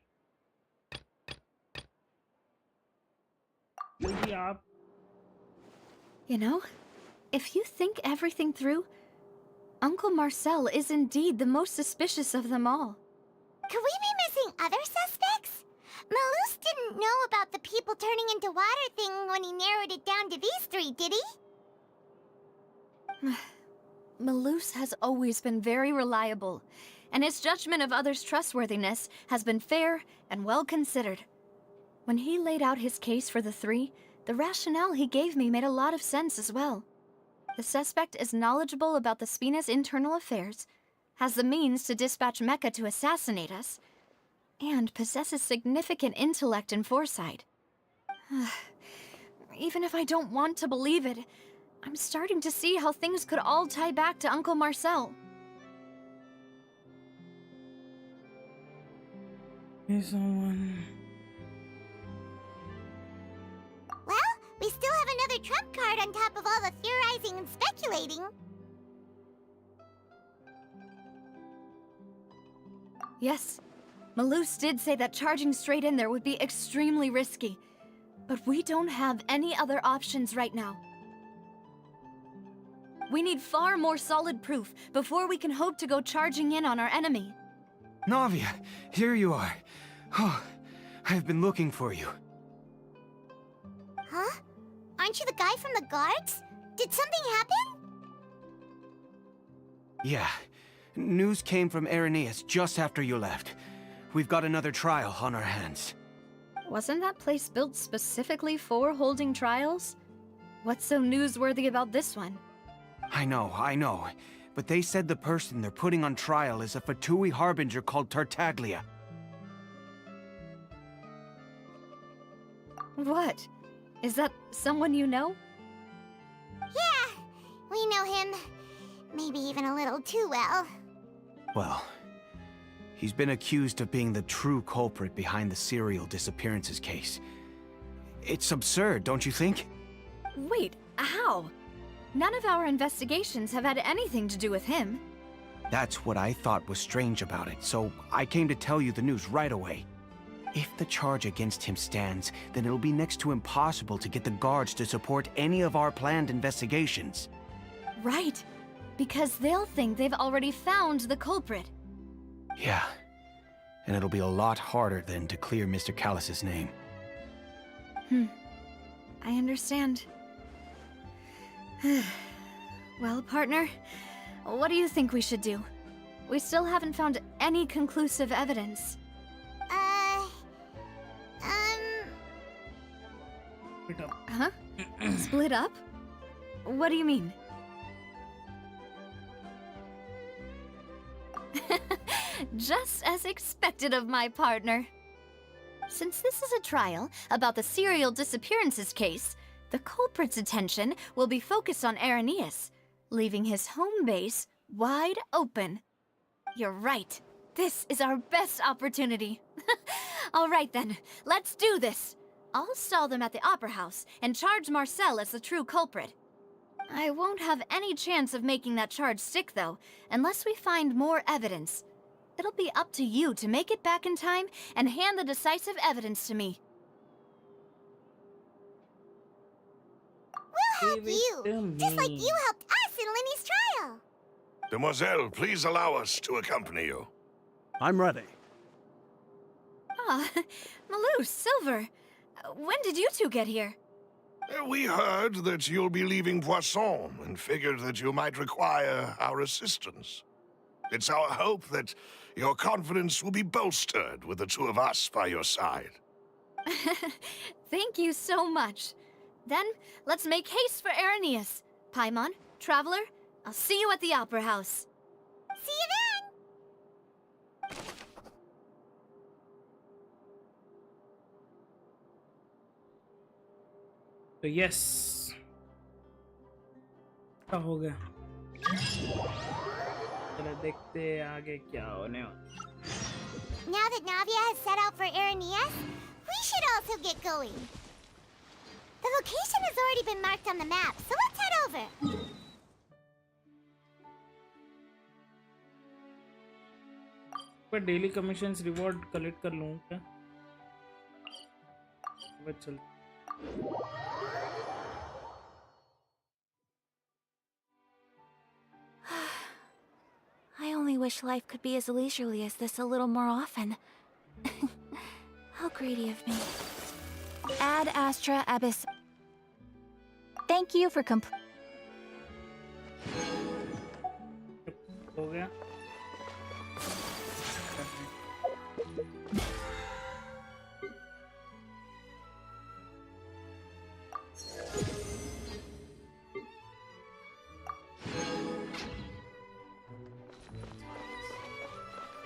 जल्दी आप। You know, if you think everything through, Uncle Marcel is indeed the most suspicious of them all. Could we be missing other suspects? Malus didn't know about the people turning into water thing when he narrowed it down to these three, did he? Malus has always been very reliable, and his judgment of others' trustworthiness has been fair and well considered. When he laid out his case for the three, the rationale he gave me made a lot of sense as well. The suspect is knowledgeable about the Spina's internal affairs, has the means to dispatch Mecha to assassinate us, and possesses significant intellect and foresight. Even if I don't want to believe it, I'm starting to see how things could all tie back to Uncle Marcel. Hey, someone. Well, we still have another trump card on top of all the theorizing and speculating. Yes, Malus did say that charging straight in there would be extremely risky, but we don't have any other options right now. We need far more solid proof before we can hope to go charging in on our enemy. Navia, here you are. Oh, I've been looking for you. Huh? Aren't you the guy from the guards? Did something happen? Yeah. News came from Irenaeus just after you left. We've got another trial on our hands. Wasn't that place built specifically for holding trials? What's so newsworthy about this one? I know. But they said the person they're putting on trial is a Fatui harbinger called Tartaglia. What? Is that someone you know? Yeah, we know him. Maybe even a little too well. Well, he's been accused of being the true culprit behind the serial disappearances case. It's absurd, don't you think? Wait, how? None of our investigations have had anything to do with him. That's what I thought was strange about it, so I came to tell you the news right away. If the charge against him stands, then it'll be next to impossible to get the guards to support any of our planned investigations. Right, because they'll think they've already found the culprit. Yeah, and it'll be a lot harder then to clear Mr. Callus's name. I understand. Well, partner, what do you think we should do? We still haven't found any conclusive evidence. Split up. Huh? Split up? What do you mean? Just as expected of my partner. Since this is a trial about the serial disappearances case, the culprit's attention will be focused on Irenaeus, leaving his home base wide open. You're right. This is our best opportunity. All right then, let's do this. I'll stall them at the Opera House and charge Marcel as the true culprit. I won't have any chance of making that charge stick, though, unless we find more evidence. It'll be up to you to make it back in time and hand the decisive evidence to me. We'll help you, just like you helped us in Linny's trial. Demoiselle, please allow us to accompany you. I'm ready. Ah, Malus, Silver. When did you two get here? We heard that you'll be leaving Poisson and figured that you might require our assistance. It's our hope that your confidence will be bolstered with the two of us by your side. Thank you so much. Then, let's make haste for Irenaeus. Paimon, Traveler, I'll see you at the Opera House. See you then! तो yes क्या हो गया चलो देखते हैं आगे क्या होने वाला Now that Navia has set out for Irenaeus, we should also get going. The location has already been marked on the map, so let's head over. पर डेली कमीशंस रिवॉर्ड कलेक्ट कर लूँ क्या बस चल I only wish life could be as leisurely as this a little more often. How greedy of me. Ad Astra Abyss. Thank you for हो गया।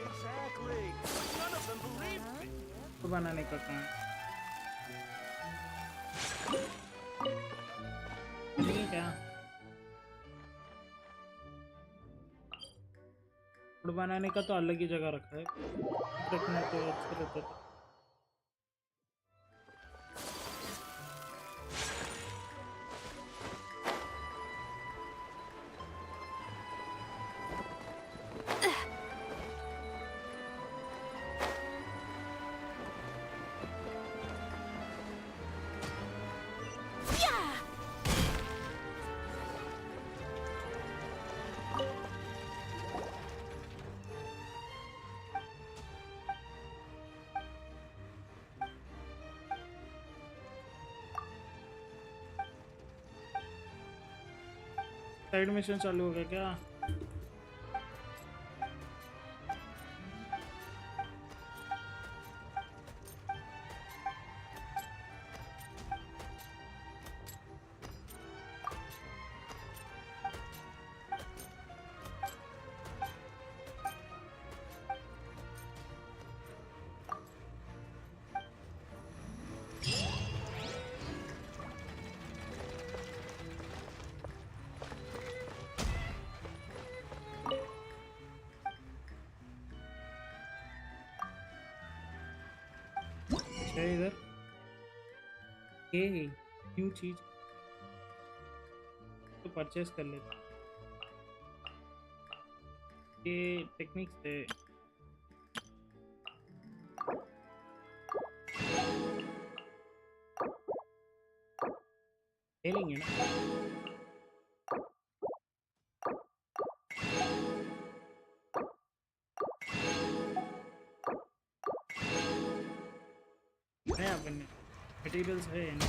Exactly. None of them believe me. तो बनाने का काम नहीं है क्या? फूड बनाने का तो अलग ही जगह रखा है, रखना तो अच्छा रहता है। साइड मिशन चालू हो गया क्या? है इधर ये न्यू चीज तो परचेस कर लेते ये टेक्निक से ले लेंगे ना। है अपन मटेरियल्स है ना।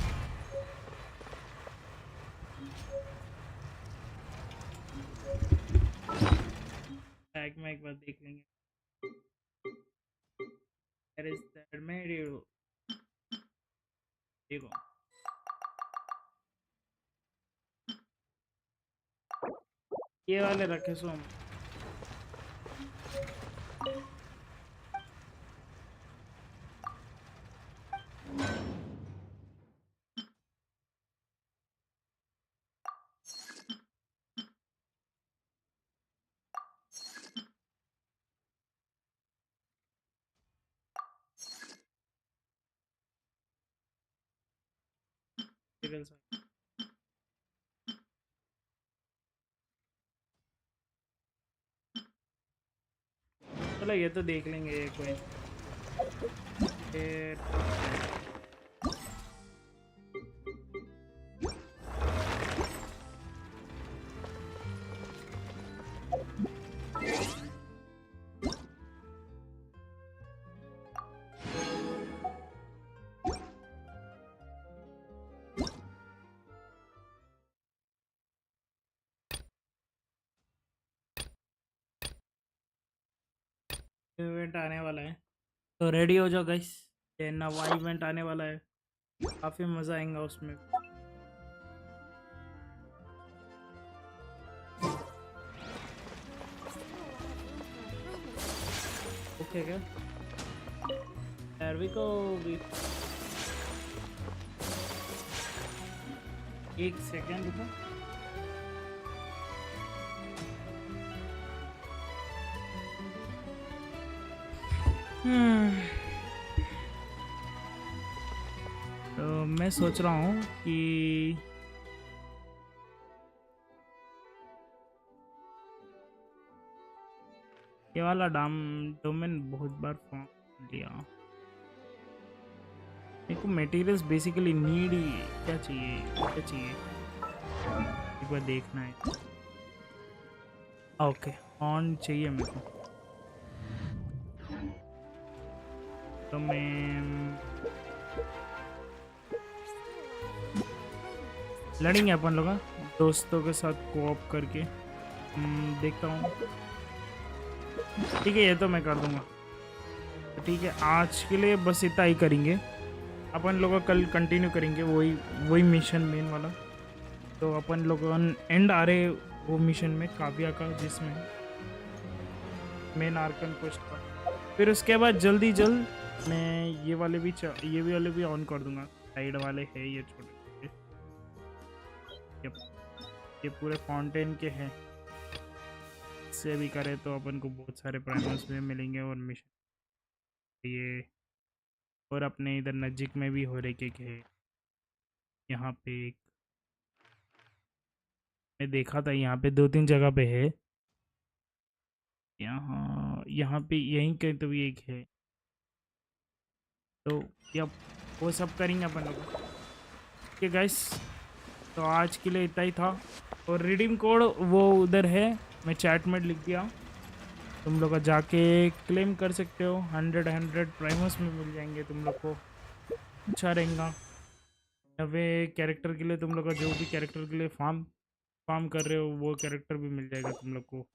टैग में एक बार देख लेंगे। There is that material। देखो ये वाले रखे सो हम मटेरियल्स चलो ये तो देख लेंगे ये कोई इवेंट आने वाला है तो रेडी हो जाओ गाइस। ये नवा इवेंट आने वाला है, काफी मजा आएगा उसमें। ओके क्या देयर वी गो। एक सेकेंड रुको। तो मैं सोच रहा हूँ कि ये वाला डोमेन बहुत बार फॉर्म लिया। मेरे को मटेरियल्स बेसिकली नीड ही क्या चाहिए एक बार देखना है। ओके ऑन चाहिए मेरे को तो मैं लड़ेंगे अपन लोग दोस्तों के साथ कोऑप करके। देखता हूँ ठीक है, ये तो मैं कर दूंगा। तो ठीक है, आज के लिए बस इतना ही करेंगे। अपन लोग कल कंटिन्यू करेंगे वही मिशन मेन वाला। तो अपन लोग एंड आ रहे वो मिशन में काव्या का, जिसमें मेन आर्कन पोस्ट का। फिर उसके बाद जल्दी मैं ये वाले भी ऑन कर दूंगा। साइड वाले है ये छोटे, ये पूरे फाउंटेन के हैं। इससे भी करें तो अपन को बहुत सारे प्राइमर्स में मिलेंगे और मिशन ये, और अपने इधर नज़दीक में भी हो रहे है। यहाँ पे एक मैं देखा था, यहाँ पे 2-3 जगह पे है। यहाँ पे यहीं कहीं तो भी एक है। तो यप, वो सब करेंगे अपन लोग। ओके गाइस, तो आज के लिए इतना ही था। और रिडीम कोड वो उधर है, मैं चैट में लिख दिया, तुम लोग जाके क्लेम कर सकते हो। 100 प्राइमर्स में मिल जाएंगे तुम लोग को। अच्छा रहेगा। नवे कैरेक्टर के लिए तुम लोग का जो भी कैरेक्टर के लिए फार्म कर रहे हो वो कैरेक्टर भी मिल जाएगा तुम लोग को।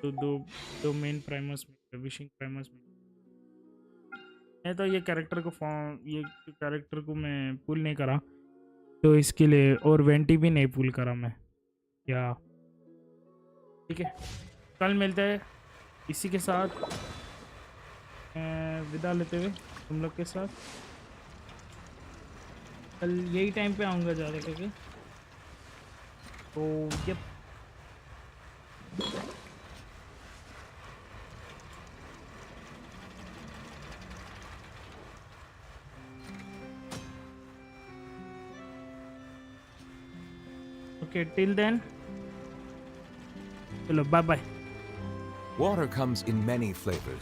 तो दो मेन प्राइमर्स में, विशिंग प्राइमर्स में। मैं तो ये कैरेक्टर को मैं पुल नहीं करा, तो इसके लिए और वेंटी भी नहीं पुल करा मैं। या ठीक है, कल मिलते हैं इसी के साथ, विदा लेते हुए तुम लोग के साथ। कल यही टाइम पे आऊँगा ज़्यादा करके। तो ये okay, till then, chalo, bye bye. Water comes in many flavors,